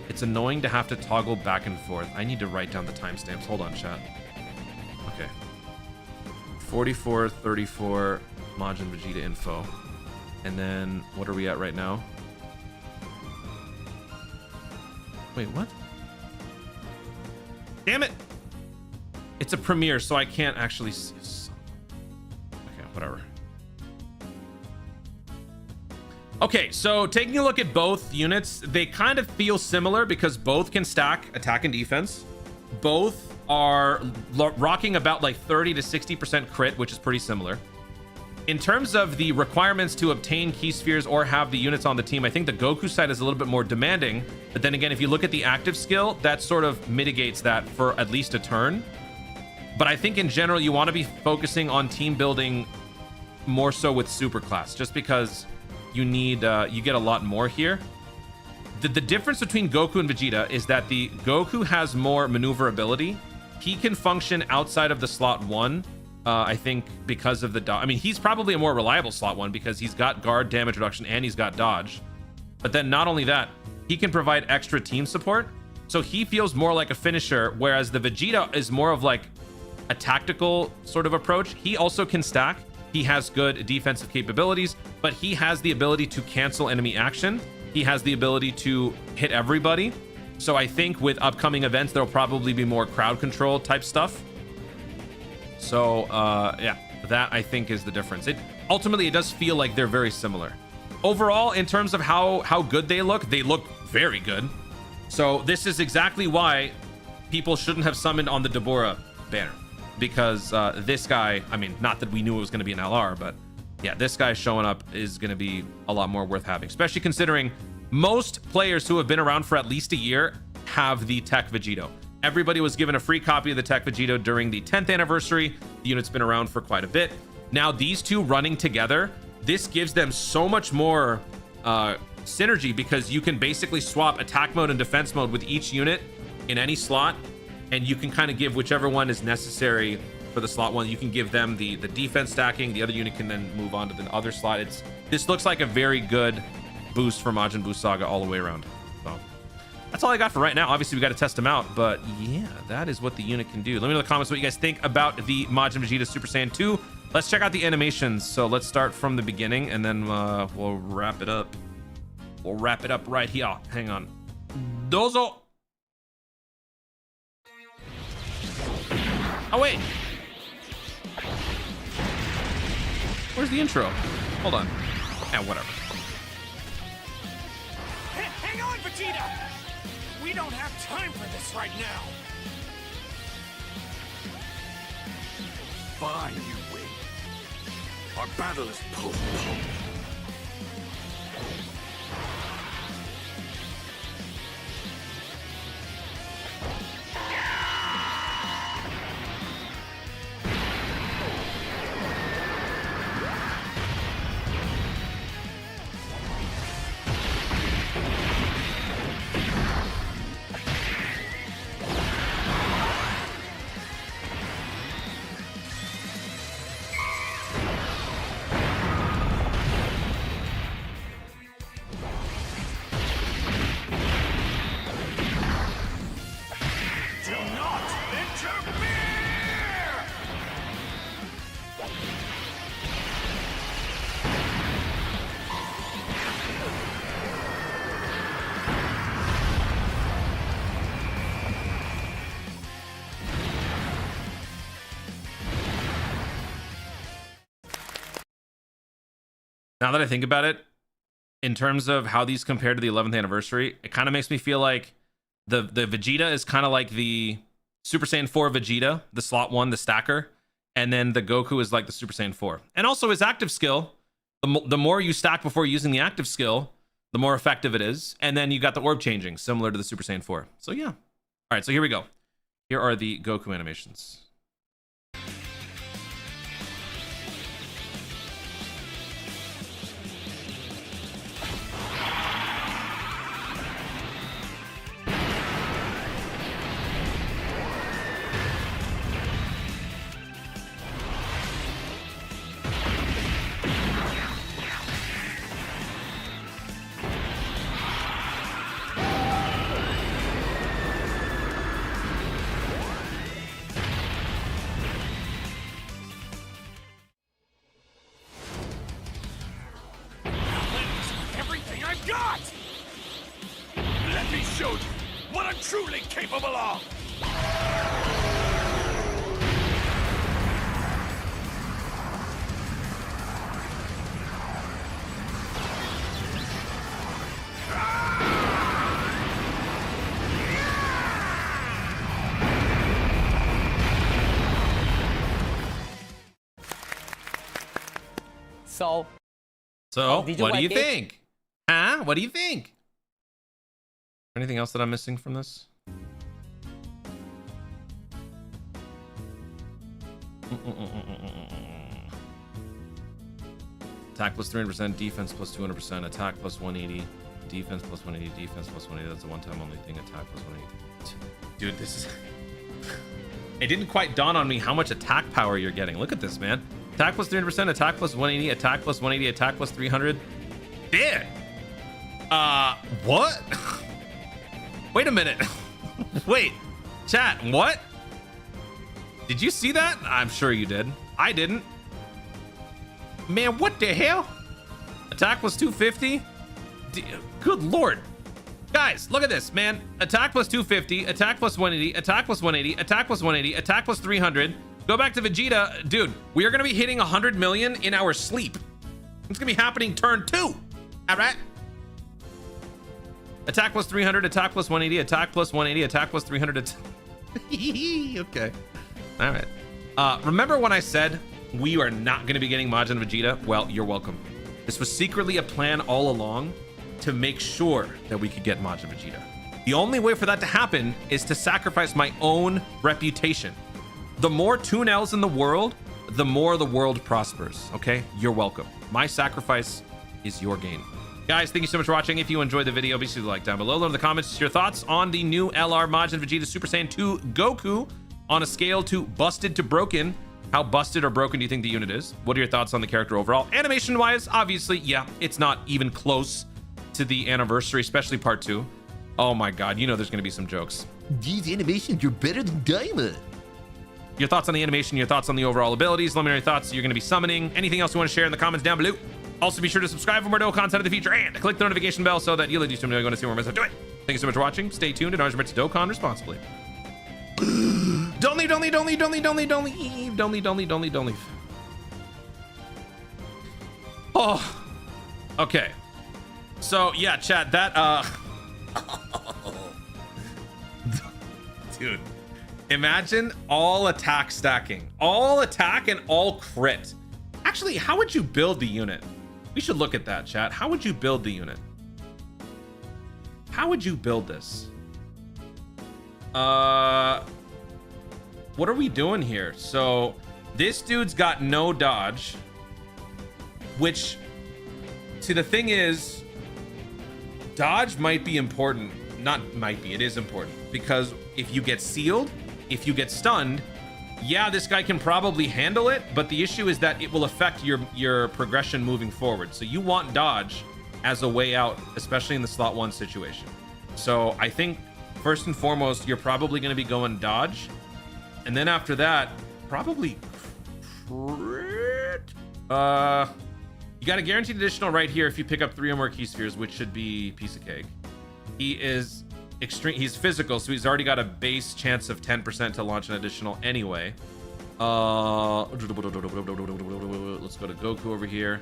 It's annoying to have to toggle back and forth. I need to write down the timestamps. Hold on, chat. Okay. 44, 34, Majin Vegeta info. And then, what are we at right now? Wait, what? Damn it! It's a premiere, so I can't actually see. Okay, whatever. Okay, so taking a look at both units, they kind of feel similar because both can stack attack and defense. Both are rocking about like 30 to 60% crit, which is pretty similar. In terms of the requirements to obtain key spheres or have the units on the team, I think the Goku side is a little bit more demanding. But then again, if you look at the active skill, that sort of mitigates that for at least a turn. But I think in general, you want to be focusing on team building more so with superclass, just because you need you get a lot more here. The difference between Goku and Vegeta is that the Goku has more maneuverability. He can function outside of the slot 1. I think because of the I mean, he's probably a more reliable slot 1 because he's got guard, damage reduction, and he's got dodge. But then not only that, he can provide extra team support. So he feels more like a finisher, whereas the Vegeta is more of like a tactical sort of approach. He also can stack. He has good defensive capabilities, but he has the ability to cancel enemy action. He has the ability to hit everybody. So I think with upcoming events, there'll probably be more crowd control type stuff. So yeah, that I think is the difference. Ultimately, it does feel like they're very similar. Overall, in terms of how good they look very good. So this is exactly why people shouldn't have summoned on the Deborah banner, because this guy, I mean, not that we knew it was going to be an LR, but yeah, this guy showing up is going to be a lot more worth having, especially considering most players who have been around for at least a year have the Tech Vegito. Everybody was given a free copy of the Tech Vegito during the 10th anniversary. The unit's been around for quite a bit. Now these two running together, this gives them so much more synergy, because you can basically swap attack mode and defense mode with each unit in any slot, and you can kind of give whichever one is necessary for the slot one. You can give them the defense stacking, the other unit can then move on to the other slot. This looks like a very good boost for Majin Buu Saga all the way around. So that's all I got for right now. Obviously we got to test them out, but yeah, that is what the unit can do. Let me know in the comments what you guys think about the Majin Vegeta Super Saiyan 2. Let's check out the animations. So let's start from the beginning, and then we'll wrap it up. We'll wrap it up right here. Hang on. Dozo. Oh wait, where's the intro? Hold on. Yeah, whatever. Hang on, Vegeta! We don't have time for this right now. Fine, you win. Our battle is postponed. Now that I think about it, in terms of how these compare to the 11th anniversary, it kind of makes me feel like the Vegeta is kind of like the Super Saiyan 4 Vegeta, the slot one, the stacker, and then the Goku is like the Super Saiyan 4. And also his active skill, the more you stack before using the active skill, the more effective it is. And then you got the orb changing, similar to the Super Saiyan 4. So yeah. All right, so here we go. Here are the Goku animations. Everything I've got! Let me show you what I'm truly capable of! So, did you what do like you it? think? Huh? What do you think? Anything else that I'm missing from this? Attack plus 300%, defense plus 200%, attack plus 180, defense plus 180, defense plus 180. That's a one-time only thing. Attack plus 180. Dude, this is... It didn't quite dawn on me how much attack power you're getting. Look at this, man. Attack plus 300%, attack plus 180, attack plus 180, attack plus 300. Damn. What? Wait a minute. Wait, chat, what? Did you see that? I'm sure you did. I didn't. Man, what the hell? Attack plus 250? Good lord. Guys, look at this, man. Attack plus 250, attack plus 180, attack plus 180, attack plus 180, attack plus 300. Go back to Vegeta. Dude, we are going to be hitting 100 million in our sleep. It's going to be happening turn 2. All right? Attack plus 300, attack plus 180, attack plus 180, attack plus 300. Okay. All right. Remember when I said we are not going to be getting Majin Vegeta, well, you're welcome. This was secretly a plan all along to make sure that we could get Majin Vegeta. The only way for that to happen is to sacrifice my own reputation. The more Toon L's in the world, the more the world prospers, okay? You're welcome. My sacrifice is your gain. Guys, thank you so much for watching. If you enjoyed the video, be sure to like down below. Leave in the comments your thoughts on the new LR Majin Vegeta Super Saiyan 2 Goku on a scale to busted to broken. How busted or broken do you think the unit is? What are your thoughts on the character overall? Animation-wise, obviously, yeah, it's not even close to the anniversary, especially part 2. Oh my god, you know there's going to be some jokes. These animations are better than Daima. Your thoughts on the animation, your thoughts on the overall abilities, let me know your thoughts. You're going to be summoning. Anything else you want to share in the comments down below. Also, be sure to subscribe for more dope content in the future and click the notification bell so that you'll do something you're going to see more myself do it. Thank you so much for watching. Stay tuned and remember to Dokkan responsibly. Don't leave, don't leave, don't leave, don't leave, don't leave, don't leave, don't leave, don't leave, don't leave, don't leave. Oh, okay. So yeah, chat, that dude, imagine all attack stacking, all attack and all crit. Actually, how would you build the unit? We should look at that, chat. How would you build the unit? How would you build this? What are we doing here? So this dude's got no dodge, which, see, the thing is, dodge might be important. Not might be, it is important, because if you get sealed, if you get stunned, yeah, this guy can probably handle it, but the issue is that it will affect your progression moving forward. So you want dodge as a way out, especially in the slot 1 situation. So I think first and foremost, you're probably going to be going dodge, and then after that, probably crit. You got a guaranteed additional right here if you pick up 3 or more key spheres, which should be piece of cake. He is extreme. He's physical, so he's already got a base chance of 10% to launch an additional anyway. Let's go to Goku over here.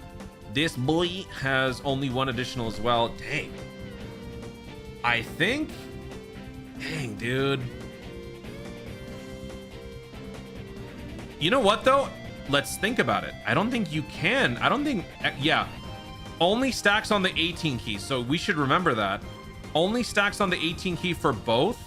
This boy has only 1 additional as well. Dang. I think. Dang, dude. You know what though? Let's think about it. I don't think you can. I don't think. Yeah. Only stacks on the 18 key. So we should remember that. Only stacks on the 18 key for both.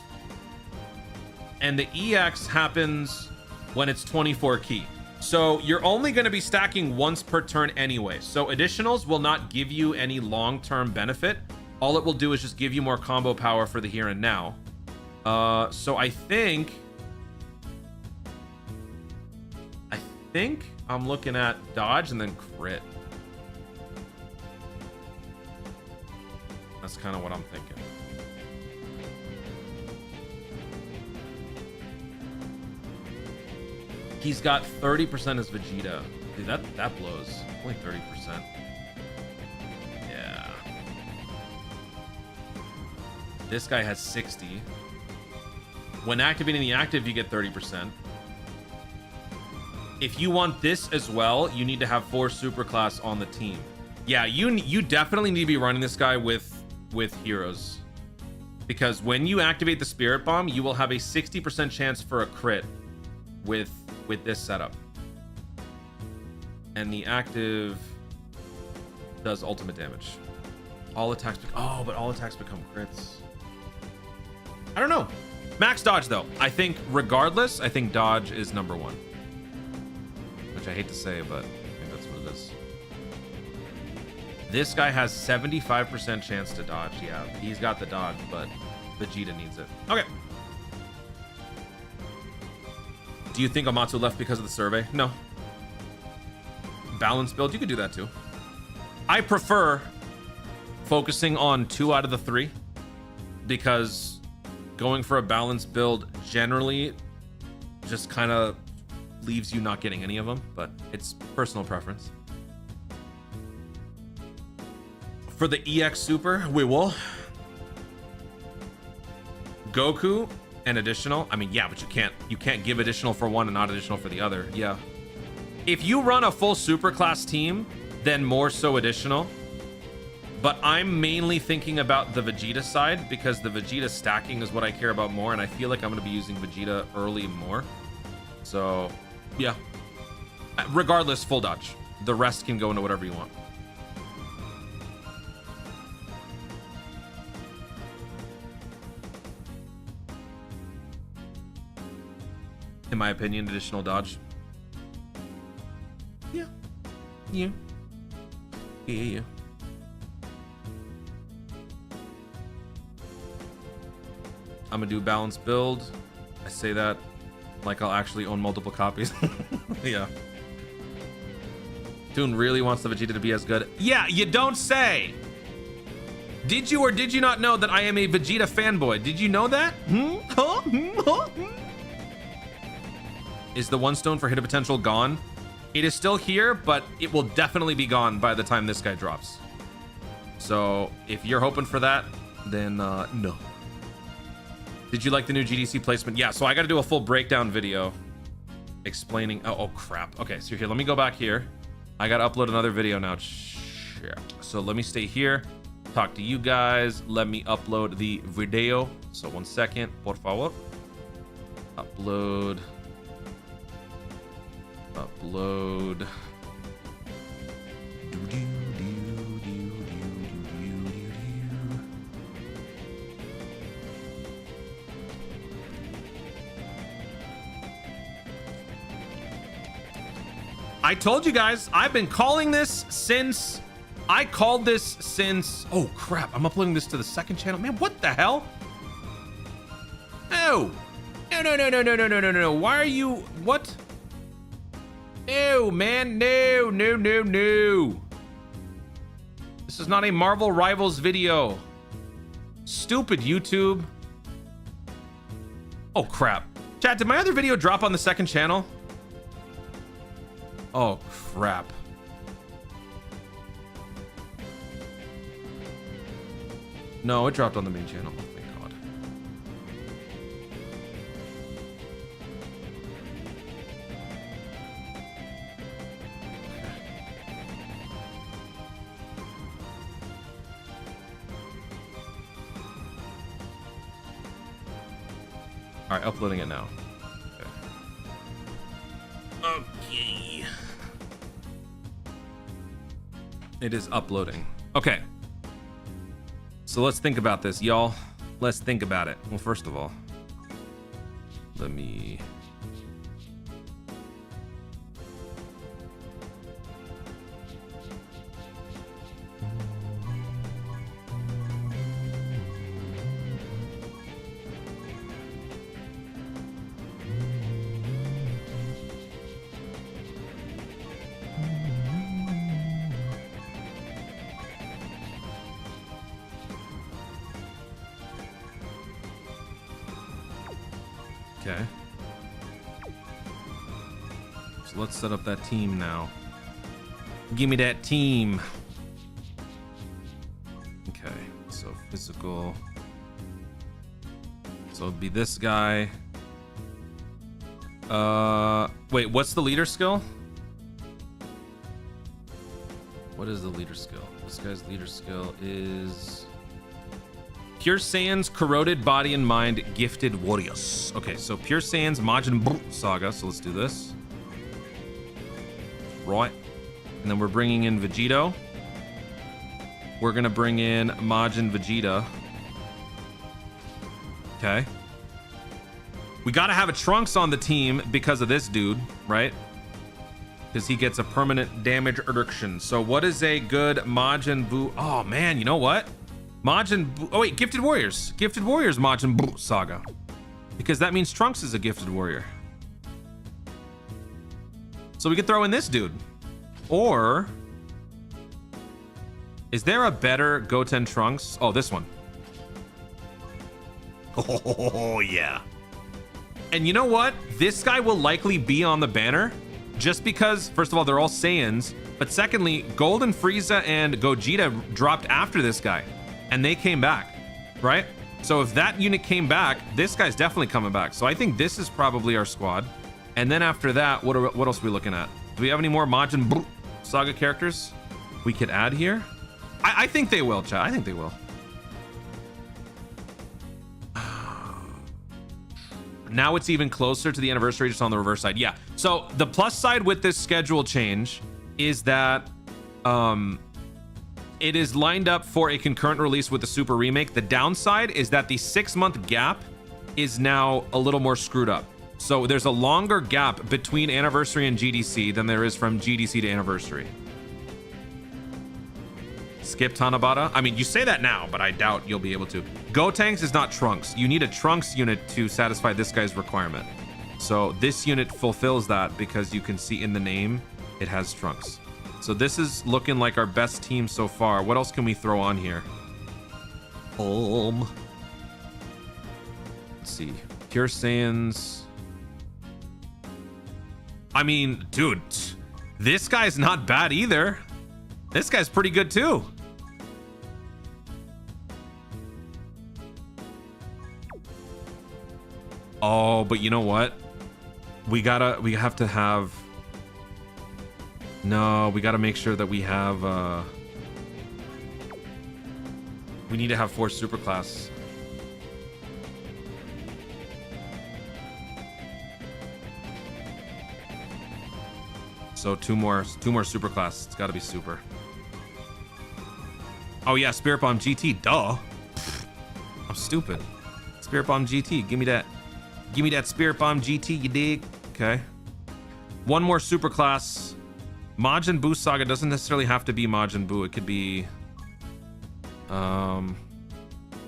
And the EX happens when it's 24 key. So you're only going to be stacking once per turn anyway. So additionals will not give you any long-term benefit. All it will do is just give you more combo power for the here and now. So I think I'm looking at dodge and then crit. That's kind of what I'm thinking. He's got 30% as Vegeta. Dude, that blows. Only 30%. Yeah. This guy has 60. When activating the active, you get 30%. If you want this as well, you need to have 4 superclass on the team. Yeah, you definitely need to be running this guy with heroes, because when you activate the Spirit Bomb, you will have a 60% chance for a crit with this setup. And the active does ultimate damage. All attacks. Oh, but all attacks become crits. I don't know. Max dodge though. I think regardless, I think dodge is number 1. Which I hate to say, but I think that's what it is. This guy has 75% chance to dodge. Yeah, he's got the dodge, but Vegeta needs it. Okay. Do you think Omatsu left because of the survey? No. Balance build, you could do that too. I prefer focusing on 2 out of the 3, because going for a balanced build generally just kind of leaves you not getting any of them, but it's personal preference. For the EX Super, we will. Goku and additional. I mean, yeah, but you can't give additional for one and not additional for the other. Yeah. If you run a full superclass team, then more so additional. But I'm mainly thinking about the Vegeta side, because the Vegeta stacking is what I care about more, and I feel like I'm going to be using Vegeta early more. So, yeah. Regardless, full dodge. The rest can go into whatever you want. In my opinion, additional dodge. Yeah. Yeah. Yeah. I'm gonna do balanced build. I say that like I'll actually own multiple copies. Yeah. Toon really wants the Vegeta to be as good. Yeah, you don't say. Did you or did you not know that I am a Vegeta fanboy? Did you know that? Huh? Huh? Is the one stone for hidden potential gone? It is still here, but it will definitely be gone by the time this guy drops. So if you're hoping for that, then no. Did you like the new GDC placement? Yeah, so I got to do a full breakdown video explaining. Oh crap. Okay, so here, let me go back here. I got to upload another video now. Shit. So let me stay here, talk to you guys. Let me upload the video. So 1 second, por favor. Upload. I told you guys, I've been calling this since... I called this since... Oh, crap. I'm uploading this to the second channel. Man, what the hell? No. No. Why are you... What? No, man. No. This is not a Marvel Rivals video. Stupid YouTube. Oh, crap. Chat, did my other video drop on the second channel? Oh, crap. No, it dropped on the main channel. Oh, thank God. All right, uploading it now. Okay. It is uploading. Okay. So let's think about this, y'all. Let's think about it. Well, first of all, let me... Okay. So let's set up that team now. Give me that team. Okay, so physical. So it'd be this guy. Wait, what's the leader skill? What is the leader skill? This guy's leader skill is... Pure Saiyan's corroded body and mind, gifted warriors. Okay, so Pure Saiyan's Majin Buu saga. So let's do this. Right. And then we're bringing in Vegito. We're going to bring in Majin Vegeta. Okay. We got to have a Trunks on the team because of this dude, right? Because he gets a permanent damage reduction. So what is a good Majin Buu? Oh, man, you know what? Majin Buu, oh wait, Gifted Warriors. Gifted Warriors Majin Buu saga. Because that means Trunks is a gifted warrior. So we could throw in this dude. Or... is there a better Goten Trunks? Oh, this one. Oh, yeah. And you know what? This guy will likely be on the banner. Just because, first of all, they're all Saiyans. But secondly, Golden Frieza and Gogeta dropped after this guy. And they came back, right? So if that unit came back, this guy's definitely coming back. So I think this is probably our squad. And then after that, what else are we looking at? Do we have any more Majin Buu saga characters we could add here? I think they will, chat. I think they will. Now it's even closer to the anniversary, just on the reverse side. Yeah. So the plus side with this schedule change is that it is lined up for a concurrent release with the Super Remake. The downside is that the 6-month gap is now a little more screwed up. So there's a longer gap between anniversary and GDC than there is from GDC to anniversary. Skip Tanabata. I mean, you say that now, but I doubt you'll be able to. Gotenks is not Trunks. You need a Trunks unit to satisfy this guy's requirement. So this unit fulfills that because you can see in the name, it has Trunks. So this is looking like our best team so far. What else can we throw on here? Let's see. Pure Saiyans. I mean, dude, this guy's not bad either. This guy's pretty good too. Oh, but you know what? We have to have... No, we gotta make sure that we have, we need to have 4 superclass. So two more superclass. It's gotta be super. Oh yeah, Spirit Bomb GT, duh. I'm stupid. Spirit Bomb GT, give me that. Give me that Spirit Bomb GT, you dig? Okay. One more superclass. Majin Buu Saga doesn't necessarily have to be Majin Buu. It could be... what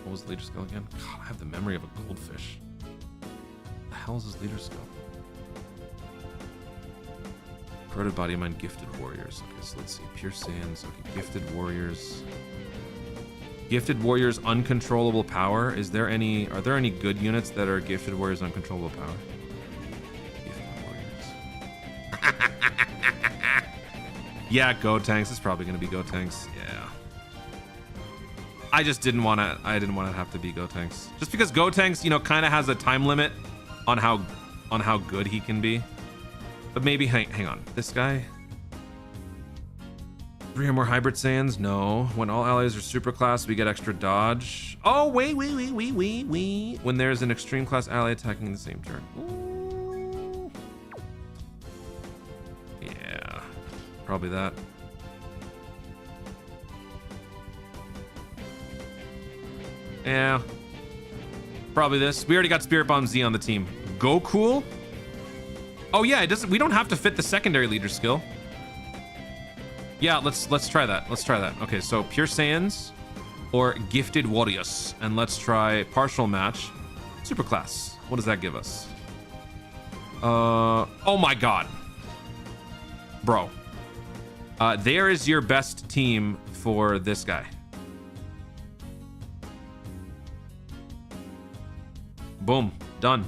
was the leader skill again? God, I have the memory of a goldfish. What the hell is his leader skill? Corroded Body Mind, Gifted Warriors. Okay, so let's see. Pure Saiyans. Okay, Gifted Warriors. Gifted Warriors, Uncontrollable Power. Are there any good units that are Gifted Warriors, Uncontrollable Power? Yeah, Gotenks. It's probably gonna be Gotenks. Yeah. I just didn't want to. I didn't want to have to be Gotenks, just because Gotenks, you know, kind of has a time limit on how good he can be. But maybe hang on. This guy. 3 or more hybrid Saiyans? No. When all allies are superclass, we get extra dodge. Oh wait. When there's an extreme class ally attacking in the same turn. Ooh. Yeah. Probably that. Yeah. Probably this. We already got Spirit Bomb Z on the team. Goku? Oh yeah, it doesn't. We don't have to fit the secondary leader skill. Yeah, let's try that. Let's try that. Okay, so Pure Saiyans or Gifted Warriors, and let's try partial match. Superclass. What does that give us? Oh my god, bro. There is your best team for this guy. Boom, done.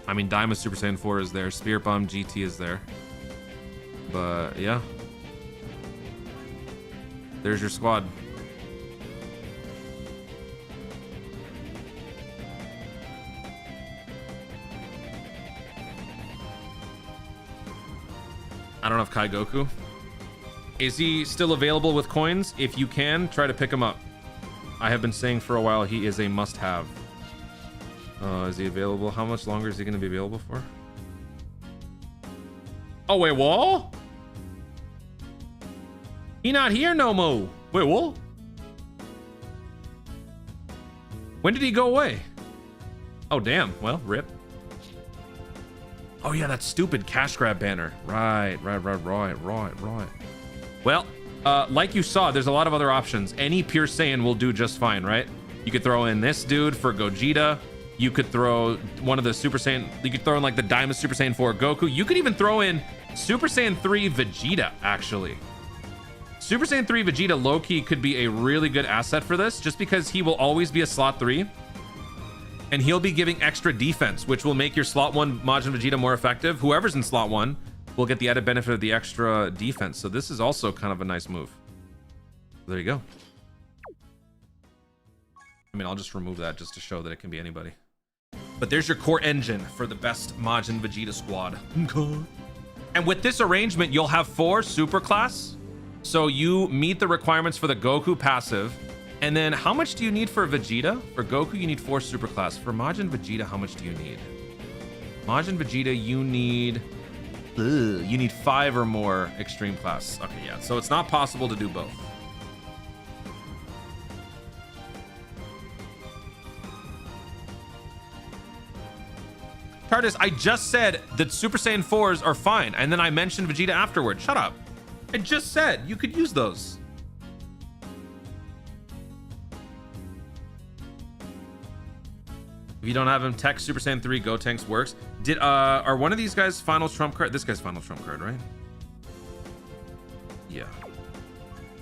I mean, Daima Super Saiyan 4 is there. Spirit Bomb GT is there. But, yeah. There's your squad. I don't know if Kai Goku. Is he still available with coins? If you can, try to pick him up. I have been saying for a while he is a must-have. Is he available? How much longer is he going to be available for? Oh, wait, what? He not here no more. Wait, what? When did he go away? Oh, damn. Well, rip. Oh, yeah, that stupid cash grab banner. Right. Well, like you saw, there's a lot of other options. Any Pure Saiyan will do just fine, right? You could throw in this dude for Gogeta. You could throw one of the Super Saiyan. You could throw in like the Daima Super Saiyan 4 Goku. You could even throw in Super Saiyan 3 Vegeta, actually. Super Saiyan 3 Vegeta low-key could be a really good asset for this, just because he will always be a slot 3. And he'll be giving extra defense, which will make your slot 1 Majin Vegeta more effective. Whoever's in slot 1 will get the added benefit of the extra defense. So this is also kind of a nice move. There you go. I mean, I'll just remove that just to show that it can be anybody. But there's your core engine for the best Majin Vegeta squad. Okay. And with this arrangement, you'll have 4 superclass So you meet the requirements for the Goku passive, and then how much do you need for Vegeta? For Goku, you need 4 superclass. For Majin Vegeta, how much do you need? Majin Vegeta, you need 5 or more extreme class. Okay, yeah. So it's not possible to do both. TARDIS, I just said that Super Saiyan 4s are fine, and then I mentioned Vegeta afterward. Shut up. I just said you could use those. If you don't have him, Tech Super Saiyan 3 Gotenks works. Are one of these guys final trump card? This guy's final trump card, right? Yeah.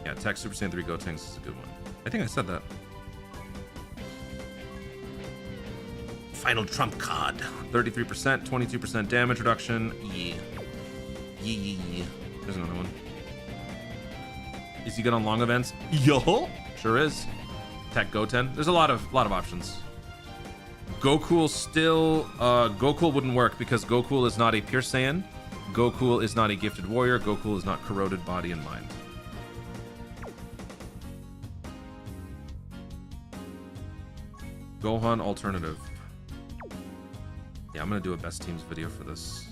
Yeah, Tech Super Saiyan 3 Gotenks is a good one. I think I said that. Final trump card. 33%, 22% damage reduction. Yeah. Yeah. There's another one. Is he good on long events? Yo, sure is. Tech Goten. There's a lot of options. Goku still Goku wouldn't work because Goku is not a pure Saiyan. Goku is not a gifted warrior. Goku is not corroded body and mind. Gohan alternative. Yeah, I'm gonna do a best teams video for this.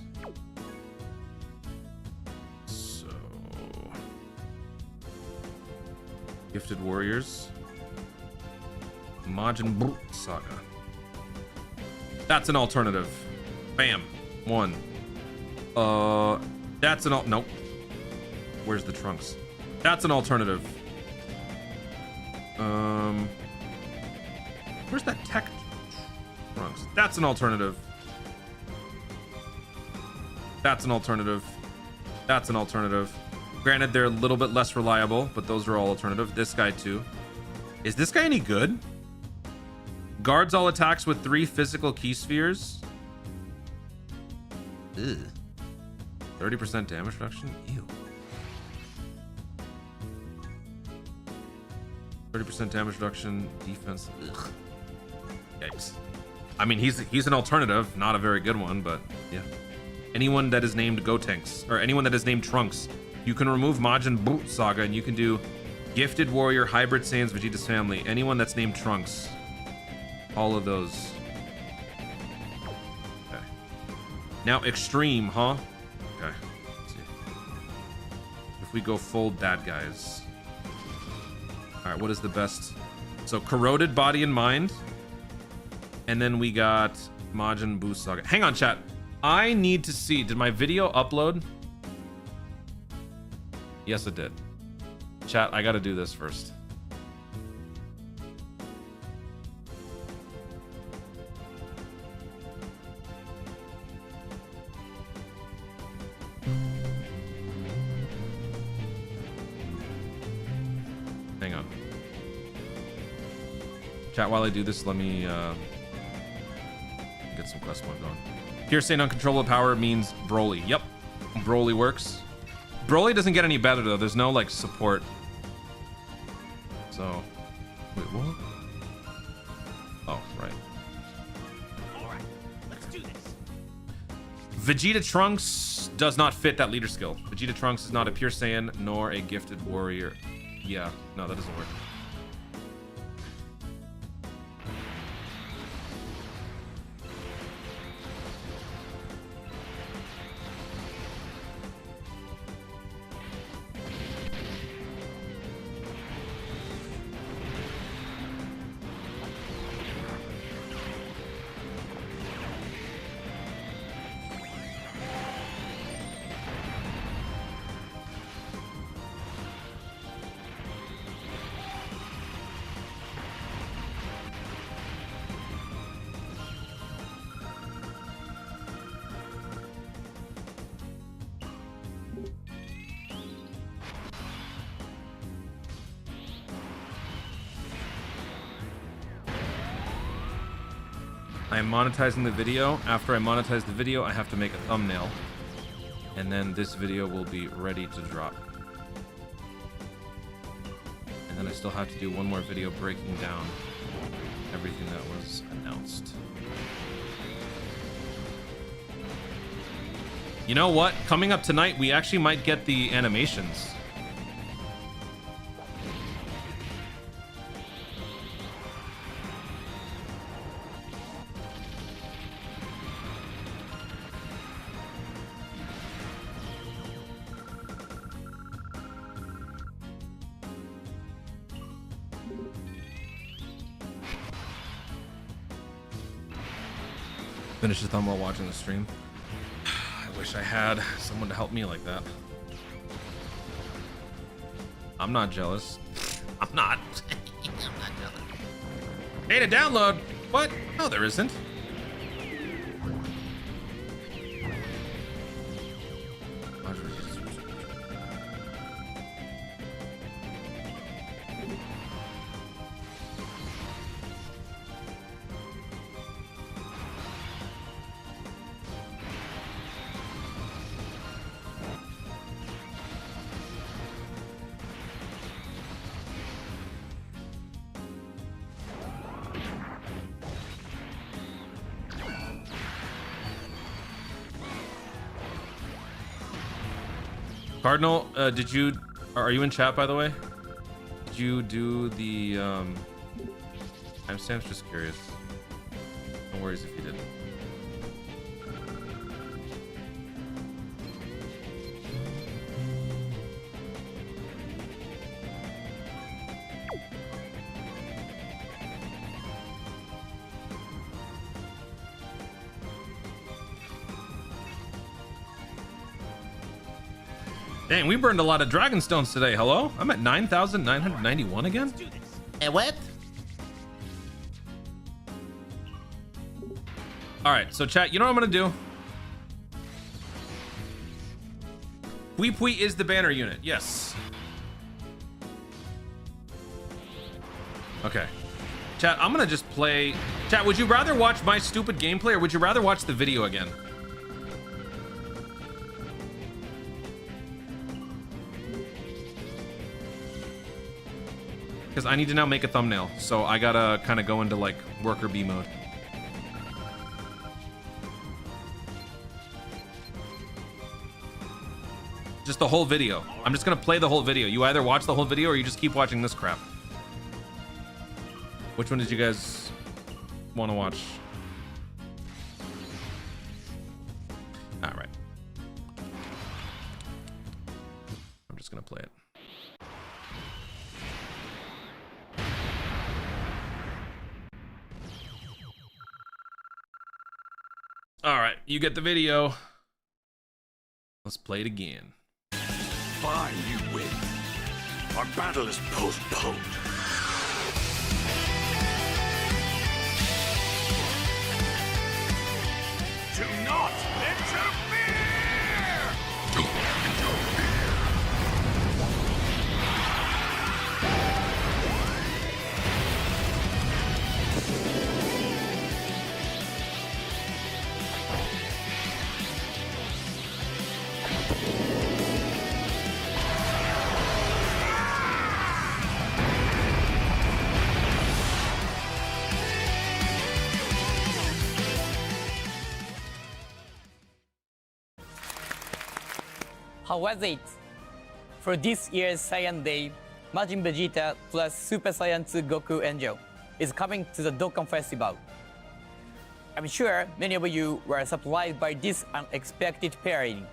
So, gifted warriors, Majin Buu Saga. That's an alternative. Bam, 1. That's an nope. Where's the trunks? That's an alternative. Where's that tech trunks? That's an alternative. That's an alternative. That's an alternative. Granted, they're a little bit less reliable, but those are all alternative. This guy too. Is this guy any good? Guards all attacks with 3 physical key spheres. Ugh. 30% damage reduction? Ew. 30% damage reduction, defense. Ugh. Yikes. I mean, he's an alternative, not a very good one, but yeah. Anyone that is named Gotenks, or anyone that is named Trunks, you can remove Majin Buu Saga, and you can do Gifted Warrior, Hybrid Saiyans, Vegeta's family. Anyone that's named Trunks. All of those. Okay. Now Extreme, huh? Okay. Let's see. If we go full bad guys. Alright, what is the best? So Corroded Body and Mind. And then we got Majin Buu Saga. Hang on, chat. I need to see, did my video upload? Yes, it did. Chat, I gotta do this first. Hang on. Chat, while I do this, let me get some quest modes on. Pure Saiyan uncontrollable power means Broly. Yep, Broly works. Broly doesn't get any better though. There's no like support. So, wait, what? Oh, right. All right, let's do this. Vegeta Trunks does not fit that leader skill. Vegeta Trunks is not a pure Saiyan nor a gifted warrior. Yeah, no, that doesn't work. I am monetizing the video. After I monetize the video, I have to make a thumbnail. And then this video will be ready to drop. And then I still have to do one more video breaking down everything that was announced. You know what? Coming up tonight, we actually might get the animations. finish the thumb while watching the stream. I wish I had someone to help me like that. I'm not jealous. I'm not. I'm not jealous. Data download? What? No, there isn't. Cardinal, are you in chat, by the way? Did you do the, timestamps? Just curious. No worries if you didn't. Dang, we burned a lot of dragon stones today. Hello? I'm at 9,991 again? What? All right, so chat, you know what I'm gonna do? Pui Pui is the banner unit, yes. Okay. Chat, I'm gonna just play. Chat, would you rather watch my stupid gameplay or would you rather watch the video again? Because I need to now make a thumbnail, so I gotta kind of go into like worker B mode. Just the whole video. I'm just gonna play the whole video. You either watch the whole video or you just keep watching this crap. Which one did you guys want to watch? All right. I'm just gonna play it. All right, you get the video. Let's play it again. Fine, you win. Our battle is postponed. Do not interfere! How was it? For this year's Saiyan Day, Majin Vegeta plus Super Saiyan 2 Goku Angel is coming to the Dokkan Festival. I'm sure many of you were surprised by this unexpected pairing.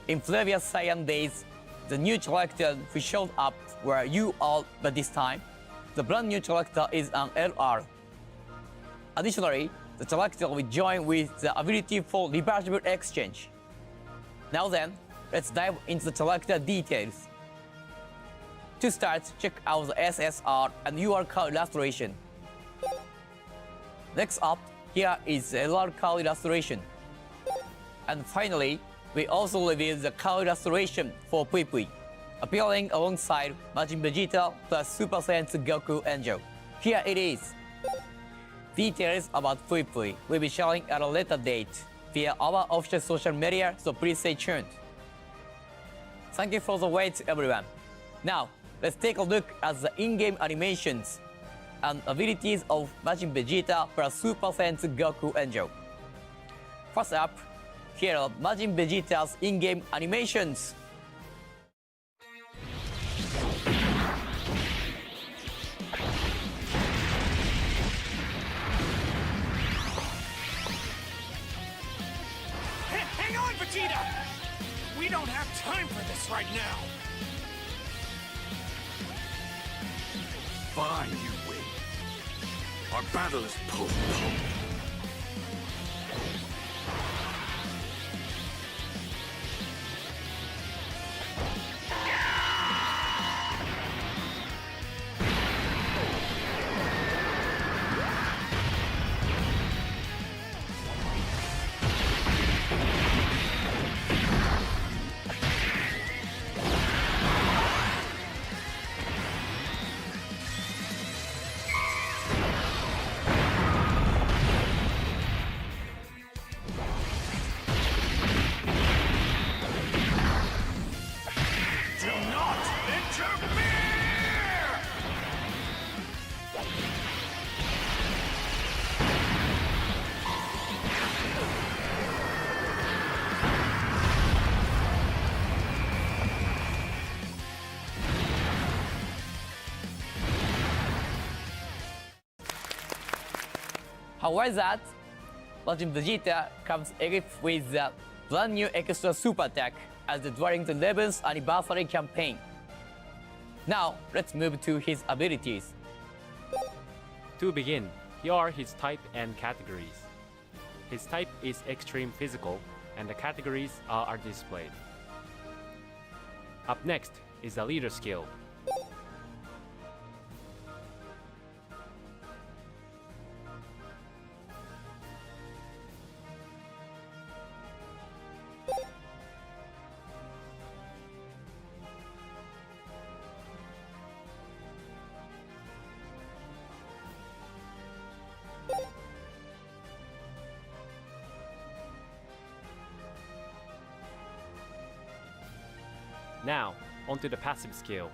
In previous Saiyan Days, the new characters who showed up were you all, but this time, the brand new character is an LR. Additionally, the character will join with the ability for reversible exchange. Now then, let's dive into the character details. To start, check out the SSR and UR card illustration. Next up, here is the LR card illustration. And finally, we also reveal the card illustration for Pui Pui, appearing alongside Majin Vegeta plus Super Saiyan 2 Goku Angel. Here it is. Details about Pui Pui will be sharing at a later date via our official social media, so please stay tuned. Thank you for the wait, everyone. Now, let's take a look at the in-game animations and abilities of Majin Vegeta plus Super Saiyan 2 Goku Angel. First up, here are Majin Vegeta's in-game animations. Hang on, Vegeta! We don't have time for this right now. Fine, you win. Our battle is postponed. However that, Majin Vegeta comes equipped with the brand new extra super attack as during the 11th anniversary campaign. Now, let's move to his abilities. To begin, here are his type and categories. His type is extreme physical, and the categories are displayed. Up next is the leader skill. Now, onto the passive skill.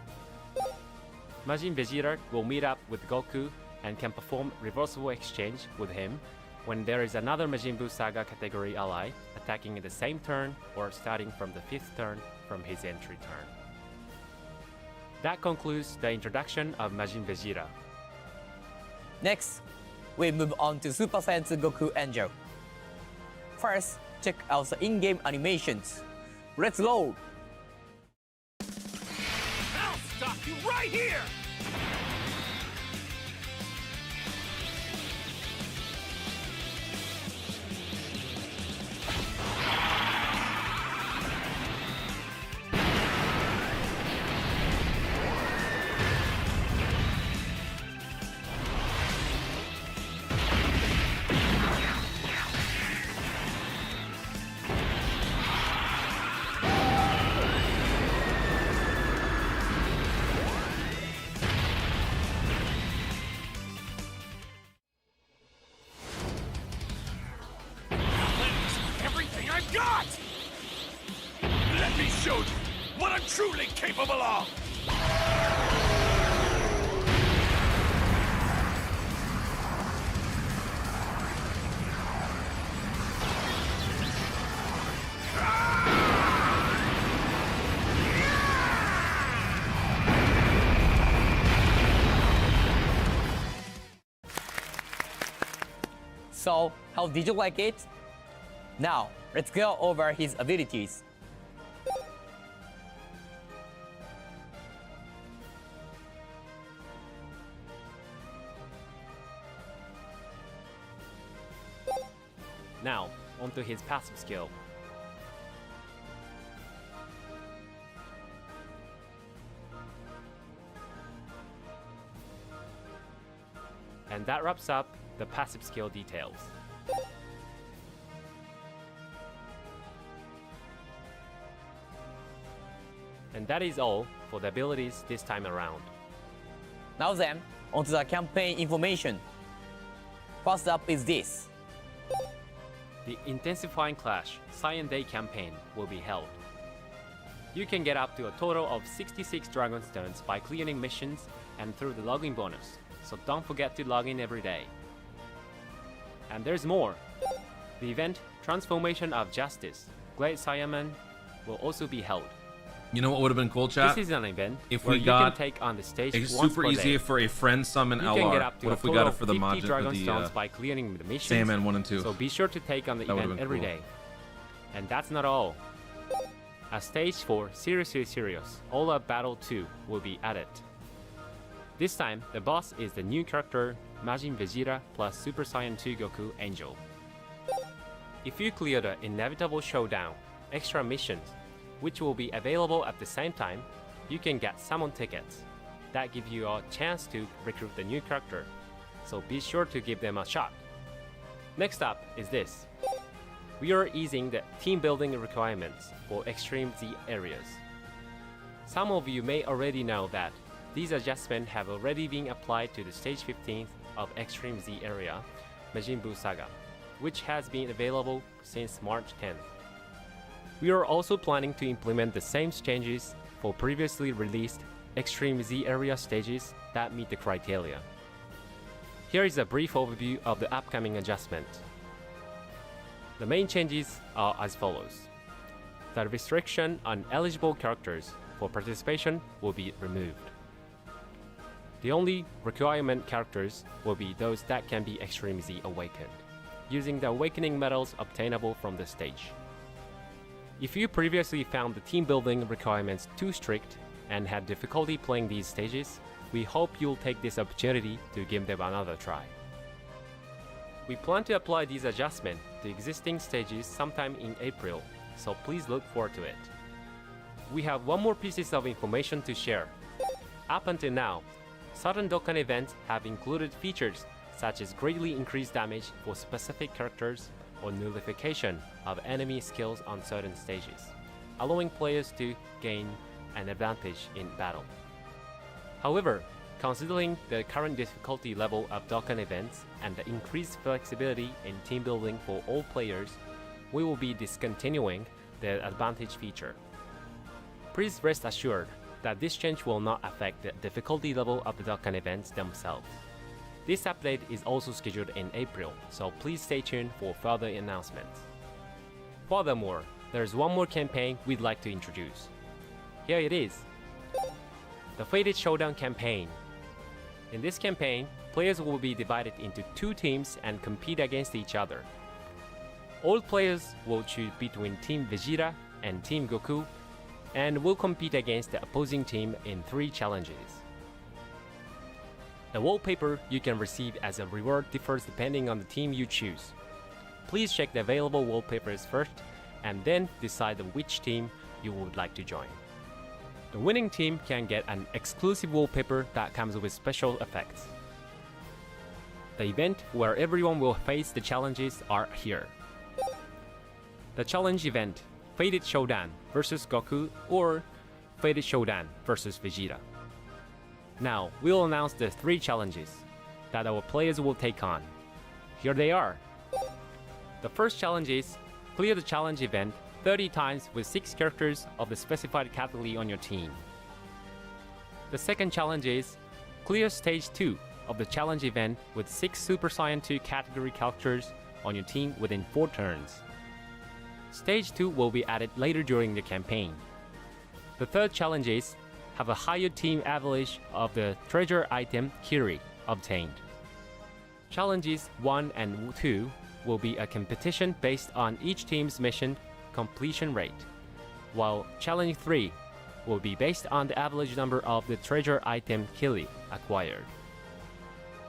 Majin Vegeta will meet up with Goku and can perform reversible exchange with him when there is another Majin Buu Saga category ally attacking in the same turn or starting from the 5th turn from his entry turn. That concludes the introduction of Majin Vegeta. Next, we move on to Super Saiyan 2 Goku Angel. First, check out the in-game animations. Let's roll! I'll stop you right here! Everything I've got! Let me show you what I'm truly capable of! So, how did you like it? Now, let's go over his abilities. Now, onto his passive skill. And that wraps up the passive skill details. And that is all for the abilities this time around. Now then, onto the campaign information. First up is this. The Intensifying Clash Saiyan Day campaign will be held. You can get up to a total of 66 Dragon Stones by clearing missions and through the login bonus, so don't forget to log in every day. And there's more! The event Transformation of Justice, Gladius will also be held. You know what would have been cool, chat? This is an event if where we you got can take on the stage it's once super per easy day. for a friend summon You LR. can get up to What a if we total got it of for the 50 Majin, Dragon the Stones by clearing the missions. Saiyaman 1 and 2? So be sure to take on the That would've event been every cool. day. And that's not all. A stage for Seriously Serious All Out Battle 2 will be added. This time, the boss is the new character Majin Vegeta plus Super Saiyan 2 Goku Angel. If you clear the inevitable showdown, extra missions, which will be available at the same time, you can get summon tickets that give you a chance to recruit the new character, so be sure to give them a shot. Next up is this. We are easing the team building requirements for Extreme Z areas. Some of you may already know that these adjustments have already been applied to the stage 15th of Extreme Z area, Majin Buu Saga, which has been available since March 10th. We are also planning to implement the same changes for previously released Extreme Z area stages that meet the criteria. Here is a brief overview of the upcoming adjustment. The main changes are as follows. The restriction on eligible characters for participation will be removed. The only requirement characters will be those that can be extremely awakened, using the awakening medals obtainable from the stage. If you previously found the team building requirements too strict and had difficulty playing these stages, we hope you'll take this opportunity to give them another try. We plan to apply these adjustments to existing stages sometime in April, so please look forward to it. We have one more piece of information to share. Up until now, certain Dokkan events have included features such as greatly increased damage for specific characters or nullification of enemy skills on certain stages, allowing players to gain an advantage in battle. However, considering the current difficulty level of Dokkan events and the increased flexibility in team building for all players, we will be discontinuing the advantage feature. Please rest assured that this change will not affect the difficulty level of the Dokkan events themselves. This update is also scheduled in April, so please stay tuned for further announcements. Furthermore, there's one more campaign we'd like to introduce. Here it is. The Fated Showdown campaign. In this campaign, players will be divided into two teams and compete against each other. All players will choose between Team Vegeta and Team Goku, and will compete against the opposing team in 3 challenges. The wallpaper you can receive as a reward differs depending on the team you choose. Please check the available wallpapers first, and then decide which team you would like to join. The winning team can get an exclusive wallpaper that comes with special effects. The event where everyone will face the challenges are here. The challenge event, Fated Showdown vs Goku or Fated Showdown vs Vegeta. Now, we'll announce the 3 challenges that our players will take on. Here they are. The first challenge is clear the challenge event 30 times with 6 characters of the specified category on your team. The second challenge is clear stage 2 of the challenge event with 6 Super Saiyan 2 category characters on your team within 4 turns. Stage 2 will be added later during the campaign. The third challenge is have a higher team average of the treasure item Kiri obtained. Challenges 1 and 2 will be a competition based on each team's mission completion rate, while challenge 3 will be based on the average number of the treasure item Kiri acquired.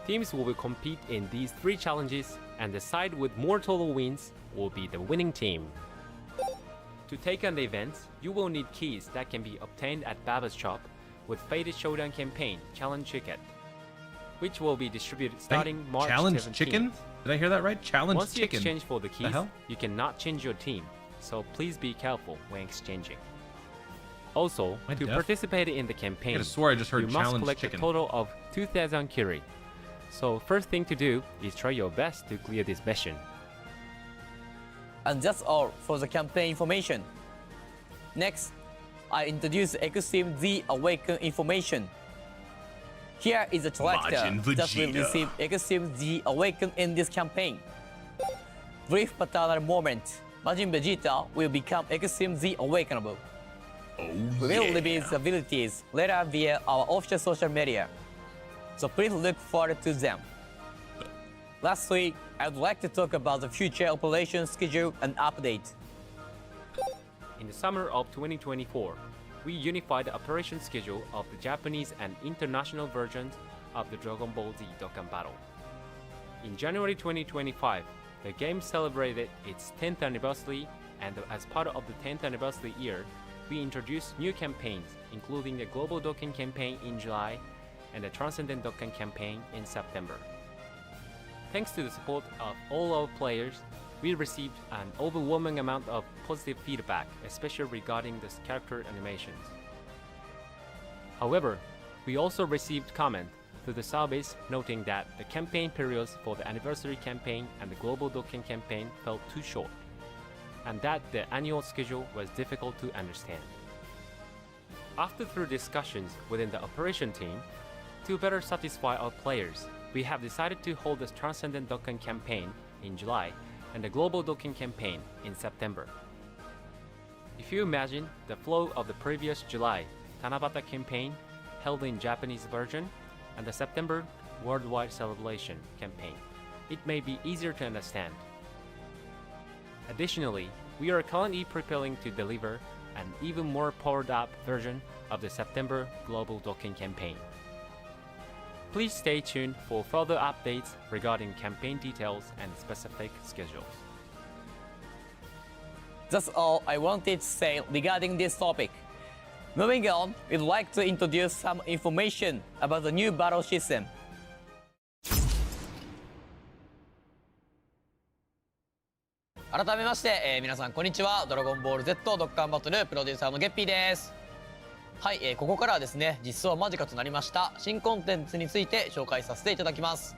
Teams will compete in these 3 challenges, and the side with more total wins will be the winning team. To take on the events, you will need keys that can be obtained at Baba's shop with Fated Showdown campaign challenge ticket, which will be distributed starting March 17th. Challenge chicken? Did I hear that right? Challenge Once chicken. you exchange for the keys, you cannot change your team, so please be careful when exchanging. Also, to participate in the campaign, I swore I just heard you must challenge collect chicken. a total of 2,000 Kiri. So first thing to do is try your best to clear this mission. And that's all for the campaign information. Next, I introduce Extreme Z Awaken information. Here is a character Majin that will Vegeta. receive Extreme Z Awaken in this campaign. Brief paternal moment, Majin Vegeta will become Extreme Z Awakenable. We will reveal his abilities later via our official social media, so please look forward to them. Lastly, I would like to talk about the future operation schedule and update. In the summer of 2024, we unified the operation schedule of the Japanese and international versions of the Dragon Ball Z Dokkan Battle. In January 2025, the game celebrated its 10th anniversary, and as part of the 10th anniversary year, we introduced new campaigns, including the Global Dokkan campaign in July and the Transcendent Dokkan campaign in September. Thanks to the support of all our players, we received an overwhelming amount of positive feedback, especially regarding the character animations. However, we also received comment through the service noting that the campaign periods for the anniversary campaign and the Global Dokkan campaign felt too short, and that the annual schedule was difficult to understand. After through discussions within the operation team, to better satisfy our players, we have decided to hold the Transcendent Dokkan campaign in July and the Global Dokkan campaign in September. If you imagine the flow of the previous July Tanabata campaign held in Japanese version and the September Worldwide Celebration campaign, it may be easier to understand. Additionally, we are currently preparing to deliver an even more powered-up version of the September Global Dokkan campaign. Please stay tuned for further updates regarding campaign details and specific schedules. That's all I wanted to say regarding this topic. Moving on, we'd like to introduce some information about the new battle system. 改めまして、皆さんこんにちは。ドラゴンボール Z ドッカンバトルプロデューサーのゲッピーです。はい、ここからはですね、実装間近となりました新コンテンツについて紹介させていただきます。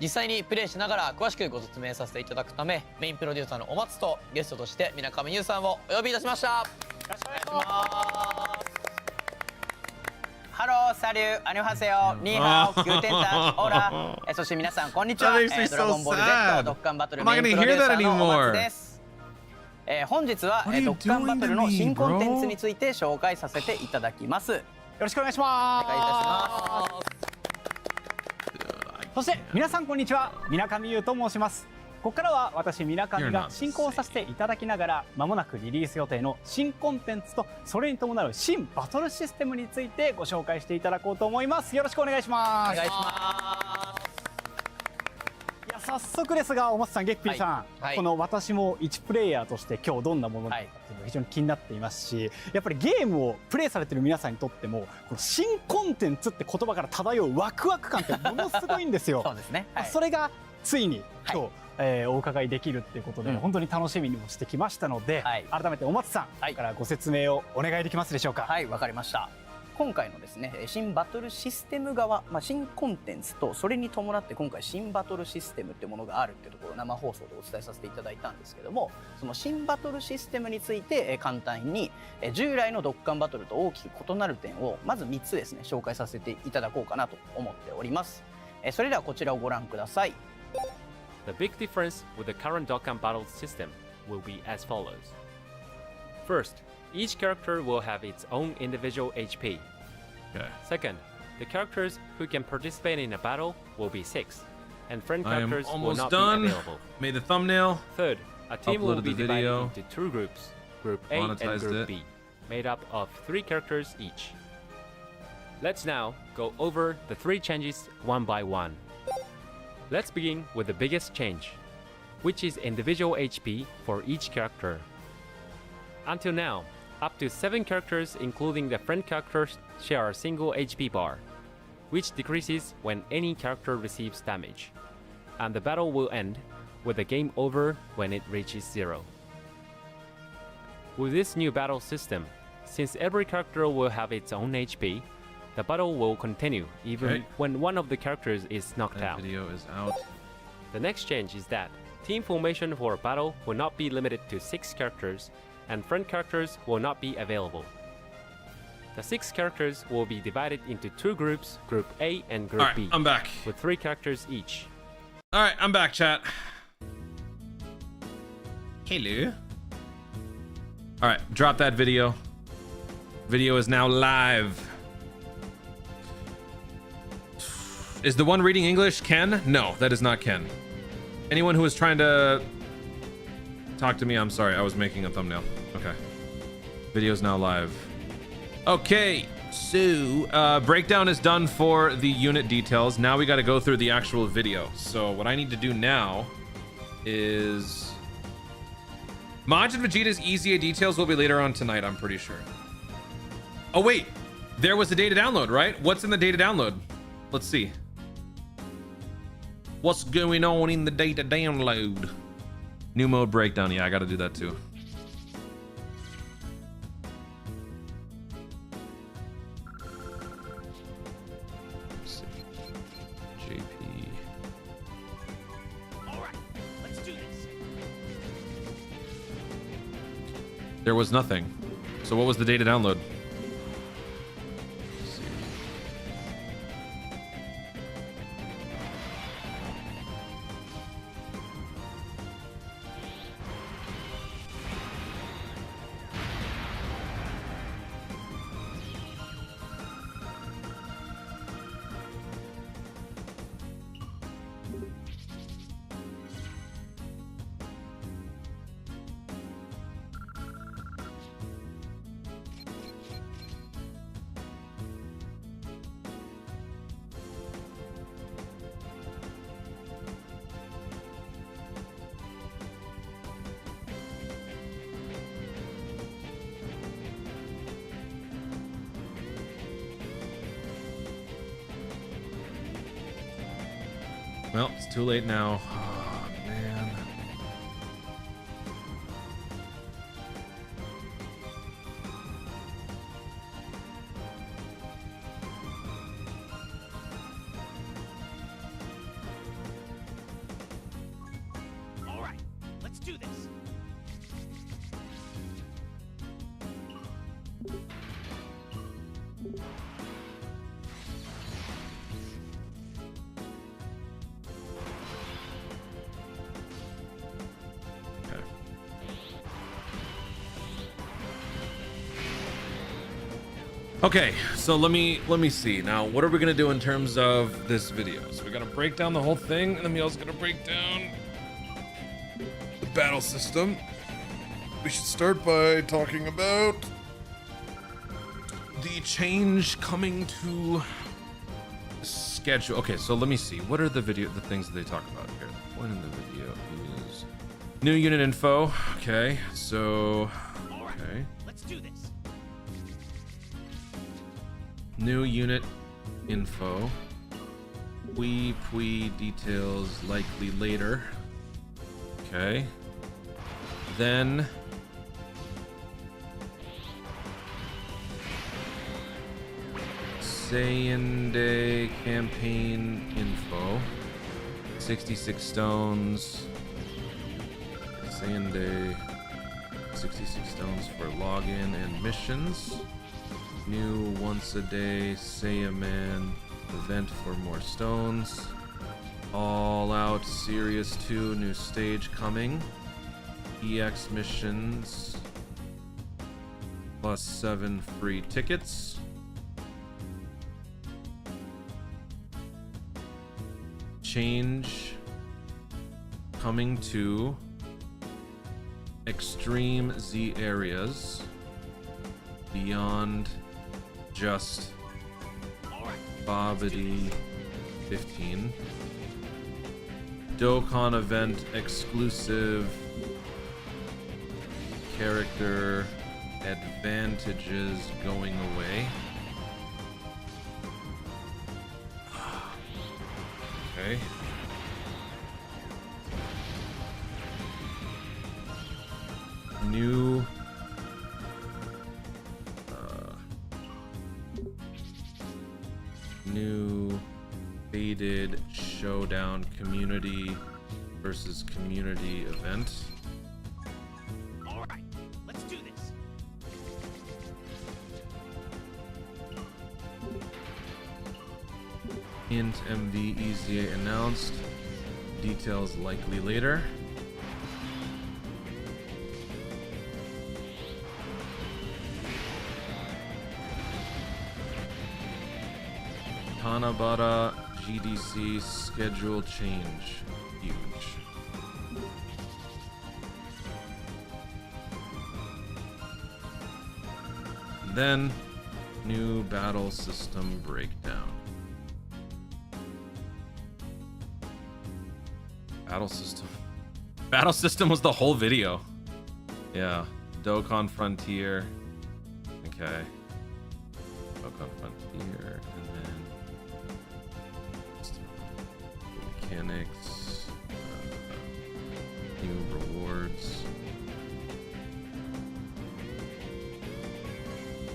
実際にプレイしながら詳しくご説明させていただくため、メインプロデューサーのお松とゲストとして水上優さんをお呼びいたしました。よろしくお願いします。ハロー、サリュー、アニョハセヨ、ニーハオ、グーテンタ、オーラ、そして皆さんこんにちは。ドラゴンボール Z ドッカンバトルメインプロデューサーのお松です。本日はドッカンバトルの新コンテンツについて紹介させていただきます。よろしくお願いします。お願いいたします。そして皆さんこんにちは、水上優と申します。ここからは私水上が進行させていただきながら、間もなくリリース予定の新コンテンツとそれに伴う新バトルシステムについてご紹介していただこうと思います。よろしくお願いします。お願いします。いや、早速ですが、お松さん、ゲッピーさん、はいはい、この私も一プレイヤーとして今日どんなものなのかっていうのが非常に気になっていますし、やっぱりゲームをプレイされてる皆さんにとってもこの新コンテンツって言葉から漂うワクワク感ってものすごいんですよ。そうですね、はい、それがついに今日、お伺いできるっていうことで、本当に楽しみにもしてきましたので、改めてお松さんからご説明をお願いできますでしょうか。はい、わかりました。今回のですね、新バトルシステム側、新コンテンツとそれに伴って今回新バトルシステムっていうものがあるっていうところを生放送でお伝えさせていただいたんですけども、その新バトルシステムについて簡単に従来のドッカンバトルと大きく異なる点をまず3つですね紹介させていただこうかなと思っております。それではこちらをご覧ください。The big difference with the current Dokkan battle system will be as follows. First, each character will have its own individual HP. Okay. Second, the characters who can participate in a battle will be 6, and friend characters will not be available. Made the thumbnail. Third, a team will be the divided video. into 2 groups, Group A and Group B, made up of 3 characters each. Let's now go over the 3 changes one by one. Let's begin with the biggest change, which is individual HP for each character. Until now, up to 7 characters including the friend characters share a single HP bar, which decreases when any character receives damage, and the battle will end with the game over when it reaches 0. With this new battle system, since every character will have its own HP, the battle will continue even when one of the characters is knocked out. Video is out. The next change is that team formation for a battle will not be limited to 6 characters, and friend characters will not be available. The 6 characters will be divided into 2 groups, Group A and Group Alright, B, I'm back. with 3 characters each. Alright, I'm back, chat. Hello. Alright, drop that video. Video is now live. Is the one reading English Ken? No, that is not Ken. Anyone who is trying to talk to me, I'm sorry. I was making a thumbnail. Okay. Video's now live. Okay, so breakdown is done for the unit details. Now we got to go through the actual video. So what I need to do now is Majin Vegeta's EZA details will be later on tonight, I'm pretty sure. Oh wait, there was the data download, right? What's in the data download? Let's see. What's going on in the data download? New mode breakdown. Yeah, I got to do that too. Let's see. JP. All right, let's do this. There was nothing. So what was the data download? Well, it's too late now. Oh, man. All right, let's do this. Okay, so let me see. Now, what are we gonna do in terms of this video? So we're gonna break down the whole thing, and then we're also gonna break down the battle system. We should start by talking about the change coming to schedule. Okay, so let me see. What are the things that they talk about here? The point in the video is new unit info. Okay, so okay. Let's do this. New unit info. Pui details likely later. Okay. Then Saiyan Day campaign info. 66 stones. Saiyan Day. 66 stones for login and missions. New once a day Saiyaman event for more stones. All Out Series 2 new stage coming. EX missions plus 7 free tickets. Change coming to Extreme Z areas beyond just Bobbity 15. Dokkan event exclusive character advantages going away. Okay. New faded showdown community versus community event. All right, let's do this. Int MV EZA announced. Details likely later. Tanabata GDC schedule change. Huge. Then, new battle system breakdown. Battle system. Battle system was the whole video. Yeah. Dokkan Frontier. Okay. Dokkan Frontier. And then mechanics. New rewards.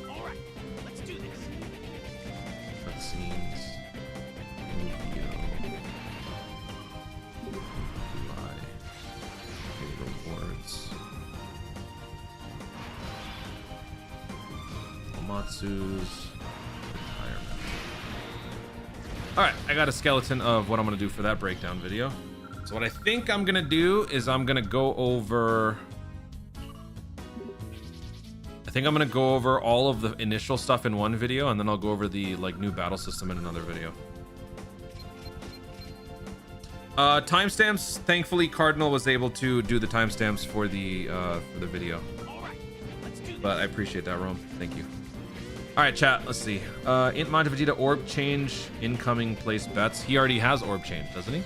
Alright, let's do this. Cutscenes. Rewards. Omatsu's retirement. Alright, I got a skeleton of what I'm gonna do for that breakdown video. So what I think I'm gonna do is I'm gonna go over all of the initial stuff in one video, and then I'll go over the new battle system in another video. Timestamps. Thankfully, Cardinal was able to do the timestamps for the video. But I appreciate that, Rome. Thank you. All right, chat. Let's see. Int Monte Vegeta orb change incoming place bets. He already has orb change, doesn't he?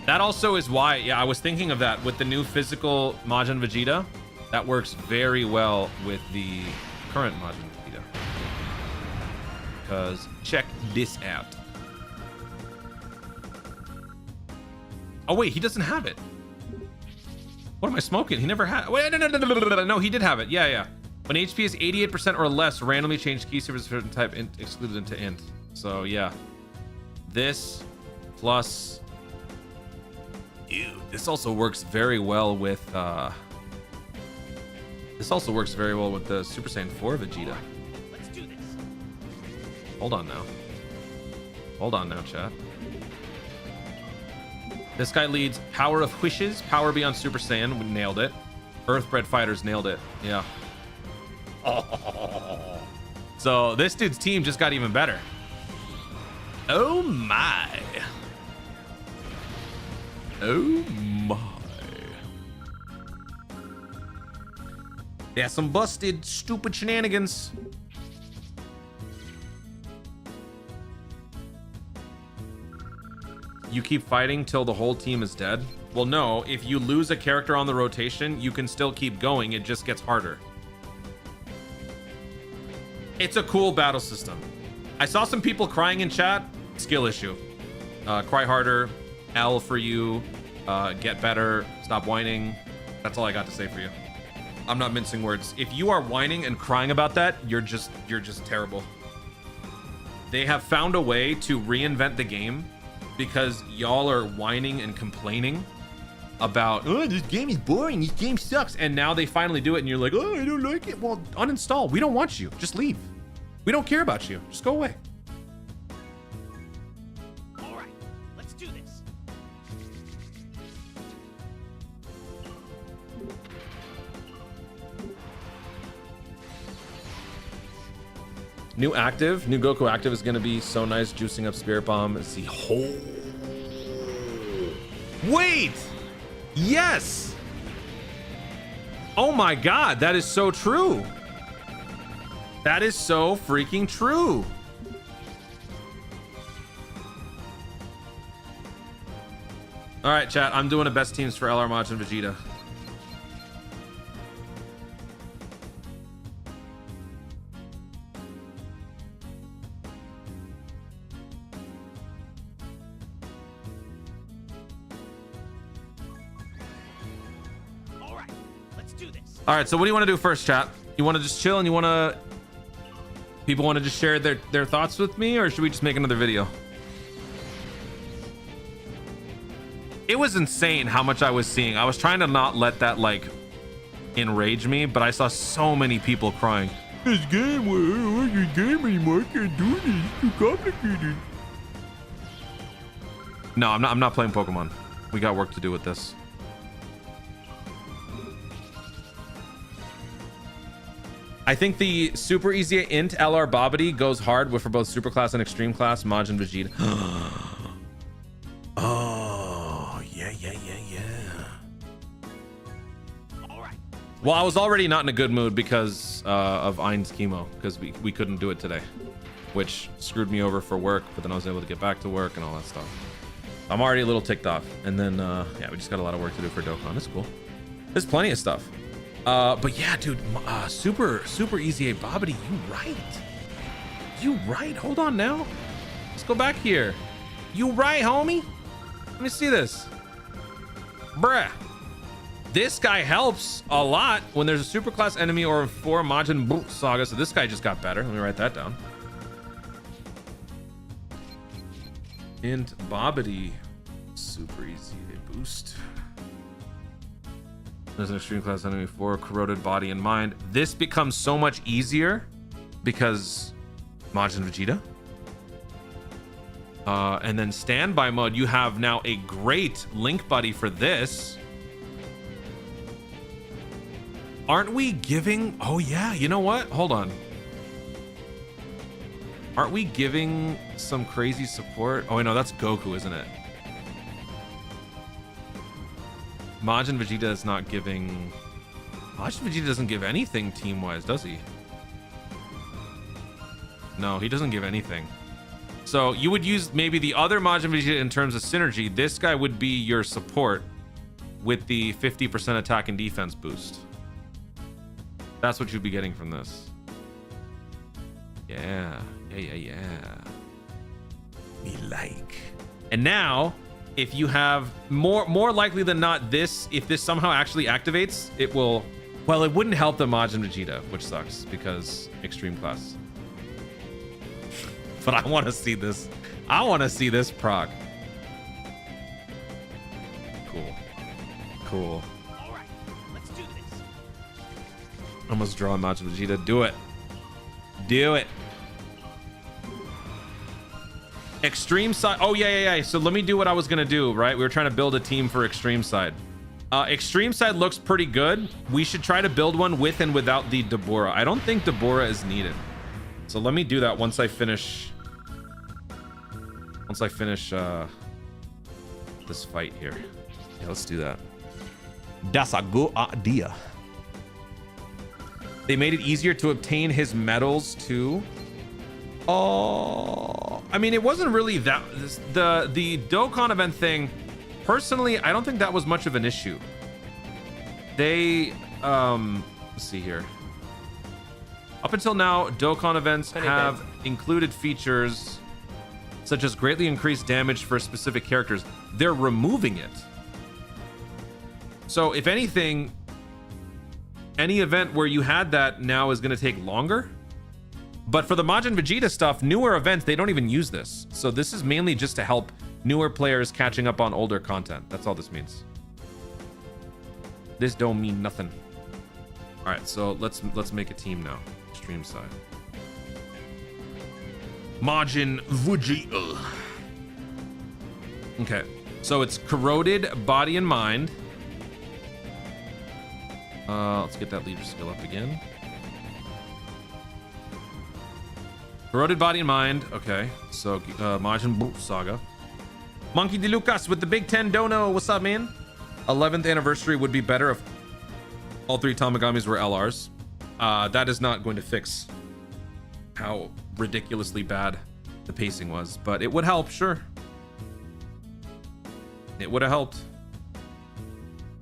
That also is why. Yeah, I was thinking of that with the new physical Majin Vegeta. That works very well with the current Majin Vegeta. Because check this out. Oh wait, he doesn't have it. What am I smoking? He never had. Wait, no, he did have it. Yeah. When HP is 88% or less, randomly change key servers of a certain type excluded into int. So yeah, this plus. Ew, this also works very well with. This also works very well with the Super Saiyan 4 Vegeta. Let's do this. Hold on now, chat. This guy leads Power of Wishes, Power Beyond Super Saiyan, we nailed it. Earthbred Fighters nailed it, yeah. So this dude's team just got even better. Oh my. Oh my. Yeah, some busted, stupid shenanigans. You keep fighting till the whole team is dead? Well, no, if you lose a character on the rotation, you can still keep going. It just gets harder. It's a cool battle system. I saw some people crying in chat. Skill issue. Cry harder. L for you. Get better. Stop whining. That's all I got to say for you. I'm not mincing words. If you are whining and crying about that, you're just terrible. They have found a way to reinvent the game because y'all are whining and complaining about, oh, this game is boring, this game sucks, and now they finally do it and you're like, oh, I don't like it. Well, uninstall. We don't want you. Just leave. We don't care about you. Just go away. All right, let's do this. New Goku active is gonna be so nice, juicing up Spirit Bomb. It's the whole. Wait! Yes! Oh my god, that is so true. That is so freaking true. All right, chat, I'm doing the best teams for LR Mach and Vegeta. All right, so what do you want to do first, chat? You want to just chill and you want to... People want to just share their thoughts with me, or should we just make another video? It was insane how much I was seeing. I was trying to not let that, like, enrage me, but I saw so many people crying. This game, I don't like this game anymore. I can't do this. It's too complicated. No, I'm not playing Pokemon. We got work to do with this. I think the super easy int LR Babidi goes hard with for both super class and extreme class, Maj and Vegeta. Oh, yeah. All right. Well, I was already not in a good mood because of Ein's chemo, because we couldn't do it today, which screwed me over for work, but then I was able to get back to work and all that stuff. I'm already a little ticked off. And then, yeah, we just got a lot of work to do for Dokkan. It's cool. There's plenty of stuff. But yeah, dude, super easy Babidi, you right. Hold on now. Let's go back here. You right, homie? Let me see this. Bruh. This guy helps a lot when there's a super class enemy or 4 Majin Buu Saga. So this guy just got better. Let me write that down. Int Babidi. Super easy boost. There's an extreme class enemy 4 corroded body and mind. This becomes so much easier because Majin Vegeta. And then standby mode, you have now a great link buddy for this. Aren't we giving... Oh yeah, you know what? Hold on. Aren't we giving some crazy support? Oh, no, that's Goku, isn't it? Majin Vegeta is not giving... Majin Vegeta doesn't give anything team-wise, does he? No, he doesn't give anything. So you would use maybe the other Majin Vegeta in terms of synergy. This guy would be your support with the 50% attack and defense boost. That's what you'd be getting from this. Yeah. Me like. And now, if you have more likely than not, if this somehow actually activates, it will. Well, it wouldn't help the Majin Vegeta, which sucks because extreme class. But I want to see this. I want to see this proc. Cool. Cool. All right, let's do this. Almost draw Majin Vegeta. Do it. Do it. Extreme side. Oh, yeah. So let me do what I was going to do, right? We were trying to build a team for extreme side. Extreme side looks pretty good. We should try to build one with and without the Deborah. I don't think Deborah is needed. So let me do that once I finish. Once I finish this fight here. Yeah, let's do that. That's a good idea. They made it easier to obtain his medals too. Oh, I mean, it wasn't really that. The Dokkan event thing. Personally, I don't think that was much of an issue. They, let's see here. Up until now, Dokkan events have included features such as greatly increased damage for specific characters. They're removing it. So if anything, any event where you had that now is going to take longer. But for the Majin Vegeta stuff, newer events, they don't even use this. So this is mainly just to help newer players catching up on older content. That's all this means. This don't mean nothing. All right, so let's make a team now. Extreme side. Majin Vegeta. Okay, so it's corroded body and mind. Let's get that leader skill up again. Corroded body and mind. Okay, so Majin Buu Saga. Monkey D. Lucas with the Big 10 dono. What's up, man? 11th anniversary would be better if all 3 Tamagamis were LRs. That is not going to fix how ridiculously bad the pacing was, but it would help, sure. It would have helped.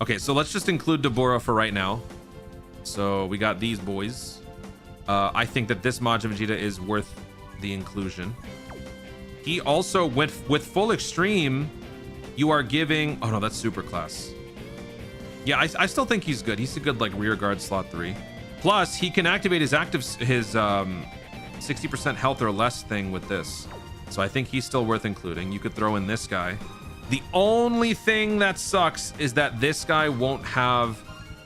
Okay, so let's just include Deborah for right now. So we got these boys. I think that this Majin Vegeta is worth the inclusion. He also went with full extreme. You are giving. Oh no, that's super class. Yeah, I still think he's good. He's a good like rear guard slot 3. Plus, he can activate his 60% health or less thing with this. So I think he's still worth including. You could throw in this guy. The only thing that sucks is that this guy won't have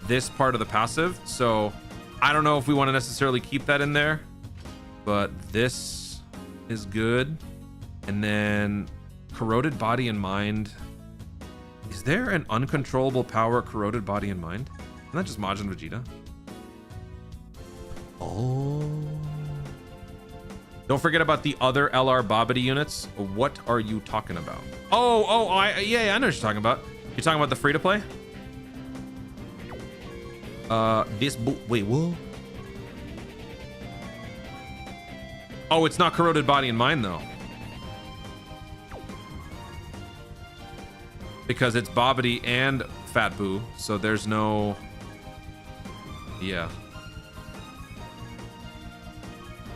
this part of the passive. So I don't know if we want to necessarily keep that in there, but this is good. And then corroded body and mind. Is there an uncontrollable power corroded body and mind? Isn't that just Majin Vegeta? Oh. Don't forget about the other LR Babidi units. What are you talking about? Yeah, I know what you're talking about. You're talking about the free to play? Wait, what? Oh, it's not corroded body and mind though. Because it's Babidi and Fat Boo, so there's no. Yeah.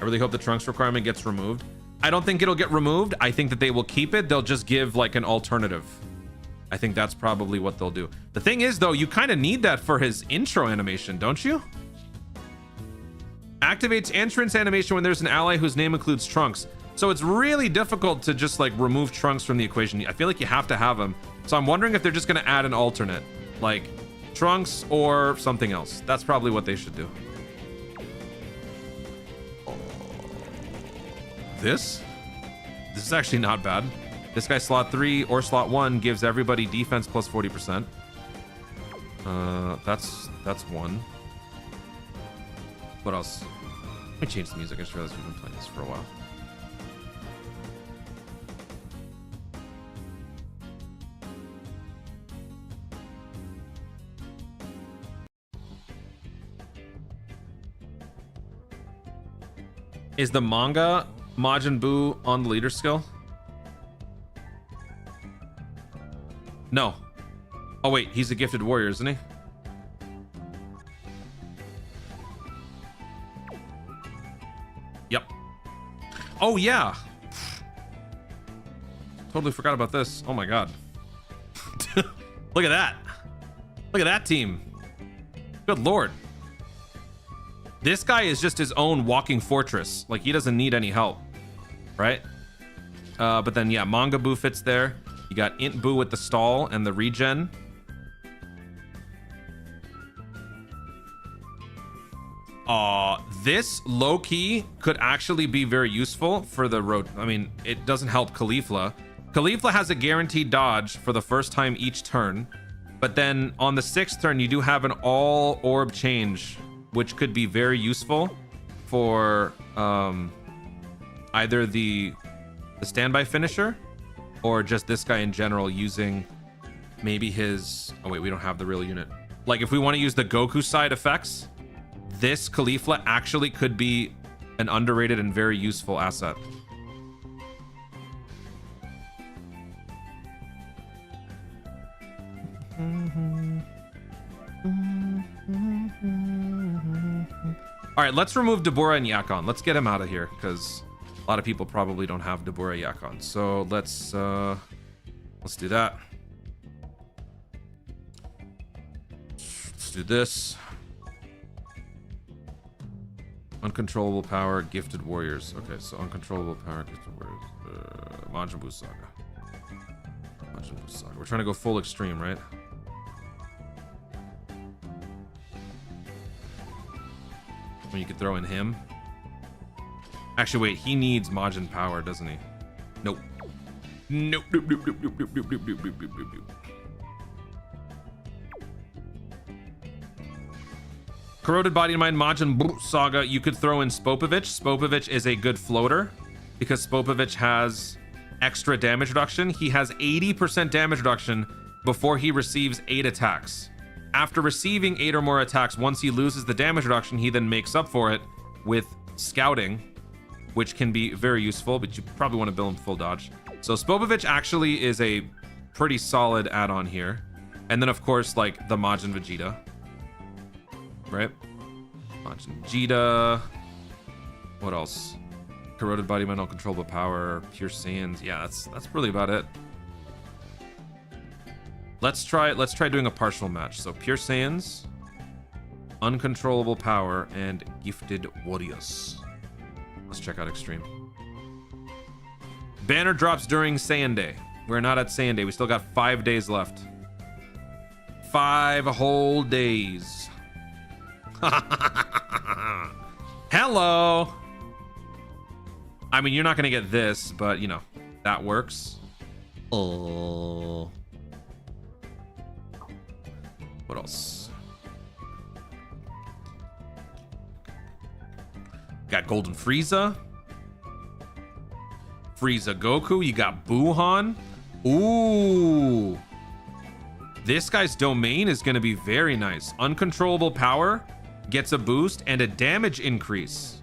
I really hope the Trunks requirement gets removed. I don't think it'll get removed. I think that they will keep it. They'll just give like an alternative. I think that's probably what they'll do. The thing is though, you kind of need that for his intro animation, don't you? Activates entrance animation when there's an ally whose name includes Trunks. So it's really difficult to just like remove Trunks from the equation. I feel like you have to have him. So I'm wondering if they're just going to add an alternate, like Trunks or something else. That's probably what they should do. This is actually not bad. This guy slot 3 or slot 1 gives everybody defense plus 40%. That's one. What else? Let me change the music. I just realized we've been playing this for a while. Is the manga Majin Buu on the leader skill? No. Oh wait, he's a gifted warrior, isn't he? Yep. Oh yeah. Totally forgot about this. Oh my god. Look at that. Look at that team. Good lord. This guy is just his own walking fortress. Like, he doesn't need any help, right? But then, yeah, Manga Boo fits there. You got Int Boo with the stall and the regen. This low-key could actually be very useful for the road. I mean, it doesn't help Caulifla. Caulifla has a guaranteed dodge for the first time each turn. But then on the 6th turn, you do have an all orb change, which could be very useful for either the standby finisher or just this guy in general using maybe his... Oh, wait, we don't have the real unit. Like, if we want to use the Goku side effects, this Caulifla actually could be an underrated and very useful asset. All right, let's remove Deborah and Yakon. Let's get him out of here because a lot of people probably don't have Deborah Yakon. So let's do that. Let's do this. Uncontrollable power, gifted warriors. Okay, so uncontrollable power, gifted warriors. Majin Buu Saga. Majin Buu Saga. We're trying to go full extreme, right? When you could throw in him. Actually, wait, he needs Majin power, doesn't he? Nope. Nope. Nope. Nope. Nope. Nope. Nope. Nope. Nope. Nope. Nope. Nope. Nope. Corroded Body and Mind Majin Buu Saga. You could throw in Spopovich. Spopovich is a good floater because Spopovich has extra damage reduction. He has 80% damage reduction before he receives 8 attacks. After receiving 8 or more attacks, once he loses the damage reduction, he then makes up for it with Scouting, which can be very useful, but you probably want to build him full dodge. So Spopovich actually is a pretty solid add-on here. And then, of course, like the Majin Vegeta. Right? Majin Vegeta. What else? Corroded Body, Mind, Uncontrollable Power, Pure Saiyans. Yeah, that's really about it. Let's try doing a partial match. So Pure Saiyans, Uncontrollable Power, and Gifted Warriors. Let's check out Extreme. Banner drops during Saiyan Day. We're not at Saiyan Day. We still got 5 days left. 5 whole days. Hello. I mean, you're not gonna get this, but you know, that works. Oh. What else? Got Golden Frieza. Frieza Goku. You got Buhan. Ooh. This guy's domain is going to be very nice. Uncontrollable power gets a boost and a damage increase.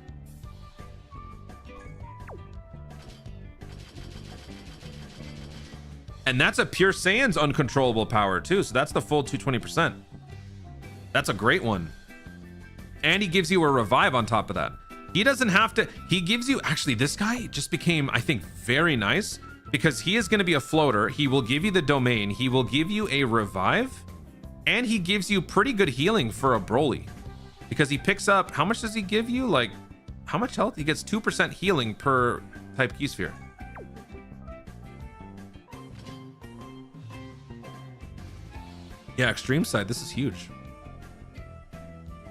And that's a Pure Saiyan's uncontrollable power too. So that's the full 220%. That's a great one. And he gives you a revive on top of that. He doesn't have to, he gives you, actually this guy just became, I think, very nice because he is going to be a floater. He will give you the domain. He will give you a revive and he gives you pretty good healing for a Broly because he picks up, how much does he give you? Like how much health? He gets 2% healing per type key sphere. Yeah, Extreme side, this is huge.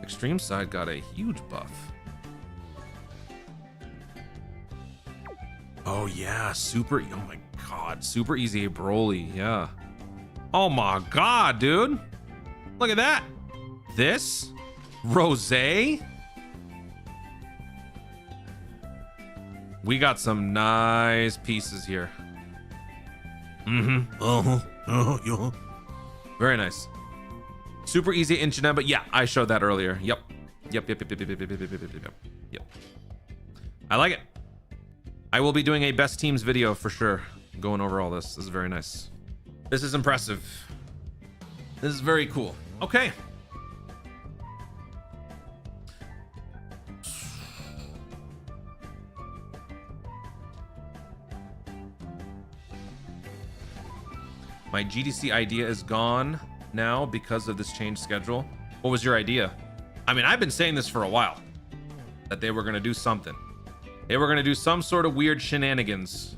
Extreme side got a huge buff. Oh yeah, super, oh my god, super easy Broly, yeah. Oh my god, dude. Look at that. This, Rosé. We got some nice pieces here. Yeah. Very nice. Super easy in Janemba. Yeah, I showed that earlier. Yep. I like it. I will be doing a best teams video for sure. Going over all this. This is very nice. This is impressive. This is very cool. Okay. My GDC idea is gone now because of this changed schedule. What was your idea? I mean, I've been saying this for a while, that they were going to do something. They were going to do some sort of weird shenanigans.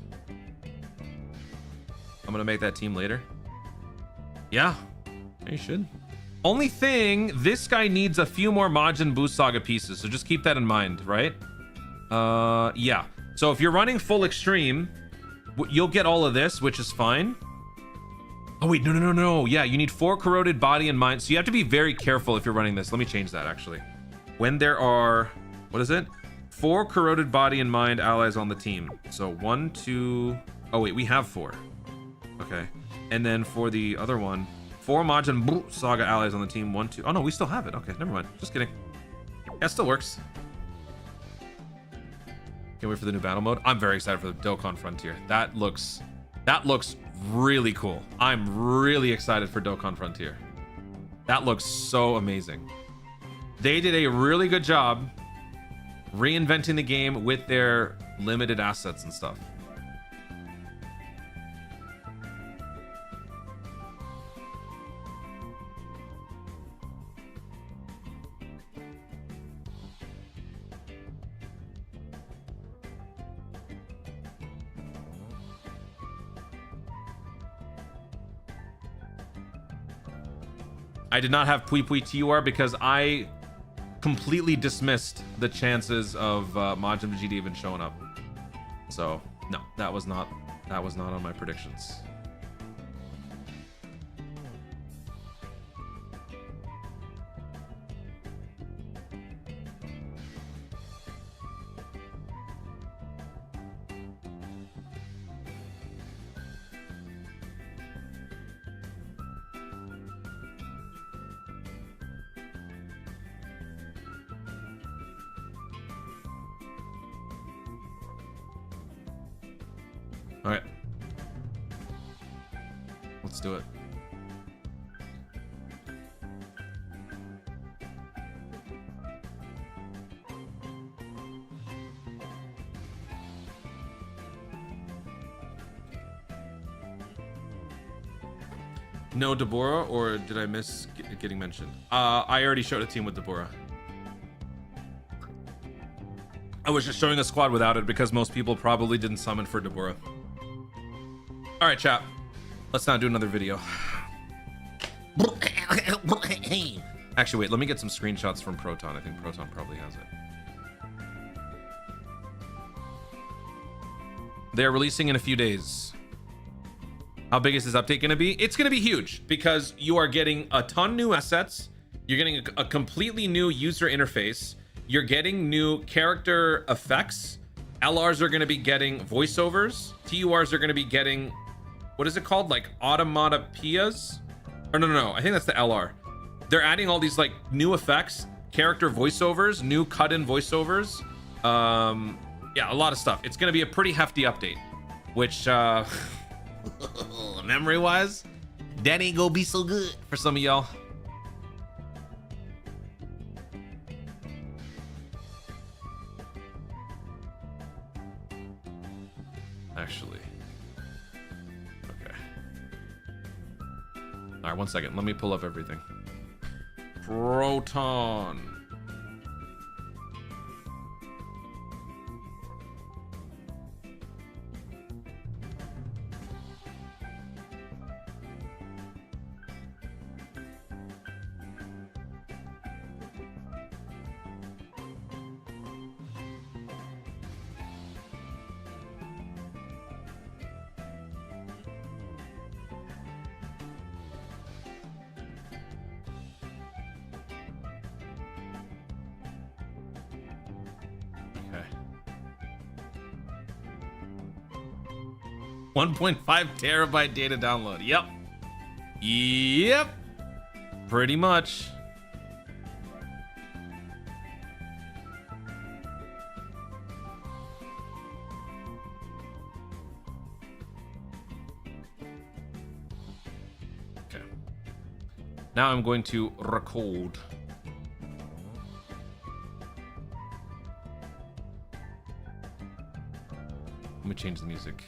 I'm going to make that team later. Yeah, you should. Only thing, this guy needs a few more Majin Buu Saga pieces, so just keep that in mind, right? Yeah. So if you're running full extreme, you'll get all of this, which is fine. Oh wait, no. Yeah, you need 4 corroded body and mind. So you have to be very careful if you're running this. Let me change that actually. When there are, what is it? 4 corroded body and mind allies on the team. So 1, 2, oh wait, we have 4. Okay. And then for the other one, 4 Majin Buu Saga allies on the team. 1, 2. Oh no, we still have it. Okay, never mind. Just kidding. Yeah, it still works. Can't wait for the new battle mode. I'm very excited for the Dokkan Frontier. That looks really cool. I'm really excited for Dokkan Frontier. That looks so amazing. They did a really good job reinventing the game with their limited assets and stuff. I did not have Pui Pui TUR because I completely dismissed the chances of Majin Vegeta even showing up. So no, that was not on my predictions. All right, let's do it. No Deborah, or did I miss getting mentioned? I already showed a team with Deborah. I was just showing a squad without it because most people probably didn't summon for Deborah. All right, chat. Let's not do another video. Actually, wait. Let me get some screenshots from Proton. I think Proton probably has it. They're releasing in a few days. How big is this update going to be? It's going to be huge because you are getting a ton new assets. You're getting a completely new user interface. You're getting new character effects. LRs are going to be getting voiceovers. TURs are going to be getting, what is it called? Like automatopoeias? Or no. I think that's the LR. They're adding all these like new effects, character voiceovers, new cut-in voiceovers. Yeah, a lot of stuff. It's going to be a pretty hefty update, which memory-wise, that ain't gonna be so good for some of y'all. Actually, okay. All right, 1 second. Let me pull up everything. Proton. Okay. 1.5 terabyte data download. Yep. Pretty much. Okay. Now I'm going to record. Let me change the music.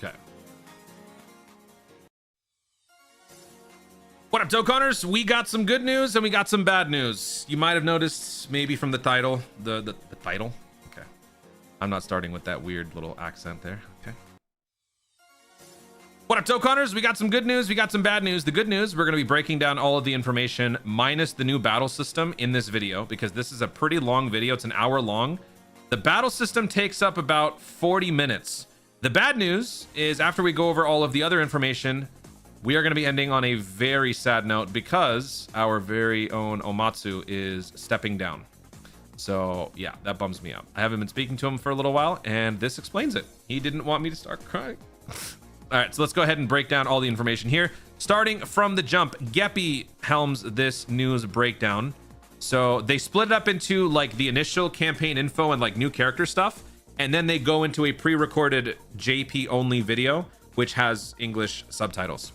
Okay. What up, Dokkanners? We got some good news and we got some bad news. You might have noticed maybe from the title, the title. Okay. I'm not starting with that weird little accent there. Okay. What up, Dokkanners? We got some good news. We got some bad news. The good news, we're going to be breaking down all of the information minus the new battle system in this video because this is a pretty long video. It's an hour long. The battle system takes up about 40 minutes. The bad news is after we go over all of the other information, we are going to be ending on a very sad note because our very own Omatsu is stepping down. So yeah, that bums me out. I haven't been speaking to him for a little while and this explains it. He didn't want me to start crying. All right, so let's go ahead and break down all the information here. Starting from the jump, Geppy helms this news breakdown. So they split it up into like the initial campaign info and like new character stuff. And then they go into a pre-recorded JP only video, which has English subtitles.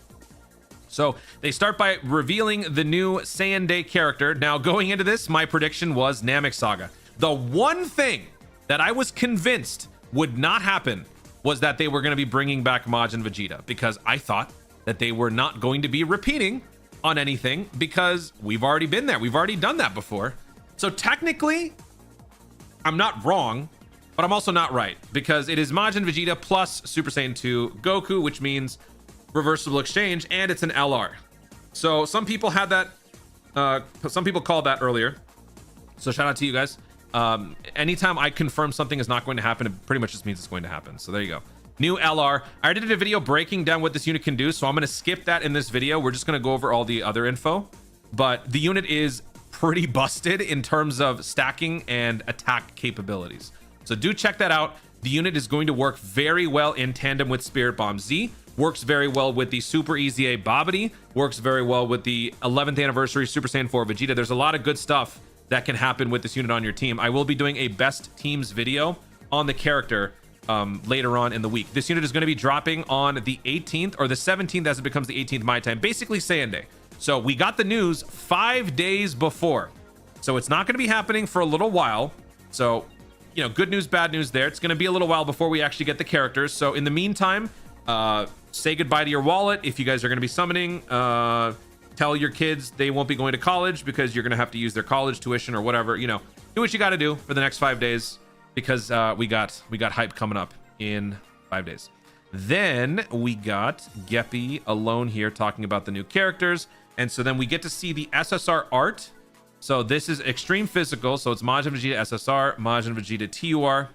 So they start by revealing the new Saiyan Day character. Now going into this, my prediction was Namek Saga. The one thing that I was convinced would not happen was that they were going to be bringing back Majin Vegeta, because I thought that they were not going to be repeating on anything because we've already been there. We've already done that before. So technically, I'm not wrong, but I'm also not right because it is Majin Vegeta plus Super Saiyan 2 Goku, which means reversible exchange, and it's an LR. So some people had that, some people called that earlier. So shout out to you guys. Anytime I confirm something is not going to happen, it pretty much just means it's going to happen. So there you go. New LR. I already did a video breaking down what this unit can do, so I'm going to skip that in this video. We're just going to go over all the other info. But the unit is pretty busted in terms of stacking and attack capabilities. So do check that out. The unit is going to work very well in tandem with Spirit Bomb Z. Works very well with the Super EZA Babidi. Works very well with the 11th anniversary Super Saiyan 4 Vegeta. There's a lot of good stuff that can happen with this unit on your team. I will be doing a best teams video on the character later on in the week. This unit is going to be dropping on the 18th or the 17th as it becomes the 18th my time, basically Saiyan Day. So we got the news 5 days before. So it's not going to be happening for a little while. So, you know, good news, bad news there. It's going to be a little while before we actually get the characters. So in the meantime, say goodbye to your wallet if you guys are going to be summoning. Tell your kids they won't be going to college because you're going to have to use their college tuition or whatever. You know, do what you got to do for the next 5 days because we got hype coming up in 5 days. Then we got Geppy alone here talking about the new characters. And so then we get to see the SSR art. So this is extreme physical. So it's Majin Vegeta SSR, Majin Vegeta TUR.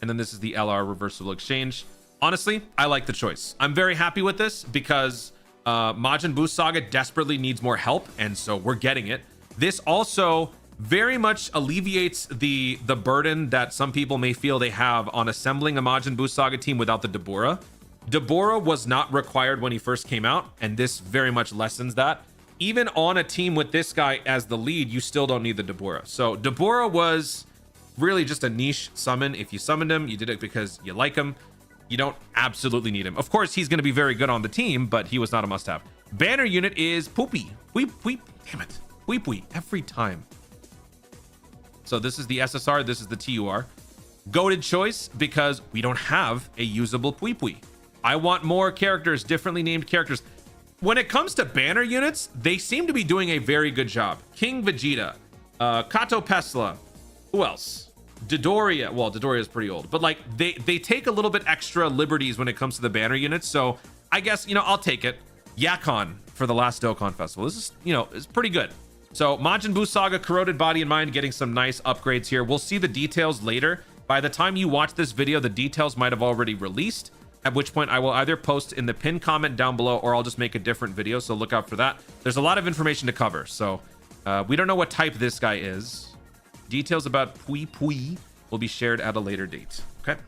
And then this is the LR reversible exchange. Honestly, I like the choice. I'm very happy with this because Majin Buu Saga desperately needs more help, and so we're getting it. This also very much alleviates the burden that some people may feel they have on assembling a Majin Buu Saga team without the Dabura. Dabura was not required when he first came out, and this very much lessens that. Even on a team with this guy as the lead, you still don't need the Dabura. So Dabura was really just a niche summon. If you summoned him, you did it because you like him. You don't absolutely need him. Of course, he's going to be very good on the team, but he was not a must-have. Banner unit is Poopy. Damn it. Pui every time. So this is the SSR. This is the TUR. Goated choice because we don't have a usable Pui. I want more characters, differently named characters. When it comes to banner units, they seem to be doing a very good job. King Vegeta, Kato Pesla. Who else? Dodoria. Well, Dodoria is pretty old, but like they take a little bit extra liberties when it comes to the banner units. So I guess, you know, I'll take it. Yakon for the last Dokkan Festival. This is, you know, is pretty good. So Majin Buu Saga, Corroded Body and Mind, getting some nice upgrades here. We'll see the details later. By the time you watch this video, the details might have already released, at which point I will either post in the pinned comment down below or I'll just make a different video. So look out for that. There's a lot of information to cover. So we don't know what type this guy is. Details about Pui will be shared at a later date. Okay.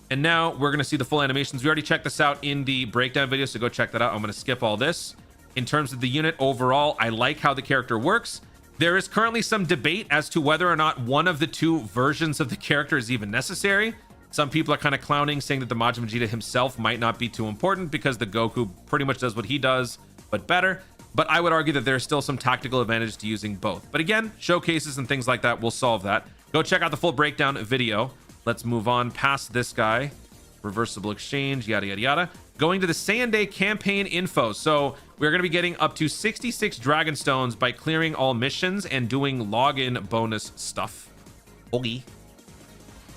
And now we're going to see the full animations. We already checked this out in the breakdown video, so go check that out. I'm going to skip all this. In terms of the unit overall, I like how the character works. There is currently some debate as to whether or not one of the two versions of the character is even necessary. Some people are kind of clowning, saying that the Majin Vegeta himself might not be too important because the Goku pretty much does what he does, but better. But I would argue that there's still some tactical advantage to using both. But again, showcases and things like that will solve that. Go check out the full breakdown video. Let's move on past this guy reversible exchange, yada, yada, yada. Going to the Saiyan Day campaign info. So we're going to be getting up to 66 Dragon Stones by clearing all missions and doing login bonus stuff. Okay.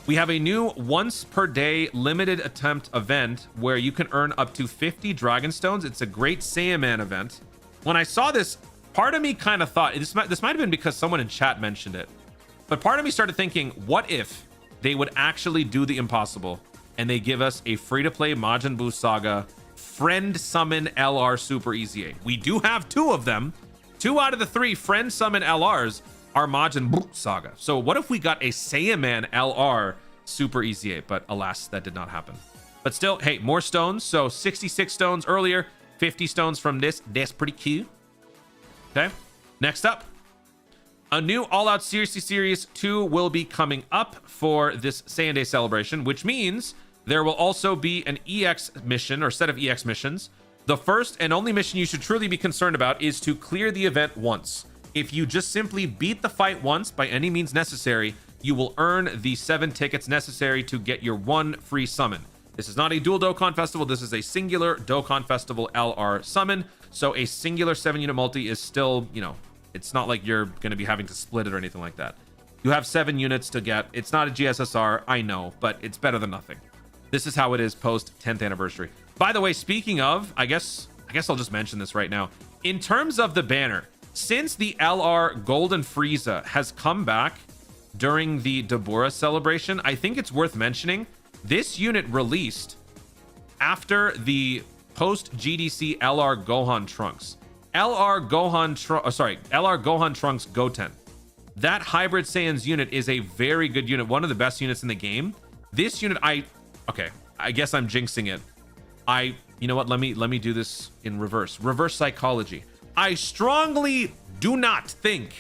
We have a new once per day limited attempt event where you can earn up to 50 Dragon Stones. It's a great Saiyaman event. When I saw this, part of me kind of thought, this might have been because someone in chat mentioned it, but part of me started thinking, what if they would actually do the impossible and they give us a free-to-play Majin Buu Saga friend summon LR Super EZA? We do have 2 of them. 2 out of the 3 friend summon LRs are Majin Buu Saga. So what if we got a Saiyaman LR Super EZA? But alas, that did not happen. But still, hey, more stones. So 66 stones earlier, 50 stones from this. That's pretty cute. Okay, next up. A new All Out Seriously Series 2 will be coming up for this Saiyan Day celebration, which means there will also be an EX mission or set of EX missions. The first and only mission you should truly be concerned about is to clear the event once. If you just simply beat the fight once by any means necessary, you will earn the 7 tickets necessary to get your 1 free summon. This is not a dual Dokkan Festival. This is a singular Dokkan Festival LR summon. So a singular 7-unit multi is still, you know, it's not like you're going to be having to split it or anything like that. You have 7 units to get. It's not a GSSR, I know, but it's better than nothing. This is how it is post 10th anniversary. By the way, speaking of, I guess I'll just mention this right now. In terms of the banner, since the LR Golden Frieza has come back during the Dabura celebration, I think it's worth mentioning this unit released after the post GDC LR Gohan Trunks. LR Gohan Trunks Goten. That Hybrid Saiyans unit is a very good unit, one of the best units in the game. This unit, I guess I'm jinxing it. You know what? Let me do this in reverse psychology. I strongly do not think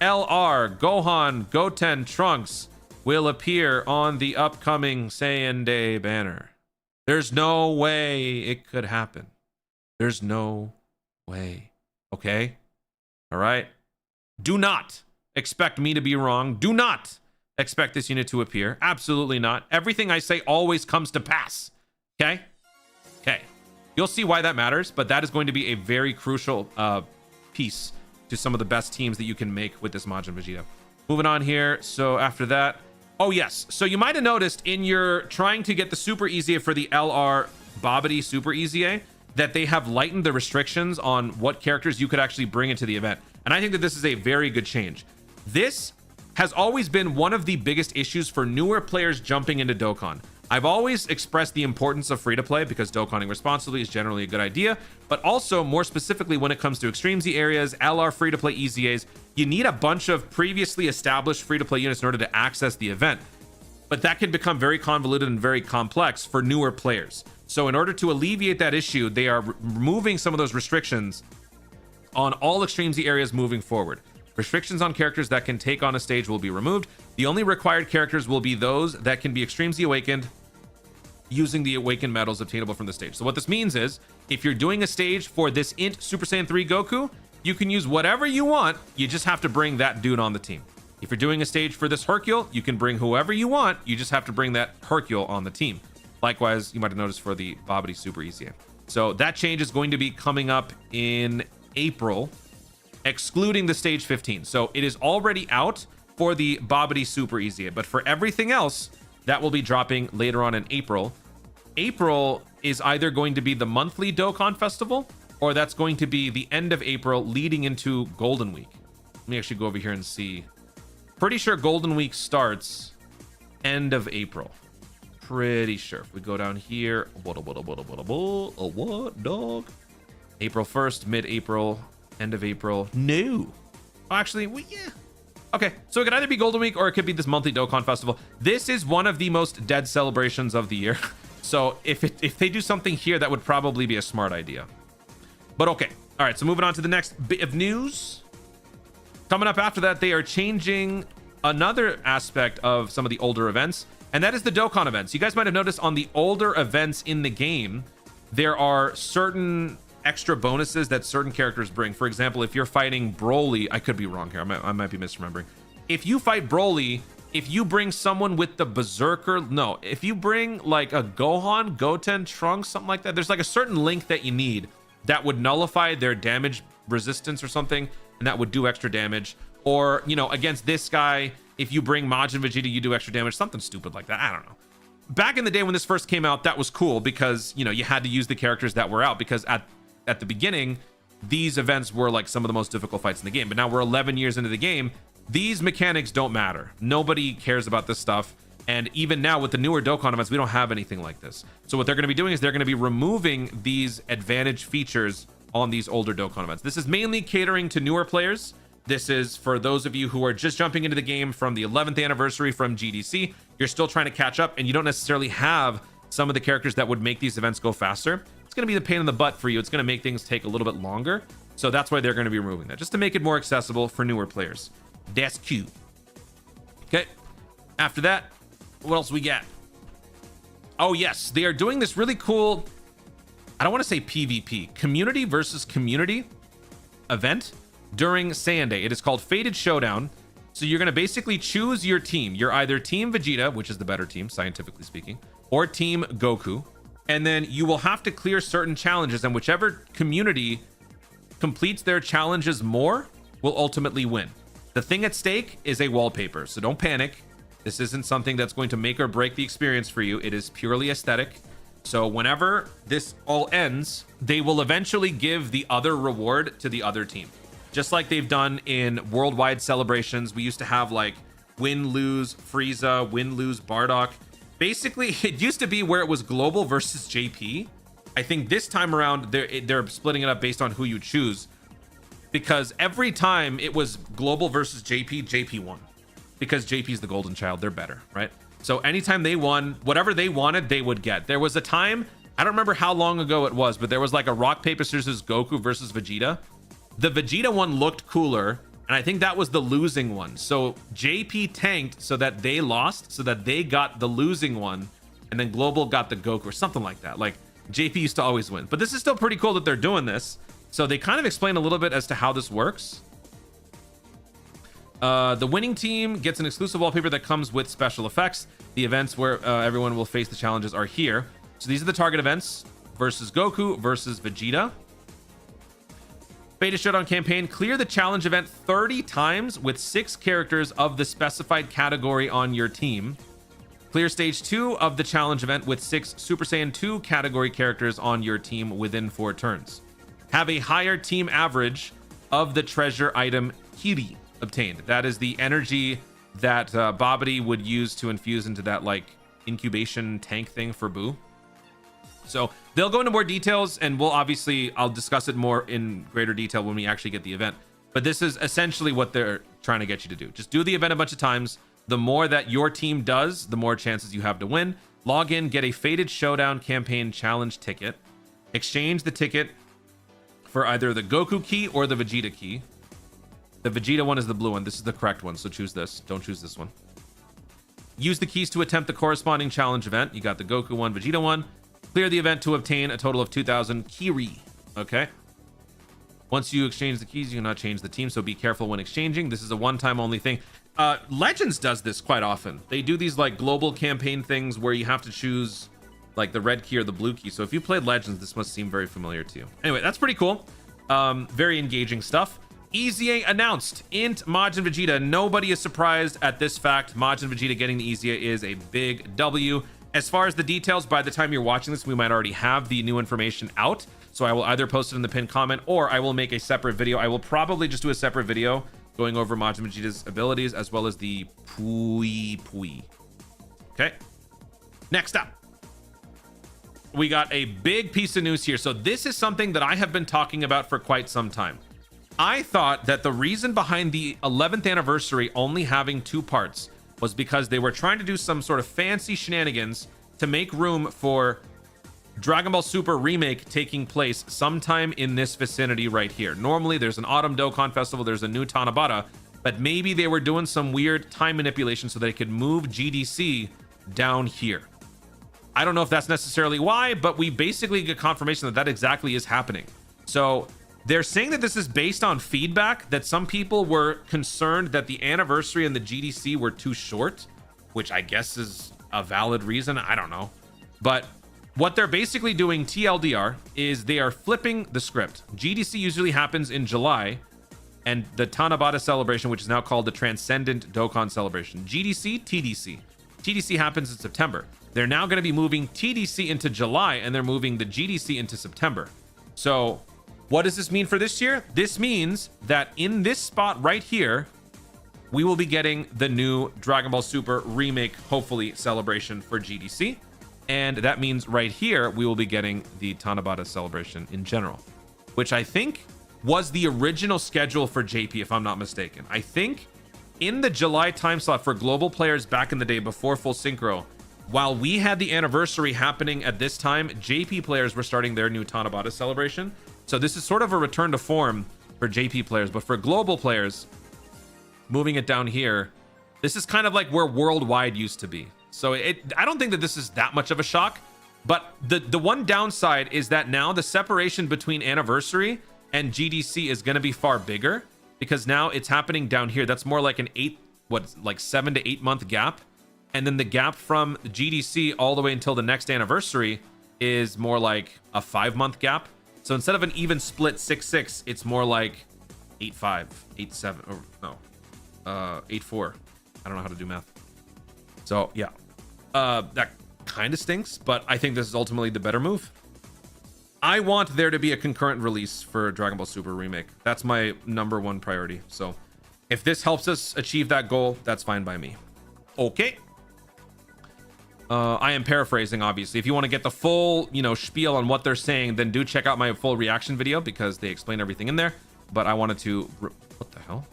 LR Gohan Goten Trunks will appear on the upcoming Saiyan Day banner. There's no way it could happen. There's no way. Okay? All right? Do not expect me to be wrong. Do not expect this unit to appear. Absolutely not. Everything I say always comes to pass. Okay? Okay. You'll see why that matters, but that is going to be a very crucial piece to some of the best teams that you can make with this Majin Vegeta. Moving on here. So after that, oh yes. So you might have noticed in your trying to get the Super EZA for the LR Babidi Super EZA that they have lightened the restrictions on what characters you could actually bring into the event. And I think that this is a very good change. This has always been one of the biggest issues for newer players jumping into Dokkan. I've always expressed the importance of free-to-play because Dokkaning responsibly is generally a good idea, but also more specifically when it comes to Extreme Z areas, LR free-to-play EZAs, you need a bunch of previously established free-to-play units in order to access the event. But that can become very convoluted and very complex for newer players. So in order to alleviate that issue, they are removing some of those restrictions on all Extreme Z areas moving forward. Restrictions on characters that can take on a stage will be removed. The only required characters will be those that can be Extreme Z awakened using the awakened medals obtainable from the stage. So what this means is, if you're doing a stage for this Int Super Saiyan 3 Goku, you can use whatever you want. You just have to bring that dude on the team. If you're doing a stage for this Hercule, you can bring whoever you want. You just have to bring that Hercule on the team. Likewise, you might have noticed for the Babidi Super EZA. So that change is going to be coming up in April, excluding the stage 15. So it is already out for the Babidi Super EZA, but for everything else, that will be dropping later on in April. April is either going to be the monthly Dokkan Festival, or that's going to be the end of April leading into Golden Week. Let me actually go over here and see. Pretty sure Golden Week starts end of April. Pretty sure. If we go down here, what dog? April 1st, mid-April, end of April. No. Oh, actually, yeah. Okay, so it could either be Golden Week or it could be this monthly Dokkan Festival. This is one of the most dead celebrations of the year. So if they do something here, that would probably be a smart idea. But okay. All right, so moving on to the next bit of news. Coming up after that, they are changing another aspect of some of the older events, and that is the Dokkan events. You guys might have noticed on the older events in the game, there are certain extra bonuses that certain characters bring. For example, if you're fighting Broly, I could be wrong here. I might be misremembering. If you fight Broly if you bring someone with the Berserker, no, if you bring like a Gohan, Goten, Trunks, something like that, there's like a certain link that you need that would nullify their damage resistance or something, and that would do extra damage. Or, you know, against this guy, if you bring Majin Vegeta, you do extra damage, something stupid like that. I don't know. Back in the day when this first came out, that was cool because, you know, you had to use the characters that were out, because at the beginning, these events were like some of the most difficult fights in the game. But now we're 11 years into the game. These mechanics don't matter. Nobody cares about this stuff. And even now with the newer Dokkan events, we don't have anything like this. So what they're going to be doing is they're going to be removing these advantage features on these older Dokkan events. This is mainly catering to newer players. This is for those of you who are just jumping into the game from the 11th anniversary from GDC. You're still trying to catch up and you don't necessarily have some of the characters that would make these events go faster. It's going to be the pain in the butt for you. It's going to make things take a little bit longer. So that's why they're going to be removing that, just to make it more accessible for newer players. That's cute. Okay. After that, what else we got? Oh yes, they are doing this really cool, I don't want to say PvP, community versus community event during Saiyan Day. It is called Fated Showdown. So you're going to basically choose your team. You're either Team Vegeta, which is the better team, scientifically speaking, or Team Goku. And then you will have to clear certain challenges, and whichever community completes their challenges more will ultimately win. The thing at stake is a wallpaper, so don't panic. This isn't something that's going to make or break the experience for you. It is purely aesthetic. So whenever this all ends, they will eventually give the other reward to the other team. Just like they've done in worldwide celebrations. We used to have like win, lose Frieza, win, lose Bardock. Basically, it used to be where it was global versus JP. I think this time around, they're splitting it up based on who you choose. Because every time it was global versus JP, JP won. Because JP's the golden child, they're better, right? So anytime they won, whatever they wanted, they would get. There was a time, I don't remember how long ago it was, but there was like a rock, paper, scissors, Goku versus Vegeta. The Vegeta one looked cooler, and I think that was the losing one. So JP tanked so that they lost, so that they got the losing one, and then Global got the Goku or something like that. Like JP used to always win, but this is still pretty cool that they're doing this. So they kind of explain a little bit as to how this works. The winning team gets an exclusive wallpaper that comes with special effects. The events where everyone will face the challenges are here. So these are the target events versus Goku versus Vegeta. Beta Showdown campaign, clear the challenge event 30 times with 6 characters of the specified category on your team. Clear stage 2 of the challenge event with 6 Super Saiyan 2 category characters on your team within 4 turns. Have a higher team average of the treasure item Kiri obtained. That is the energy that Babidi would use to infuse into that like incubation tank thing for Boo. So they'll go into more details, and I'll discuss it more in greater detail when we actually get the event. But this is essentially what they're trying to get you to do. Just do the event a bunch of times. The more that your team does, the more chances you have to win. Log in, get a Fated Showdown campaign challenge ticket. Exchange the ticket for either the Goku key or the Vegeta key. The Vegeta one is the blue one. This is the correct one, so choose this. Don't choose this one. Use the keys to attempt the corresponding challenge event. You got the Goku one, Vegeta one. Clear the event to obtain a total of 2,000 Kiri. Okay. Once you exchange the keys, you cannot change the team, so be careful when exchanging. This is a one-time only thing. Legends does this quite often. They do these like global campaign things where you have to choose like the red key or the blue key. So if you played Legends, this must seem very familiar to you. Anyway, that's pretty cool. Very engaging stuff. EZA announced Int Majin Vegeta. Nobody is surprised at this fact. Majin Vegeta getting the EZA is a big W. As far as the details, by the time you're watching this, we might already have the new information out. So I will either post it in the pinned comment, or I will make a separate video. I will probably just do a separate video going over Majin Vegeta's abilities as well as the Pui. Okay. Next up, we got a big piece of news here. So this is something that I have been talking about for quite some time. I thought that the reason behind the 11th anniversary only having 2 parts was because they were trying to do some sort of fancy shenanigans to make room for Dragon Ball Super Remake taking place sometime in this vicinity right here. Normally there's an Autumn Dokkan Festival, there's a new Tanabata, but maybe they were doing some weird time manipulation so they could move GDC down here. I don't know if that's necessarily why, but we basically get confirmation that that exactly is happening. So They're saying that this is based on feedback that some people were concerned that the anniversary and the GDC were too short, which I guess is a valid reason. I don't know. But what they're basically doing, TLDR, is they are flipping the script. GDC usually happens in July, and the Tanabata celebration, which is now called the Transcendent Dokkan celebration. GDC, TDC. TDC happens in September. They're now going to be moving TDC into July, and they're moving the GDC into September. So what does this mean for this year? This means that in this spot right here, we will be getting the new Dragon Ball Super remake, hopefully, celebration for GDC. And that means right here, we will be getting the Tanabata celebration in general, which I think was the original schedule for JP, if I'm not mistaken. I think in the July time slot for global players back in the day before Full Synchro, while we had the anniversary happening at this time, JP players were starting their new Tanabata celebration. So this is sort of a return to form for JP players, but for global players, moving it down here, this is kind of like where worldwide used to be. So I don't think that this is that much of a shock, but the one downside is that now the separation between anniversary and GDC is going to be far bigger, because now it's happening down here. That's more like an 7 to 8 month gap. And then the gap from GDC all the way until the next anniversary is more like a 5 month gap. So instead of an even split 6-6, it's more like 8-5, 8-7, or no, 8-4. I don't know how to do math. So yeah, that kind of stinks, but I think this is ultimately the better move. I want there to be a concurrent release for Dragon Ball Super Remake. That's my #1 priority. So if this helps us achieve that goal, that's fine by me. Okay. I am paraphrasing, obviously. If you want to get the full, spiel on what they're saying, then do check out my full reaction video, because they explain everything in there. But I wanted to... What the hell?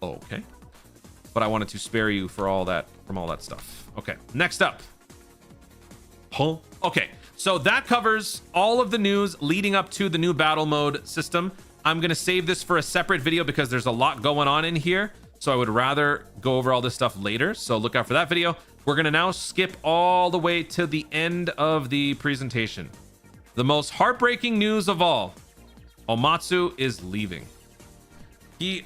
Okay. But I wanted to spare you from all that stuff. Okay, next up. Huh? Okay, so that covers all of the news leading up to the new battle mode system. I'm going to save this for a separate video because there's a lot going on in here. So I would rather go over all this stuff later. So look out for that video. We're going to now skip all the way to the end of the presentation. The most heartbreaking news of all. Omatsu is leaving. He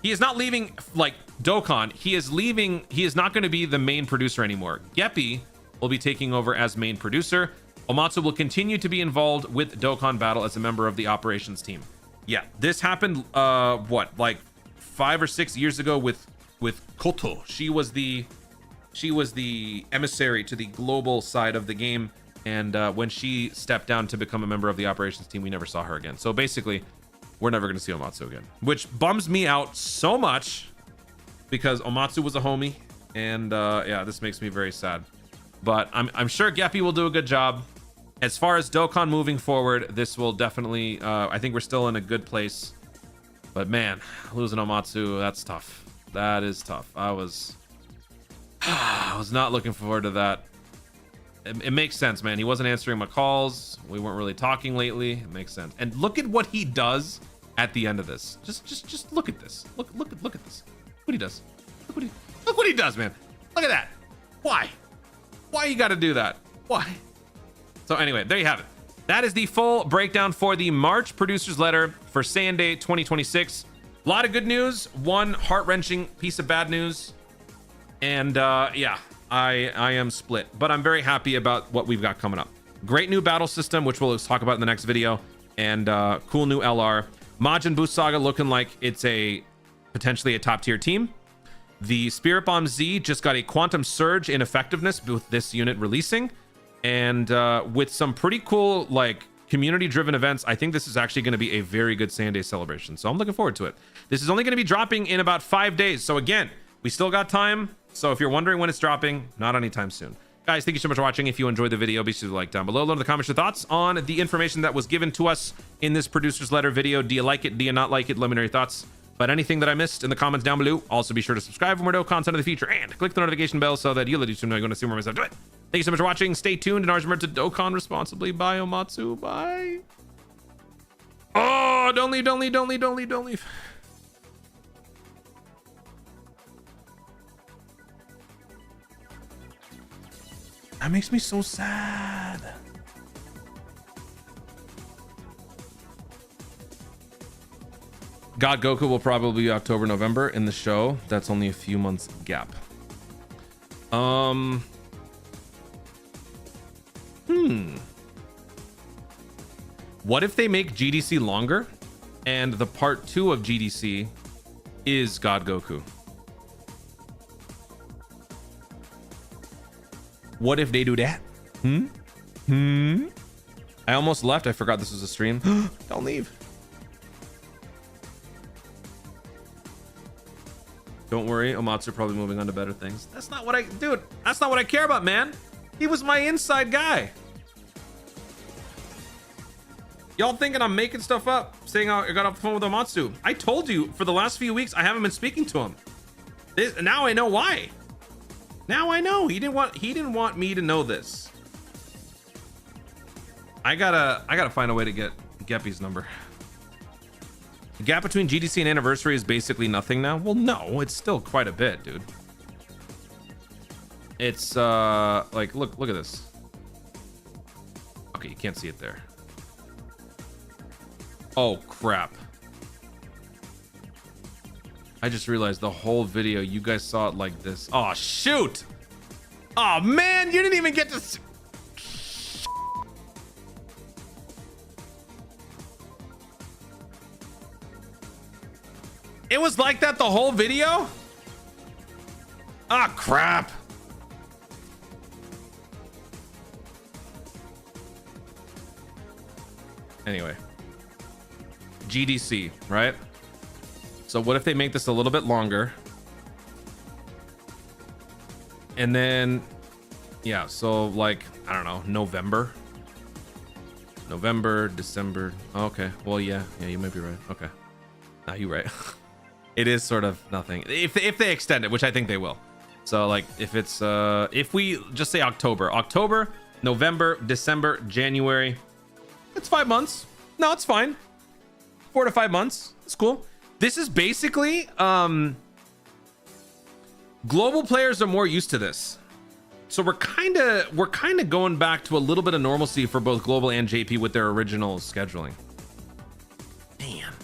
is not leaving like Dokkan. He is leaving. He is not going to be the main producer anymore. Geppy will be taking over as main producer. Omatsu will continue to be involved with Dokkan Battle as a member of the operations team. Yeah, this happened like 5 or 6 years ago with Koto. She was the emissary to the global side of the game, and when she stepped down to become a member of the operations team, we never saw her again. So basically, we're never going to see Omatsu again, which bums me out so much, because Omatsu was a homie, and yeah, this makes me very sad. But I'm sure Geppy will do a good job. As far as Dokkan moving forward, this will definitely, I think we're still in a good place. But man, losing Omatsu, that's tough. That is tough. I was not looking forward to that. It makes sense, man. He wasn't answering my calls. We weren't really talking lately. It makes sense. And look at what he does at the end of this. Just look at this. Look at this. What he does. Look what he does, man. Look at that. Why you got to do that? Why? So anyway, there you have it. That is the full breakdown for the March producers letter for Saiyan Day 2026. A lot of good news, one heart-wrenching piece of bad news. And yeah, I am split, but I'm very happy about what we've got coming up. Great new battle system, which we'll talk about in the next video, and cool new LR. Majin Buu Saga looking like it's potentially a top tier team. The Spirit Bomb Z just got a quantum surge in effectiveness with this unit releasing, and with some pretty cool community driven events. I think this is actually going to be a very good Saiyan Day celebration, so I'm looking forward to it. This is only going to be dropping in about 5 days, so again, we still got time. So if you're wondering when it's dropping, not anytime soon. Guys, thank you so much for watching. If you enjoyed the video, be sure to like down below. Let in the comments your thoughts on the information that was given to us in this producer's letter video. Do you like it? Do you not like it? Let me know your thoughts. But anything that I missed in the comments down below. Also be sure to subscribe for more content in the future and click the notification bell so that you'll let you know you're going to see more myself do it. Thank you so much for watching. Stay tuned and remember to Dokkan responsibly. Bye, Omatsu. Bye. Oh, don't leave. That makes me so sad. God Goku will probably be October, November in the show. That's only a few months gap. What if they make GDC longer and the part 2 of GDC is God Goku? What if they do that? I almost left. I forgot this was a stream. Don't leave. Don't worry, Omatsu probably moving on to better things. That's not what dude, that's not what I care about, man. He was my inside guy. Y'all thinking I'm making stuff up, saying I got off the phone with Omatsu. I told you for the last few weeks I haven't been speaking to him. Now I know why. Now I know he didn't want me to know this. I gotta find a way to get Geppy's number. The gap between GDC and Anniversary is basically nothing now. Well, no, it's still quite a bit, dude. It's like look at this. Okay, you can't see it there. Oh crap. I just realized the whole video you guys saw it like this. Oh shoot. Oh man, you didn't even get to see. It was like that the whole video? Ah, crap. Anyway. GDC, right? So what if they make this a little bit longer? And then, yeah, so like, I don't know, November, December. Okay, well, yeah, you might be right. Okay. Nah, you're right. It is sort of nothing if they extend it, which I think they will. So like if it's if we just say October, November, December, January, it's 5 months. No, it's fine. 4 to 5 months. It's cool. This is basically global players are more used to this. So we're kind of going back to a little bit of normalcy for both global and JP with their original scheduling. Damn.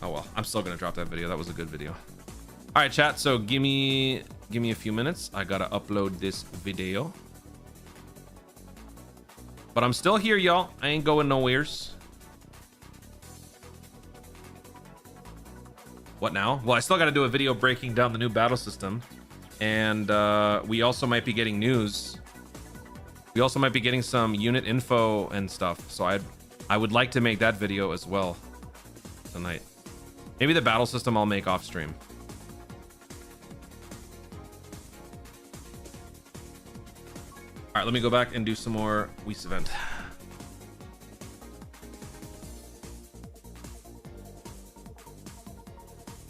Oh well, I'm still gonna drop that video. That was a good video. All right, chat. So give me a few minutes. I gotta upload this video, but I'm still here, y'all. I ain't going nowheres. What now? Well, I still gotta do a video breaking down the new battle system, and we also might be getting news. We also might be getting some unit info and stuff. So I would like to make that video as well tonight. Maybe the battle system I'll make off stream. All right, let me go back and do some more Whis event.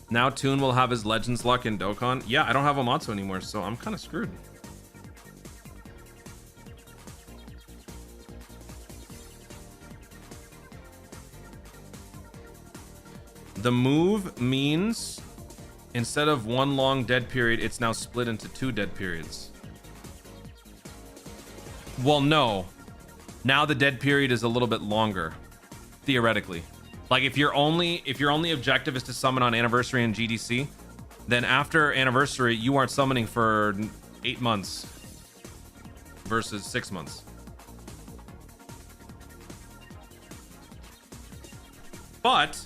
Now Toon will have his Legends luck in Dokkan. Yeah, I don't have Omatsu anymore, so I'm kind of screwed. The move means instead of one long dead period, it's now split into 2 dead periods. Well, no. Now the dead period is a little bit longer, theoretically. Like if your only objective is to summon on Anniversary and GDC, then after Anniversary you aren't summoning for 8 months versus 6 months. But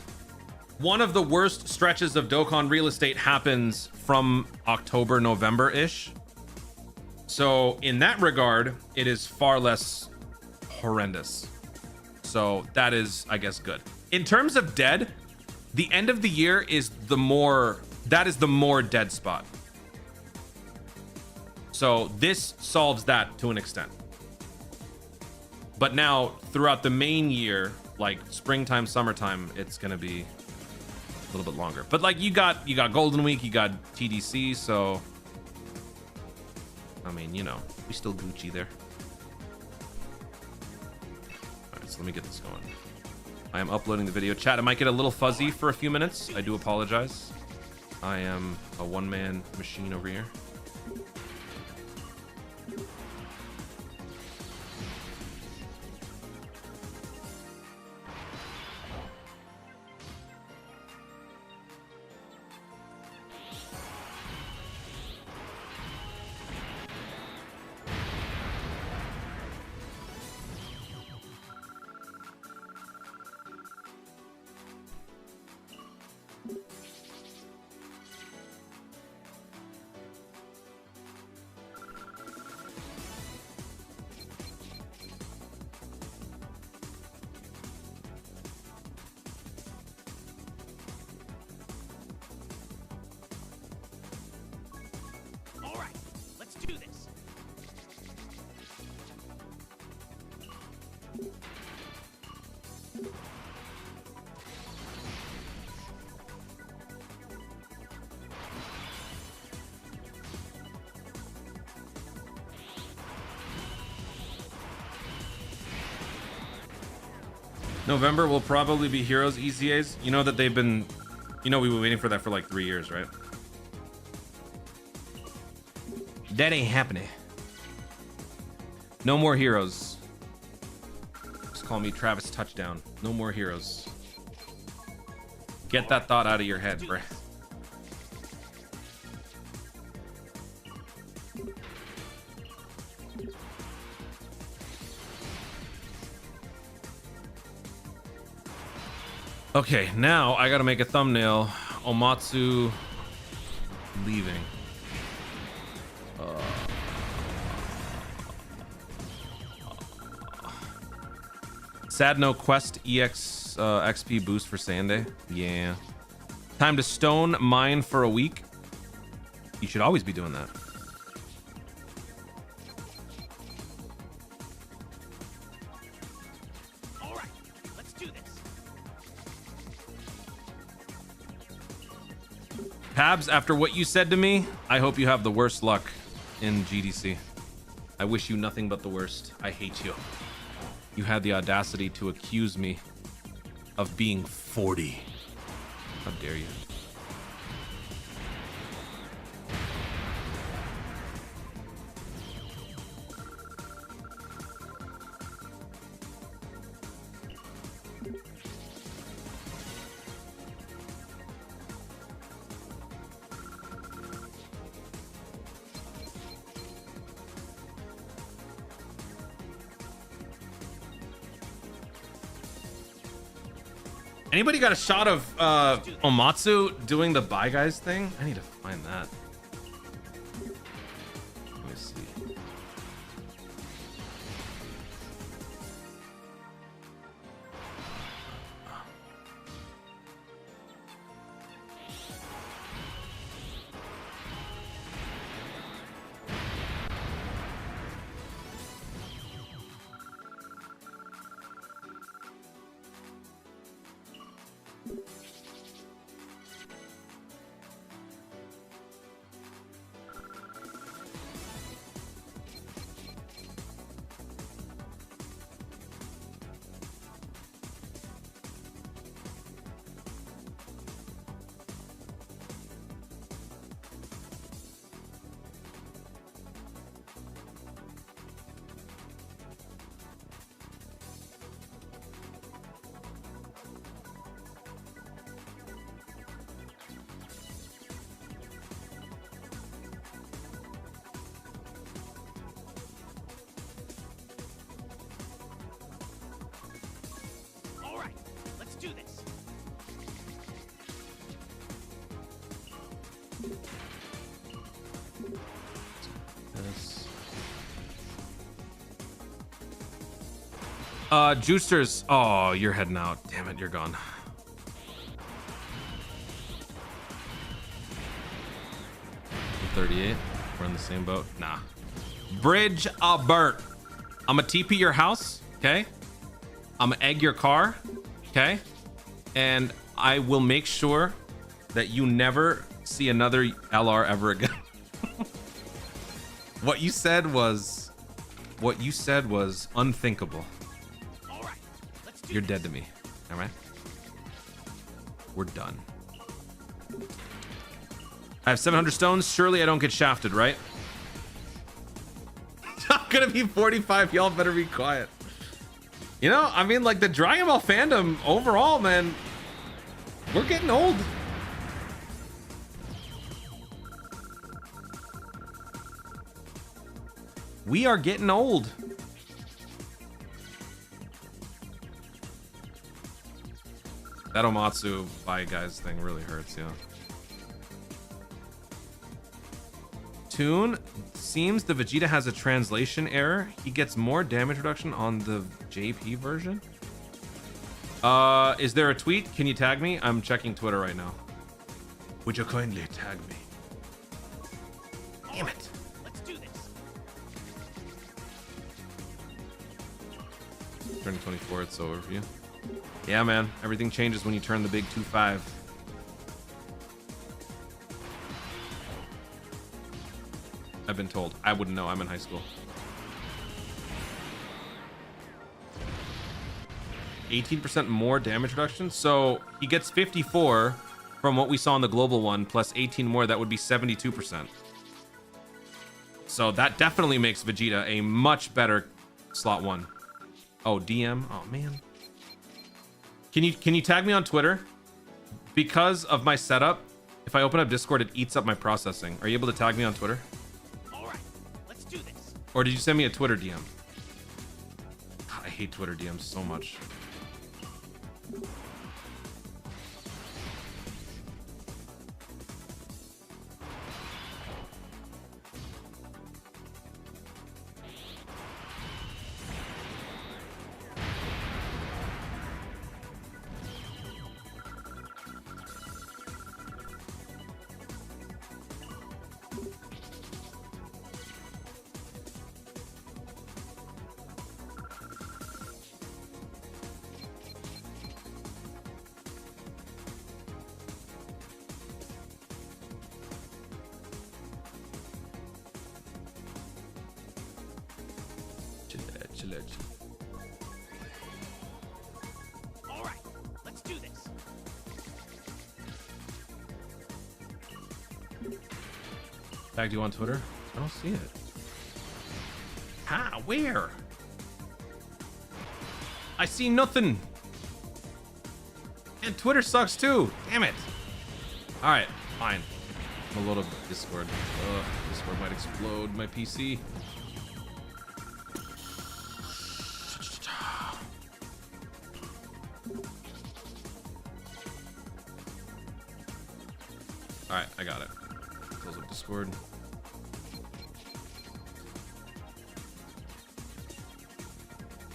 one of the worst stretches of Dokkan real estate happens from October, November-ish. So in that regard, it is far less horrendous. So that is, I guess, good. In terms of dead, the end of the year is the more dead spot. So this solves that to an extent. But now throughout the main year, like springtime, summertime, it's gonna be a little bit longer. But like you got Golden Week, you got TDC, so I mean, you know, we still Gucci there. All right, so let me get this going. I am uploading the video. Chat, it might get a little fuzzy for a few minutes. I do apologize. I am a one-man machine over here. do this. November will probably be Heroes EZAs. You know that they've been, you know, we were waiting for that for like 3 years, right? That ain't happening. No more Heroes. Just call me Travis Touchdown. No more Heroes. Get that thought out of your head, bro. Okay, now I gotta make a thumbnail. Omatsu leaving. Sad no quest EX XP boost for Sunday. Yeah. Time to stone mine for a week. You should always be doing that. All right, let's do this. Pabs, after what you said to me, I hope you have the worst luck in GDC. I wish you nothing but the worst. I hate you. You had the audacity to accuse me of being 40. How dare you? Anybody got a shot of Omatsu doing the Bye Guys thing? I need to find that. Let me see. All right, let's do this. Juicers. Oh, you're heading out. Damn it, you're gone. I'm 38. We're in the same boat. Nah. Bridge Bert. I'm gonna TP your house, okay? I'm gonna egg your car, okay? And I will make sure that you never see another LR ever again. What you said was unthinkable. All right, let's do You're this. dead to me. All right. We're done. I have 700 stones. Surely I don't get shafted, right? I'm gonna be 45. Y'all better be quiet. You know, I mean, like the Dragon Ball fandom overall, man, we're getting old. We are getting old. That Omatsu Bye Guys thing really hurts, yeah. Toon, seems the Vegeta has a translation error. He gets more damage reduction on the JP version. Is there a tweet? Can you tag me? I'm checking Twitter right now. Would you kindly tag me? Damn it. Let's do this. Turning 24, it's over for you. Yeah, man. Everything changes when you turn the big 2-5. I've been told. I wouldn't know. I'm in high school. 18% more damage reduction. So he gets 54 from what we saw in the global one, plus 18 more. That would be 72%. So that definitely makes Vegeta a much better slot 1. Oh, DM. Oh man. Can you tag me on Twitter? Because of my setup, if I open up Discord, it eats up my processing. Are you able to tag me on Twitter? All right, let's do this. Or did you send me a Twitter DM? God, I hate Twitter DMs so much. All right, let's do this. Tagged you on Twitter? I don't see it. How? Where? I see nothing. And Twitter sucks too. Damn it. All right, fine. I'm gonna load up Discord. Discord might explode my PC. All right, I got it. Close up Discord.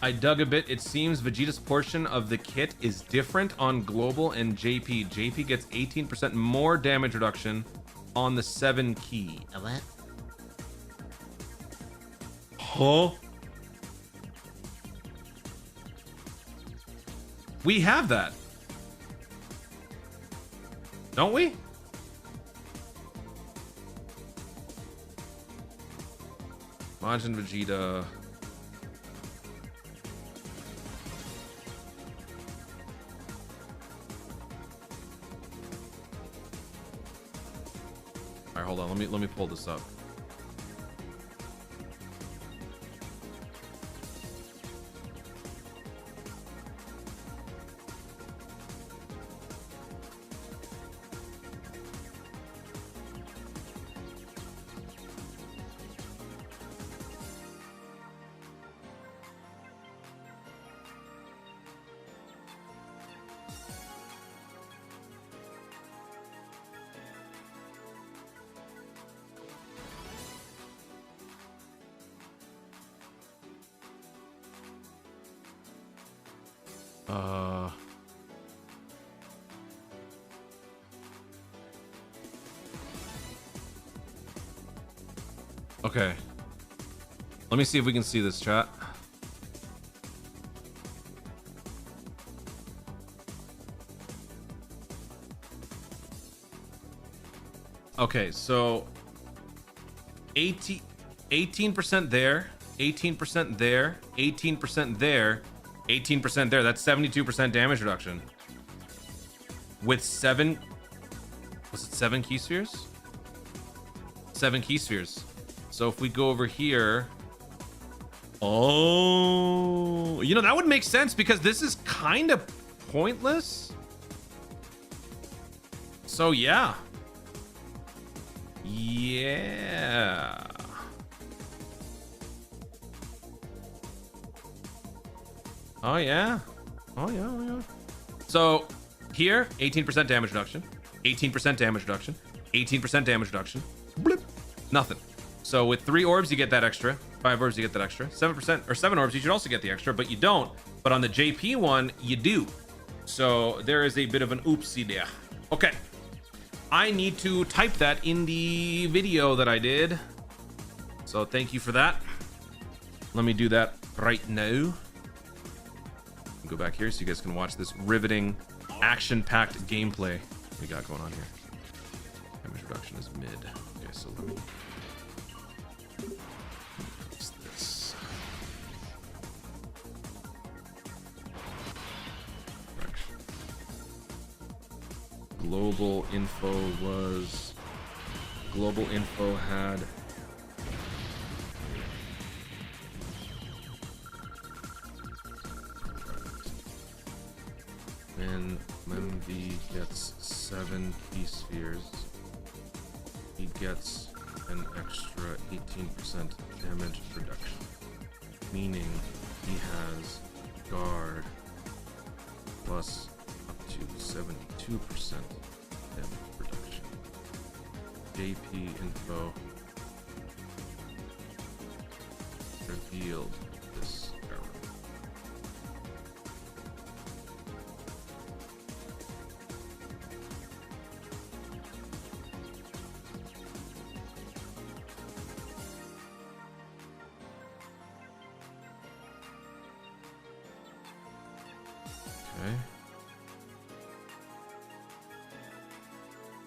I dug a bit. It seems Vegeta's portion of the kit is different on Global and JP. JP gets 18% more damage reduction on the 7 key. What? Huh? We have that. Don't we? Majin Vegeta. All right, hold on. Let me pull this up. Okay. Let me see if we can see this, chat. Okay, so 18% there, 18% there, 18% there, 18% there. That's 72% damage reduction. With 7... Was it 7 key spheres? 7 key spheres. So if we go over here... Oh... You know, that would make sense because this is kind of pointless. So yeah. Yeah. Oh yeah. Oh yeah, oh yeah. So here, 18% damage reduction, 18% damage reduction, 18% damage reduction. Blip. Nothing. So with 3 orbs, you get that extra. 5 orbs, you get that extra. 7% or 7 orbs, you should also get the extra, but you don't. But on the JP one, you do. So there is a bit of an oopsie there. Okay. I need to type that in the video that I did. So thank you for that. Let me do that right now. Go back here so you guys can watch this riveting, action-packed gameplay we got going on here. Damage reduction is mid. Okay, so let me... What's this? Correction. Global info was... Global info had... When Memvi gets 7 key spheres, he gets an extra 18% damage reduction, meaning he has guard plus up to 72% damage reduction. JP info revealed this error.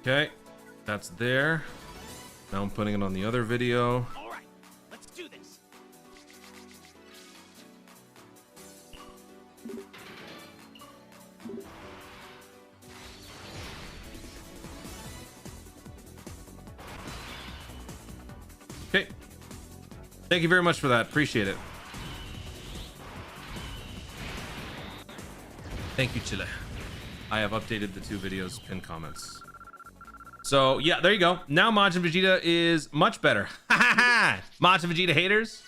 Okay, that's there. Now I'm putting it on the other video. All right, let's do this. Okay. Thank you very much for that. Appreciate it. Thank you, Chile. I have updated the 2 videos pinned comments. So yeah, there you go. Now Majin Vegeta is much better. Majin Vegeta haters.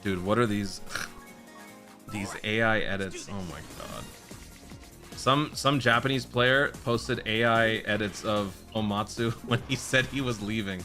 Dude, what are these these AI edits? Oh my god. Some Japanese player posted AI edits of Omatsu when he said he was leaving.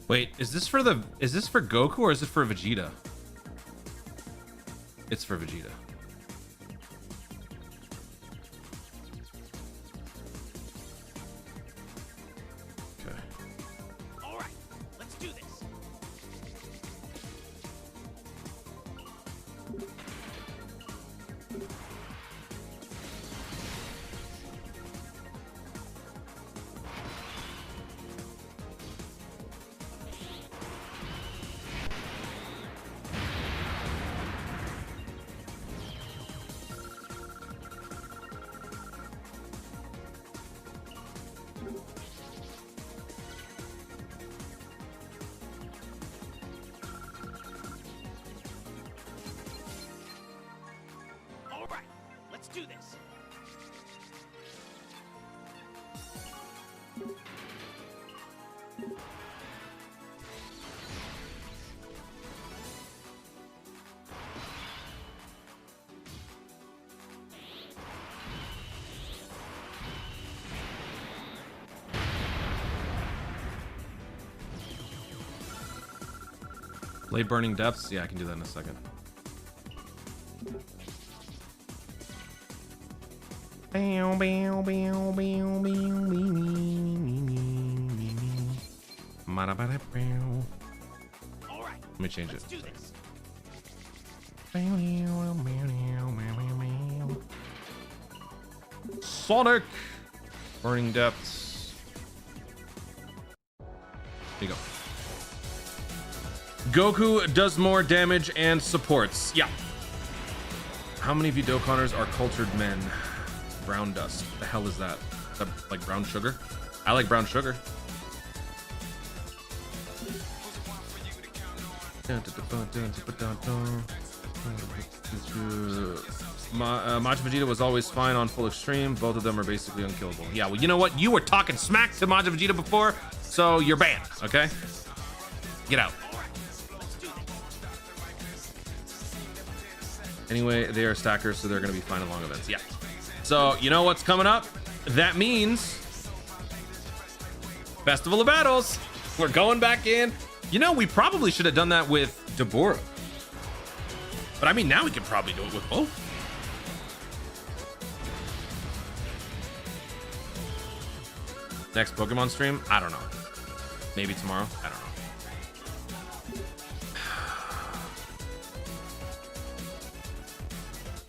Wait, is this for Goku or is it for Vegeta? It's for Vegeta. Okay. All right, let's do this. All right, let's do this. Blade Burning Depths? Yeah, I can do that in a second. Let me change it. Sonic! Burning Depths. There you go. Goku does more damage and supports. Yeah. How many of you Dokkaners are cultured men? Brown dust. The hell is that? Is that like brown sugar? I like brown sugar. Majin Vegeta was always fine on full extreme. Both of them are basically unkillable. Yeah, well, you know what? You were talking smack to Majin Vegeta before, so you're banned, okay? Get out. Anyway, they are stackers, so they're going to be fine in long events. Yeah. So, you know what's coming up? That means Festival of Battles. We're going back in. You know, we probably should have done that with Deborah. But I mean, now we can probably do it with both. Next Pokemon stream? I don't know. Maybe tomorrow? I don't know.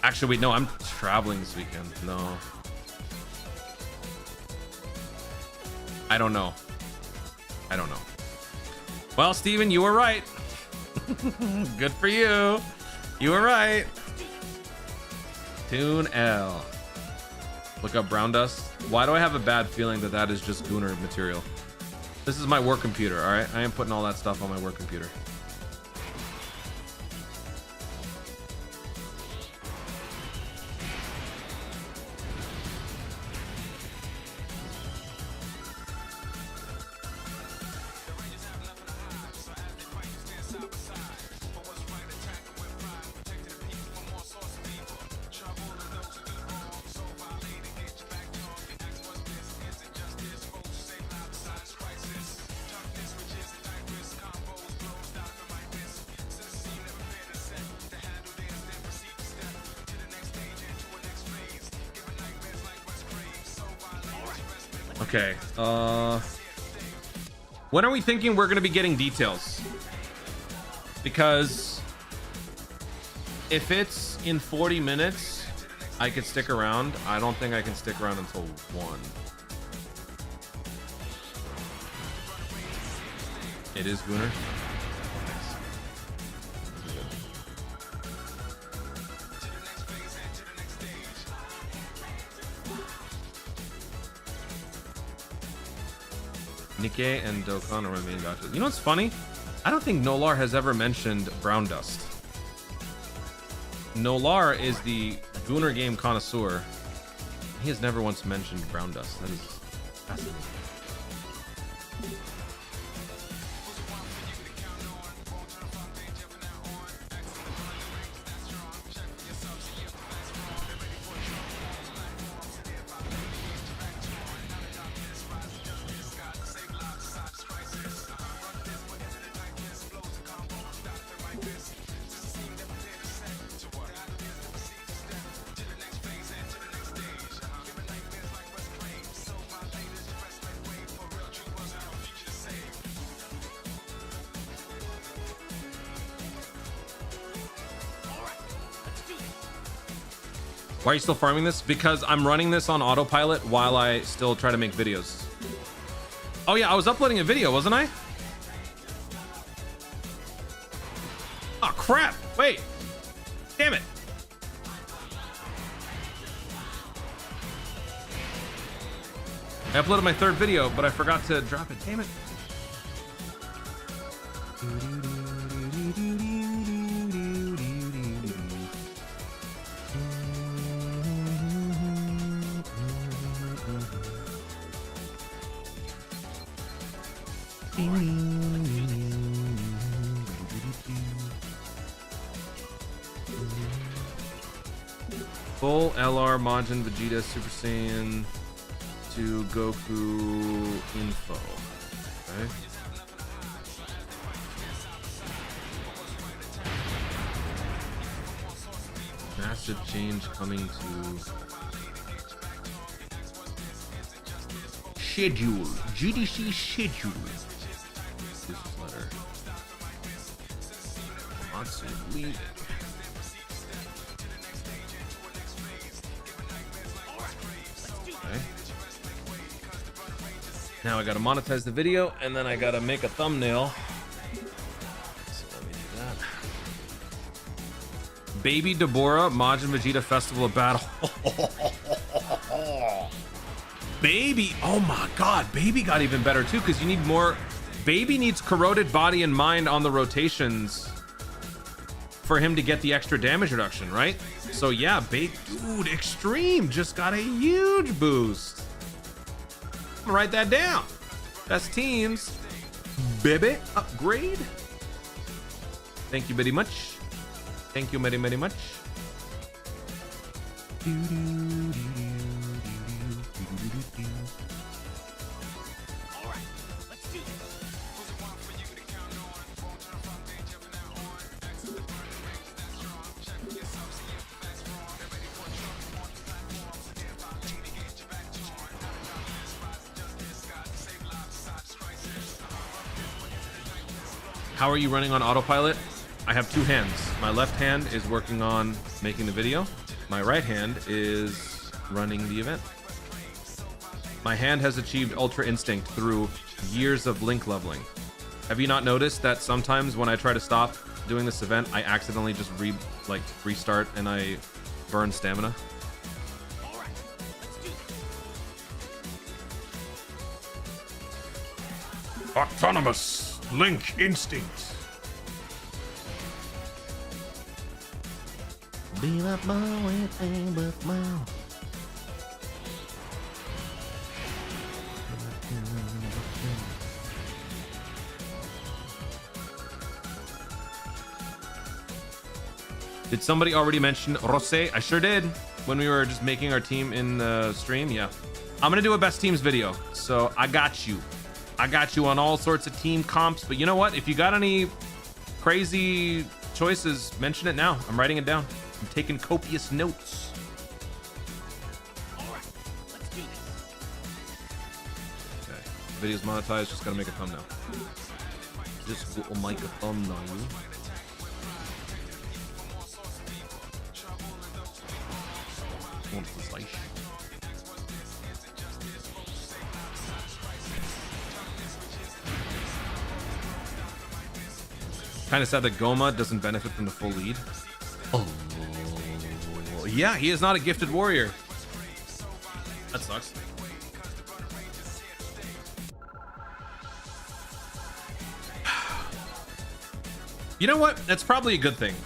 Actually, wait, no, I'm traveling this weekend. No. I don't know. I don't know. Well, Steven, you were right. Good for you. You were right. Toon L. Look up brown dust. Why do I have a bad feeling that that is just Gooner material? This is my work computer, all right? I am putting all that stuff on my work computer. Okay, when are we thinking we're gonna be getting details? Because if it's in 40 minutes, I could stick around. I don't think I can stick around until 1. It is Gooner. Nikkei and Dokkan are my main gotchas. You know what's funny? I don't think Nolar has ever mentioned brown dust. Nolar is the Gooner game connoisseur. He has never once mentioned brown dust. That is fascinating. Why are you still farming this? Because I'm running this on autopilot while I still try to make videos. Oh yeah, I was uploading a video, wasn't I? Oh crap, wait. Damn it. I uploaded my 3rd video, but I forgot to drop it. Damn it. Full LR Majin Vegeta Super Saiyan to Goku Info. Okay. Massive change coming to schedule. GDC schedule. Omatsu leaving. Okay. Now I gotta monetize the video, and then I gotta make a thumbnail. So let me do that. Baby Deborah, Majin Vegeta Festival of Battle. Baby, oh my god, Baby got even better too, because you need more. Baby needs corroded body and mind on the rotations for him to get the extra damage reduction, right? So yeah, dude, Extreme just got a huge boost. I'm gonna write that down. Best teams, baby, upgrade. Thank you very much. Thank you very, very much. How are you running on autopilot? I have two hands. My left hand is working on making the video. My right hand is running the event. My hand has achieved Ultra Instinct through years of link leveling. Have you not noticed that sometimes when I try to stop doing this event, I accidentally just restart and I burn stamina? Autonomous Link Instinct. Did somebody already mention Rosé? I sure did when we were just making our team in the stream. Yeah, I'm gonna do a best teams video, so I got you. I got you on all sorts of team comps, but you know what? If you got any crazy choices, mention it now. I'm writing it down. I'm taking copious notes. All right, let's do this. Okay, video's monetized. Just gotta make a thumbnail. Just will make a thumbnail. What's the slice? Kind of sad that Goma doesn't benefit from the full lead. Oh, yeah, he is not a gifted warrior. That sucks. You know what? That's probably a good thing,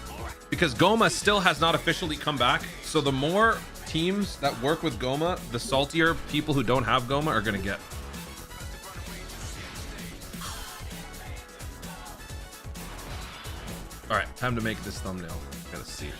because Goma still has not officially come back. So the more teams that work with Goma, the saltier people who don't have Goma are gonna get. All right, time to make this thumbnail. Gotta see it.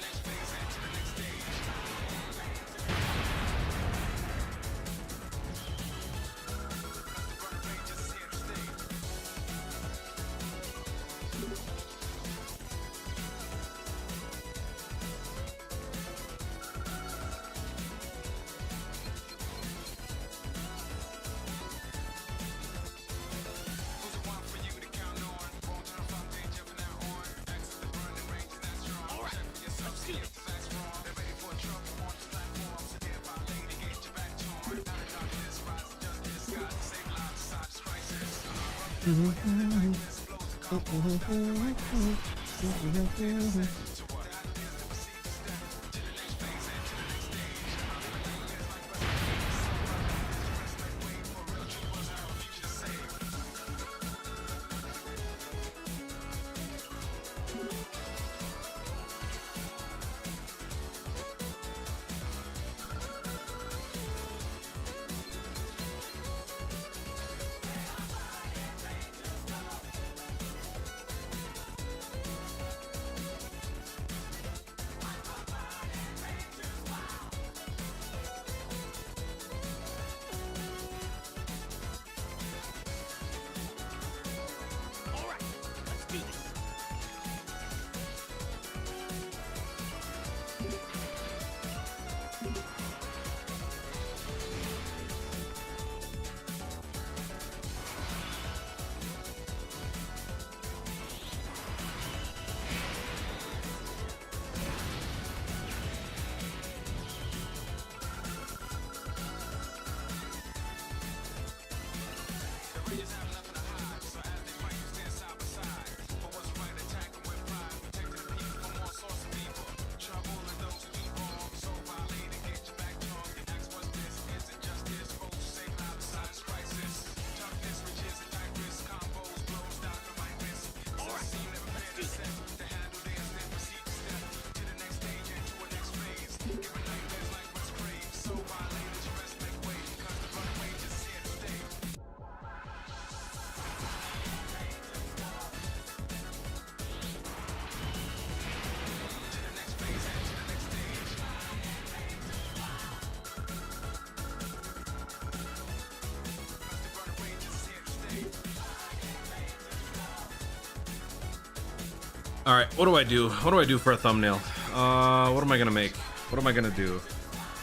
All right, what do I do? What do I do for a thumbnail? What am I gonna make? What am I gonna do?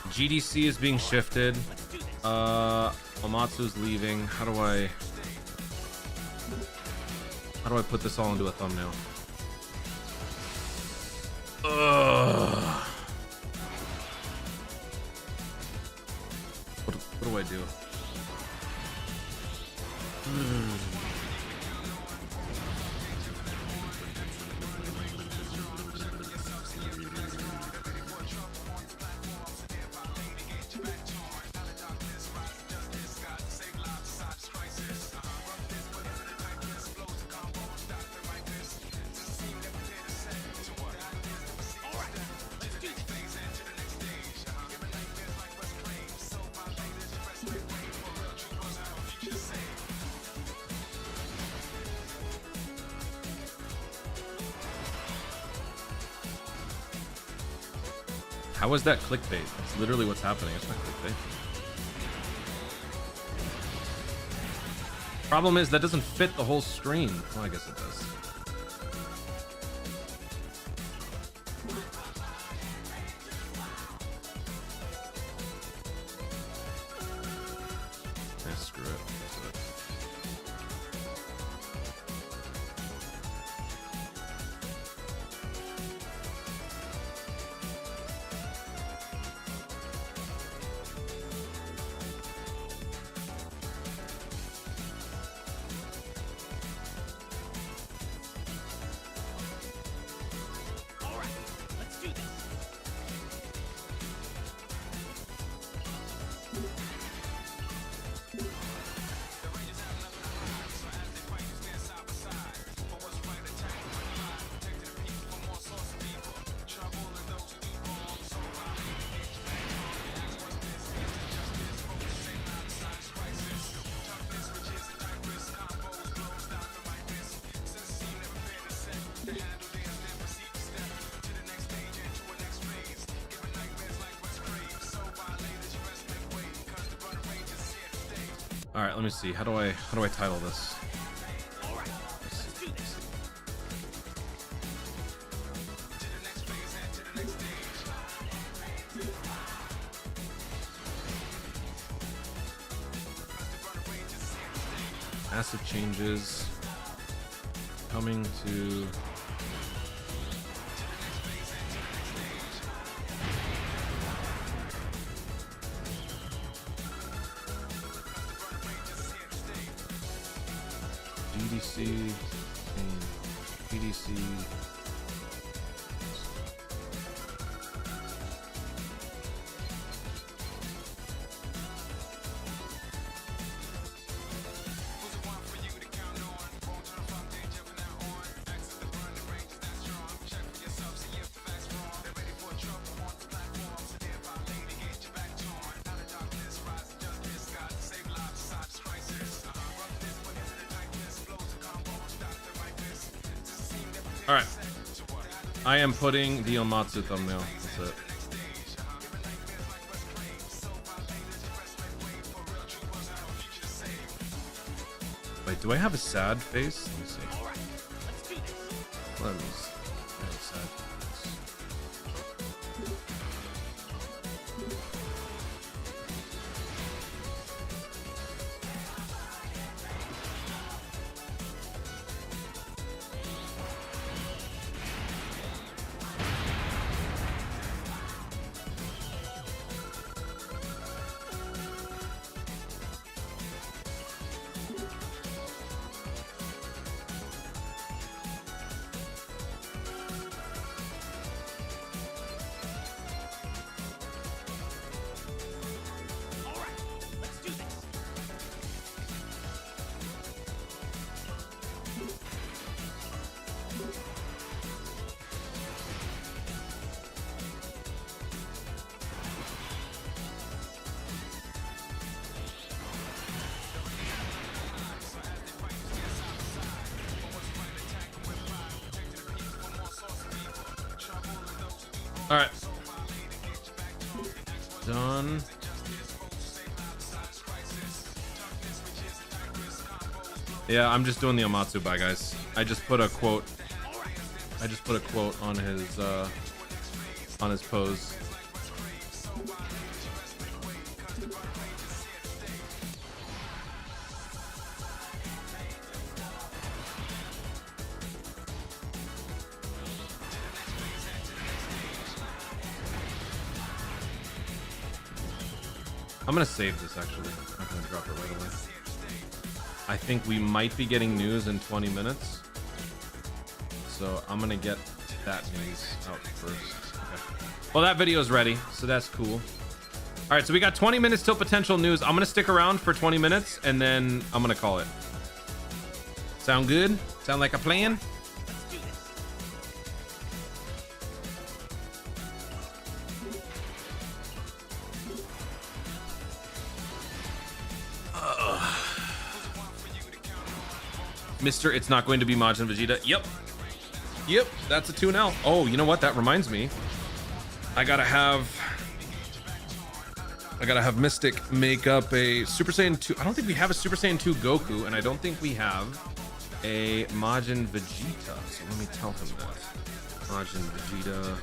GDC is being shifted. Omatsu's leaving. How do I put this all into a thumbnail? What do I do? How is that clickbait? It's literally what's happening. It's not clickbait. Problem is that doesn't fit the whole screen. Well, I guess it does. Yeah, screw it. That's it. All right, let me see. How do I title this? Massive changes coming to GDC and GDC. All right, I am putting the Omatsu thumbnail. That's it. Wait, do I have a sad face? Let me see. Let me see. I have a sad face. All right. Done. Yeah, I'm just doing the Omatsu by, guys. I just put a quote. I just put a quote on his pose. I'm gonna save this actually. I'm gonna drop it right away. I think we might be getting news in 20 minutes. So I'm gonna get that news out first. Okay. Well, that video is ready, so that's cool. All right, so we got 20 minutes till potential news. I'm gonna stick around for 20 minutes and then I'm gonna call it. Sound good? Sound like a plan? Mr. It's not going to be Majin Vegeta. Yep, that's a Toon L. Oh, you know what? That reminds me. I gotta have Mystic make up a Super Saiyan 2. I don't think we have a Super Saiyan 2 Goku, and I don't think we have a Majin Vegeta. So let me tell him that. Majin Vegeta.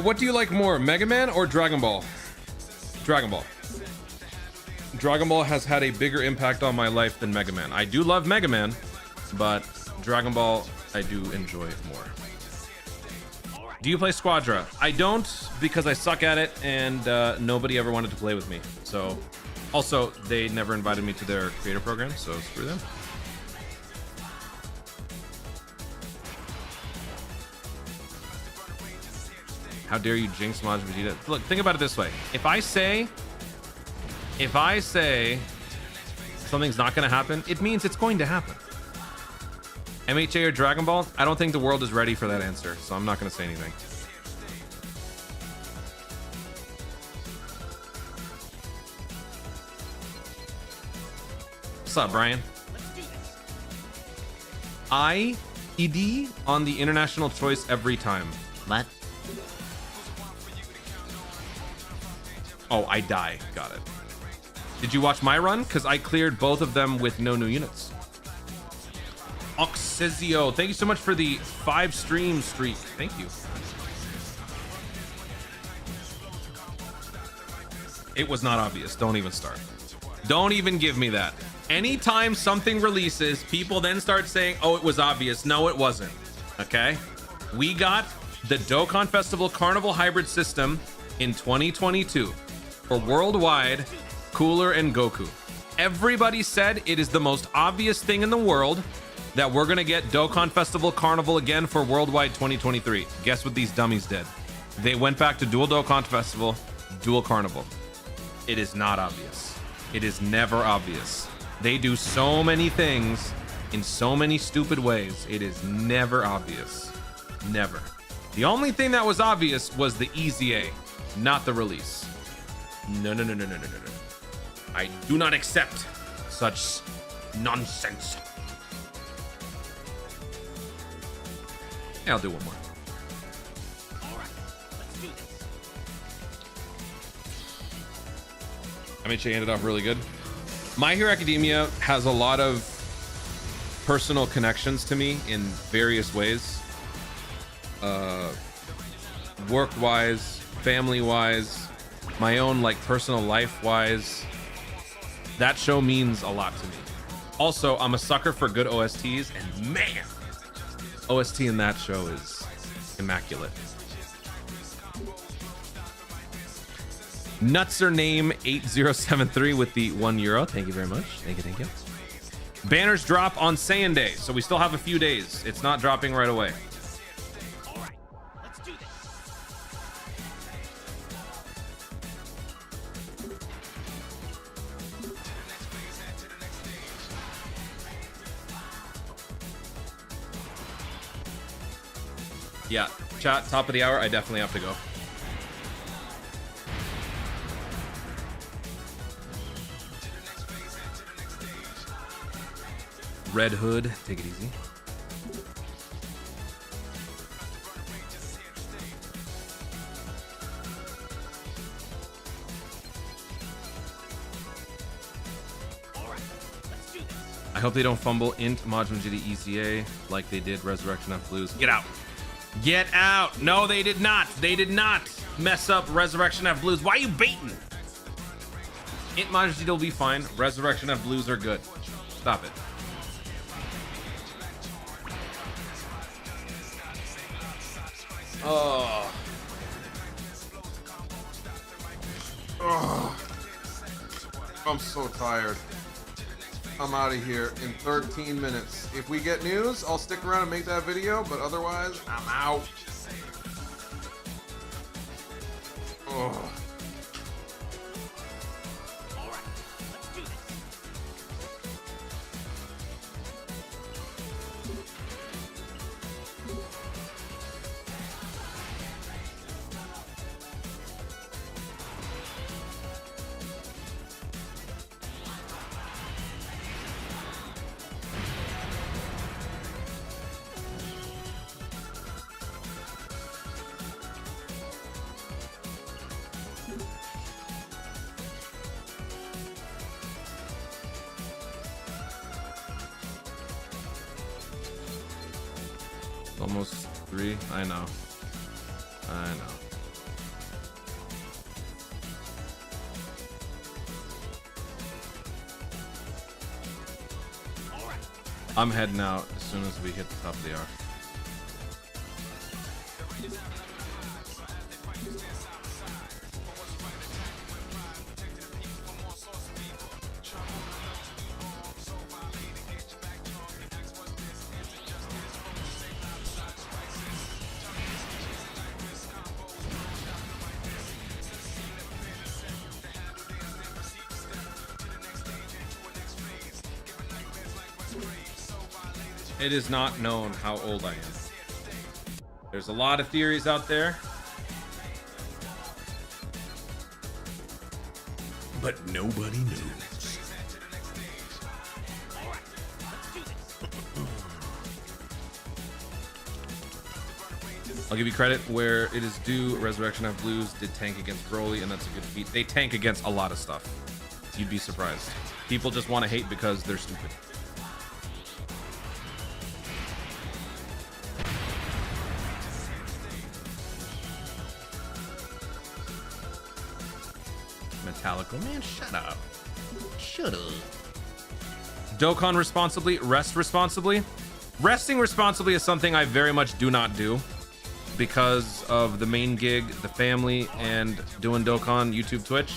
What do you like more, Mega Man or Dragon Ball? Dragon Ball. Dragon Ball has had a bigger impact on my life than Mega Man. I do love Mega Man, but Dragon Ball I do enjoy more. Do you play Squadra? I don't, because I suck at it and nobody ever wanted to play with me. So, also, they never invited me to their creator program, so screw them. How dare you jinx Majin Vegeta? Look, think about it this way. If I say something's not going to happen, it means it's going to happen. MHA or Dragon Ball? I don't think the world is ready for that answer, so I'm not going to say anything. What's up, Brian? ED on the international choice every time. What? Oh, I die. Got it. Did you watch my run? Because I cleared both of them with no new units. Oxesio, thank you so much for the 5 stream streak. Thank you. It was not obvious. Don't even start. Don't even give me that. Anytime something releases, people then start saying, oh, it was obvious. No, it wasn't. Okay? We got the Dokkan Festival Carnival Hybrid System in 2022 for worldwide Cooler and Goku. Everybody said it is the most obvious thing in the world that we're gonna get Dokkan Festival Carnival again for worldwide 2023. Guess what these dummies did? They went back to dual Dokkan Festival, dual Carnival. It is not obvious. It is never obvious. They do so many things in so many stupid ways. It is never obvious. Never. The only thing that was obvious was the EZA, not the release. No. I do not accept such nonsense. Yeah, I'll do one more. All right, let's do this. MHA ended off really good. My Hero Academia has a lot of personal connections to me in various ways. Work-wise, family-wise, my own like personal life-wise. That show means a lot to me. Also, I'm a sucker for good OSTs, and man, OST in that show is immaculate. Nutser name 8073 with the €1. Thank you very much. Thank you, thank you. Banners drop on Saiyan Day, so we still have a few days. It's not dropping right away. All right, let's do this. Yeah, chat, top of the hour, I definitely have to go. Red Hood, take it easy. I hope they don't fumble int Majin GD EZA like they did Resurrection of Blues. Get out. Get out. No, they did not. They did not mess up Resurrection of Blues. Why are you baiting? Int Majin GD will be fine. Resurrection of Blues are good. Stop it. Oh. Oh. I'm so tired. I'm out of here in 13 minutes. If we get news, I'll stick around and make that video, but otherwise, I'm out. Oh. Almost 3. I know. I know. I'm heading out as soon as we hit the top of the hour. It is not known how old I am. There's a lot of theories out there, but nobody knows. I'll give you credit where it is due. Resurrection of Blues did tank against Broly, and that's a good feat. They tank against a lot of stuff. You'd be surprised. People just want to hate because they're stupid. Metallica, man, shut up. Shut up. Dokkan responsibly, rest responsibly. Resting responsibly is something I very much do not do because of the main gig, the family, and doing Dokkan, YouTube, Twitch.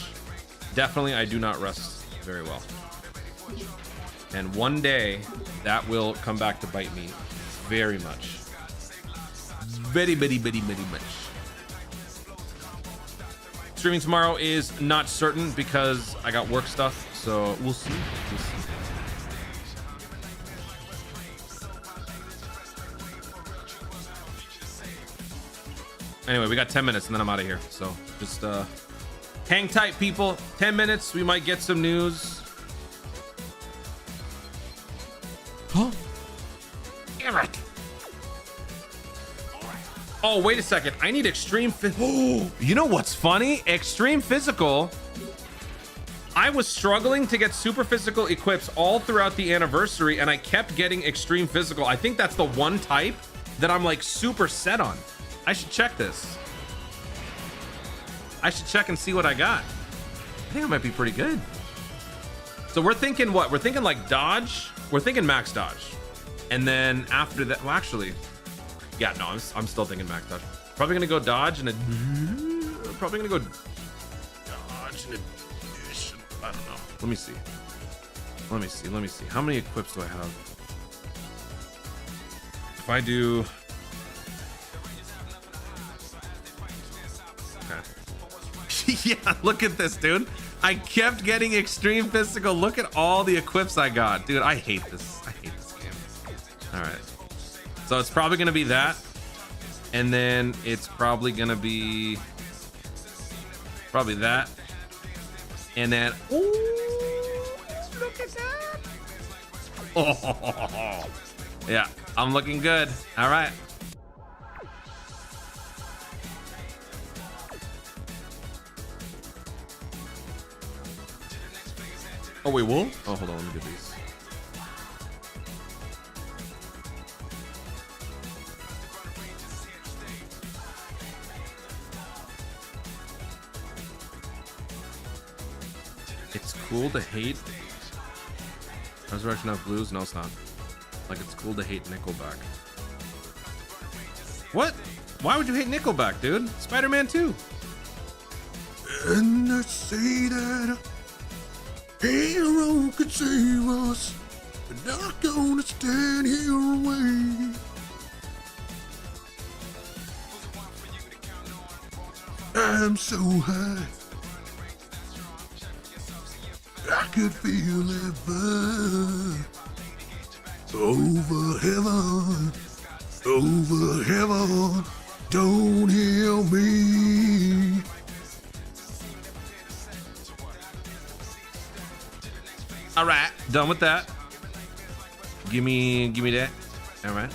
Definitely, I do not rest very well. And one day, that will come back to bite me very much. Very, very, very, very much. Streaming tomorrow is not certain because I got work stuff, so we'll see. We'll see. Anyway, we got 10 minutes and then I'm out of here. So just hang tight, people. 10 minutes, we might get some news. Huh? Damn it. Oh, wait a second. I need extreme. Oh, you know what's funny? Extreme physical. I was struggling to get super physical equips all throughout the anniversary, and I kept getting extreme physical. I think that's the one type that I'm like super set on. I should check this. I should check and see what I got. I think I might be pretty good. So we're thinking what? We're thinking like dodge. We're thinking max dodge. And then after that, well, actually, yeah, no, I'm still thinking max dodge. Probably gonna go dodge and probably gonna go dodge and I don't know. Let me see. Let me see. How many equips do I have? If I do... Okay. Yeah, look at this, dude. I kept getting extreme physical. Look at all the equips I got. Dude, I hate this. I hate this game. All right. So it's probably going to be that. And then it's probably going to be... probably that. And then... Ooh, look at that. Oh, yeah, I'm looking good. All right. Oh, wait, wool? Oh, hold on. Let me get these. It's cool to hate Resurrection of Blues. No, it's not. Like, it's cool to hate Nickelback. What? Why would you hate Nickelback, dude? Spider-Man 2. And I say that a hero could save us, but not gonna stand here and wait. I'm so high, I could feel it burn. Over heaven, don't heal me. All right, done with that. Give me that. All right.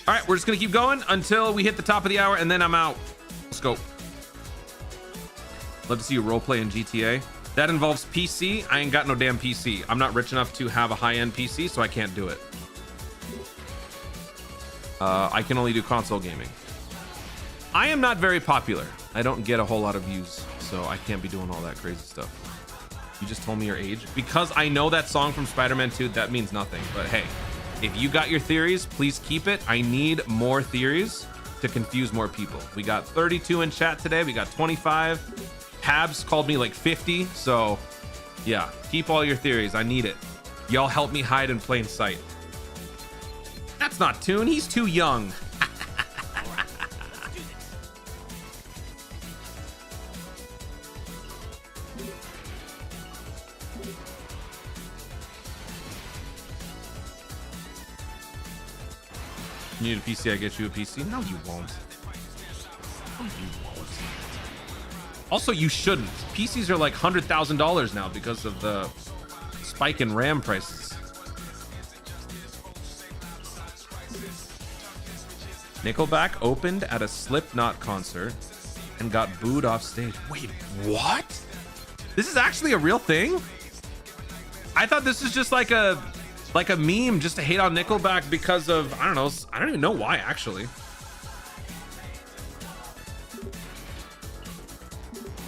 All right, we're just gonna keep going until we hit the top of the hour, and then I'm out. Let's go. Love to see you roleplay in GTA. That involves PC. I ain't got no damn PC. I'm not rich enough to have a high-end PC, so I can't do it. I can only do console gaming. I am not very popular. I don't get a whole lot of views, so I can't be doing all that crazy stuff. You just told me your age. Because I know that song from Spider-Man 2, that means nothing. But hey, if you got your theories, please keep it. I need more theories to confuse more people. We got 32 in chat today. We got 25. Habs called me like 50, so yeah, keep all your theories. I need it. Y'all help me hide in plain sight. That's not Toon. He's too young. You need a PC, I get you a PC. No, you won't. No, you won't. Also, you shouldn't. PCs are like $100,000 now because of the spike in RAM prices. Nickelback opened at a Slipknot concert and got booed off stage. Wait, what? This is actually a real thing? I thought this was just like a meme just to hate on Nickelback because of, I don't know, I don't even know why actually.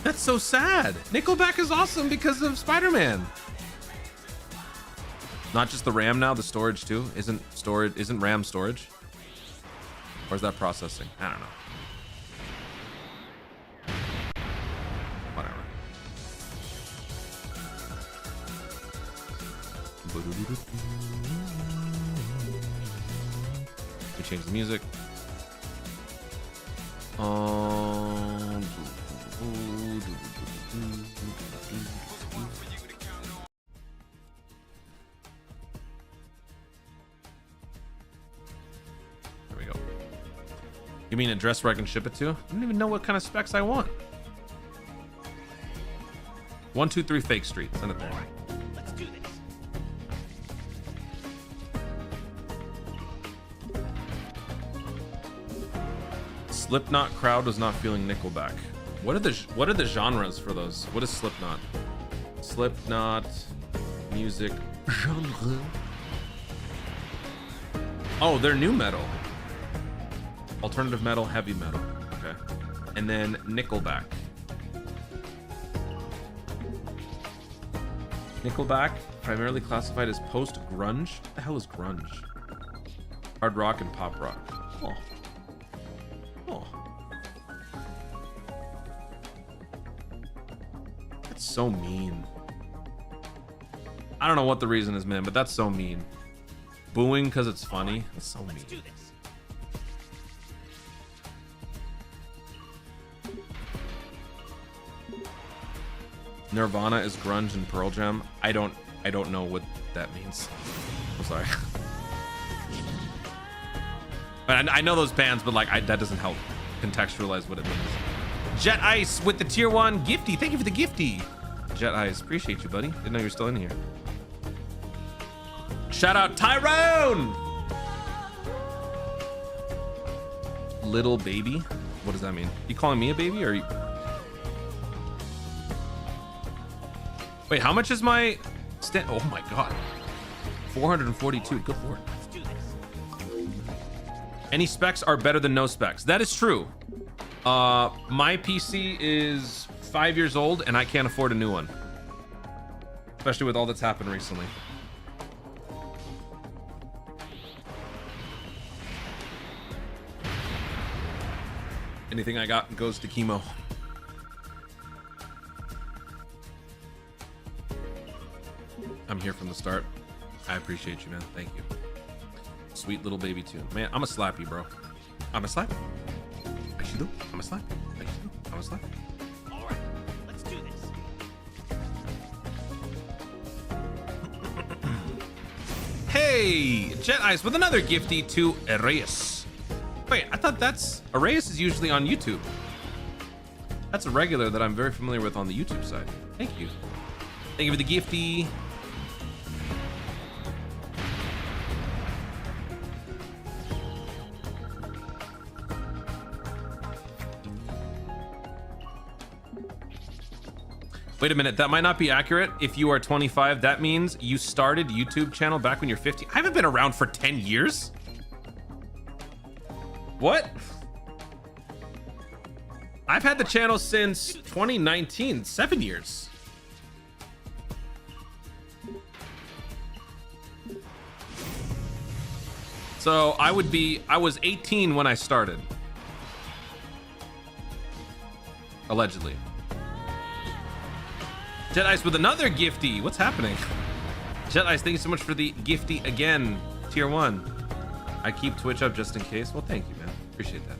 That's so sad. Nickelback is awesome because of Spider-Man. Not just the RAM now, the storage too. Isn't RAM storage? Or is that processing? I don't know. Whatever. We change the music. There we go. Give me an address where I can ship it to. I don't even know what kind of specs I want. 123 Fake Street. Send it there. Let's do this. Slipknot crowd was not feeling Nickelback. What are the genres for those? What is Slipknot? Slipknot, music. Genre. Oh, they're new metal. Alternative metal, heavy metal. Okay. And then Nickelback. Nickelback, primarily classified as post-grunge. What the hell is grunge? Hard rock and pop rock. Oh. Oh. That's so mean. I don't know what the reason is, man, but that's so mean. Booing because it's funny. That's so mean. Nirvana is grunge and Pearl Jam. I don't know what that means. I'm sorry. But I know those bands, but like that doesn't help contextualize what it means. Jet Ice with the tier 1 gifty. Thank you for the gifty. Jet Ice, appreciate you, buddy. Didn't know you were still in here. Shout out Tyrone. Little baby. What does that mean? You calling me a baby or are you? Wait, how much is my stand? Oh my god. 442. Good lord. Any specs are better than no specs. That is true. My PC is 5 years old and I can't afford a new one. Especially with all that's happened recently. Anything I got goes to chemo. I'm here from the start. I appreciate you, man. Thank you. Sweet little baby tune. Man, I'm a slap you, bro. I'm a slap. I'm a slap. I'm a slap. All right, let's do this. Hey, Jet Ice with another gifty to Arias. Wait, I thought Arias is usually on YouTube. That's a regular that I'm very familiar with on the YouTube side. Thank you. Thank you for the gifty. Wait a minute, that might not be accurate. If you are 25, that means you started YouTube channel back when you're 50. I haven't been around for 10 years. What? I've had the channel since 2019, 7 years. So I was 18 when I started. Allegedly. Jet Ice with another gifty. What's happening? Jet Ice, thank you so much for the gifty again. Tier 1. I keep Twitch up just in case. Well, thank you, man. Appreciate that.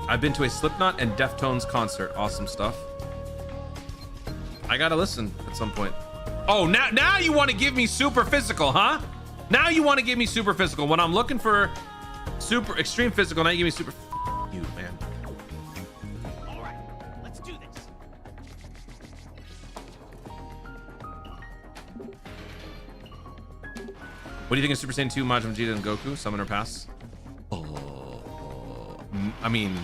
I've been to a Slipknot and Deftones concert. Awesome stuff. I gotta listen at some point. Oh, now you want to give me super physical, huh? Now you want to give me super physical. When I'm looking for super extreme physical, now you give me super you, man. What do you think of Super Saiyan 2, Majin Vegeta, and Goku? Summoner Pass? I mean,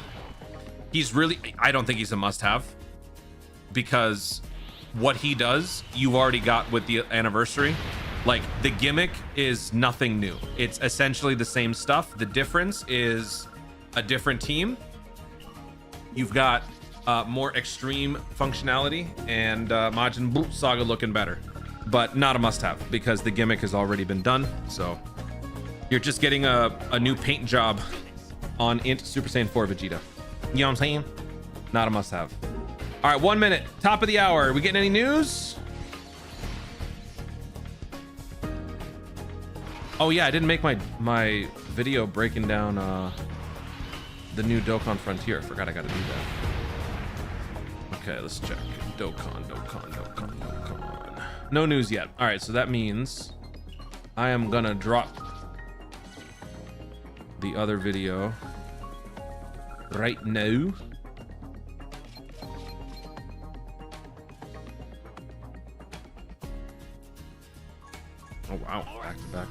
I don't think he's a must-have. Because what he does, you've already got with the anniversary. Like, the gimmick is nothing new. It's essentially the same stuff. The difference is a different team. You've got more extreme functionality, and Majin Buu Saga looking better. But not a must-have because the gimmick has already been done. So you're just getting a new paint job on Super Saiyan 4 Vegeta. You know what I'm saying? Not a must-have. All right, 1 minute. Top of the hour. Are we getting any news? Oh yeah, I didn't make my video breaking down the new Dokkan Frontier. Forgot I got to do that. Okay, let's check. Dokkan. No news yet. All right, so that means I am gonna drop the other video right now. Oh wow, back to back.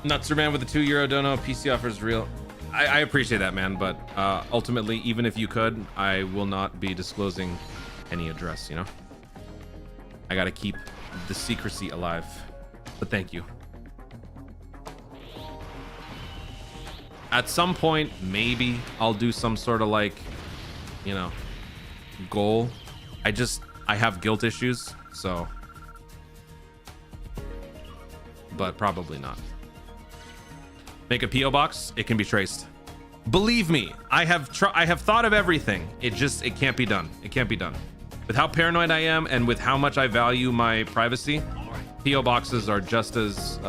Nutser man with the €2 dono. PC offers real. I appreciate that, man, but ultimately, even if you could, I will not be disclosing any address, you know? I gotta keep the secrecy alive. But thank you. At some point, maybe I'll do some sort of like, you know, goal. I have guilt issues, so. But probably not. Make a PO box. It can be traced. Believe me, I have thought of everything. It can't be done. It can't be done. With how paranoid I am and with how much I value my privacy, PO boxes are just as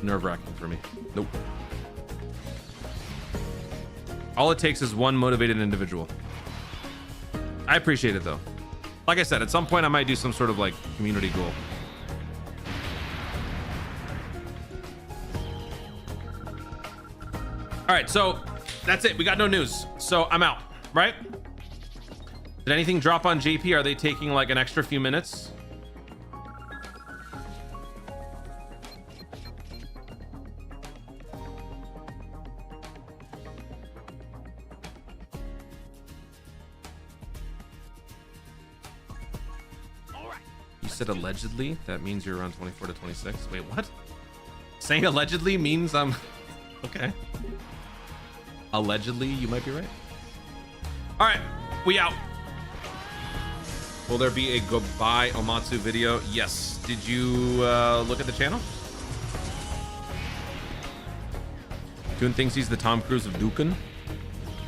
nerve-wracking for me. Nope. All it takes is one motivated individual. I appreciate it though. Like I said, at some point I might do some sort of like community goal. All right, so that's it. We got no news, so I'm out, right? Did anything drop on JP? Are they taking like an extra few minutes? You said allegedly? That means you're around 24 to 26. Wait, what? Saying allegedly means I'm... Okay. Allegedly, you might be right. All right, we out. Will there be a goodbye Omatsu video? Yes. Did you look at the channel? Toon thinks he's the Tom Cruise of Dokkan.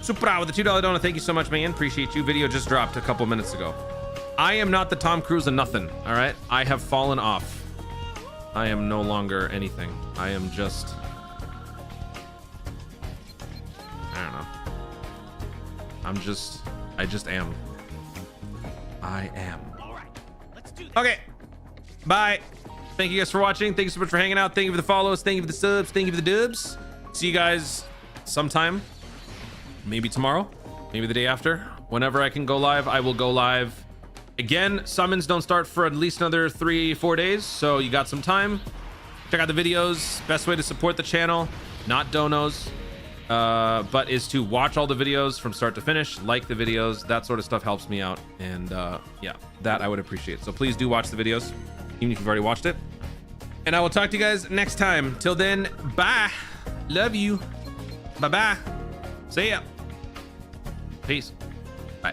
Supra with the $2 donut. Thank you so much, man. Appreciate you. Video just dropped a couple minutes ago. I am not the Tom Cruise of nothing. All right. I have fallen off. I am no longer anything. I am just... I don't know. I just am. I am. Okay. Bye. Thank you guys for watching. Thank you so much for hanging out. Thank you for the follows. Thank you for the subs. Thank you for the dubs. See you guys sometime. Maybe tomorrow. Maybe the day after. Whenever I can go live, I will go live. Again, summons don't start for at least another 3-4 days. So you got some time. Check out the videos. Best way to support the channel. Not donos. But is to watch all the videos from start to finish, like the videos, that sort of stuff helps me out, and yeah, that I would appreciate. So please do watch the videos, even if you've already watched it, and I will talk to you guys next time. Till then, bye. Love you. Bye bye. See ya. Peace. Bye.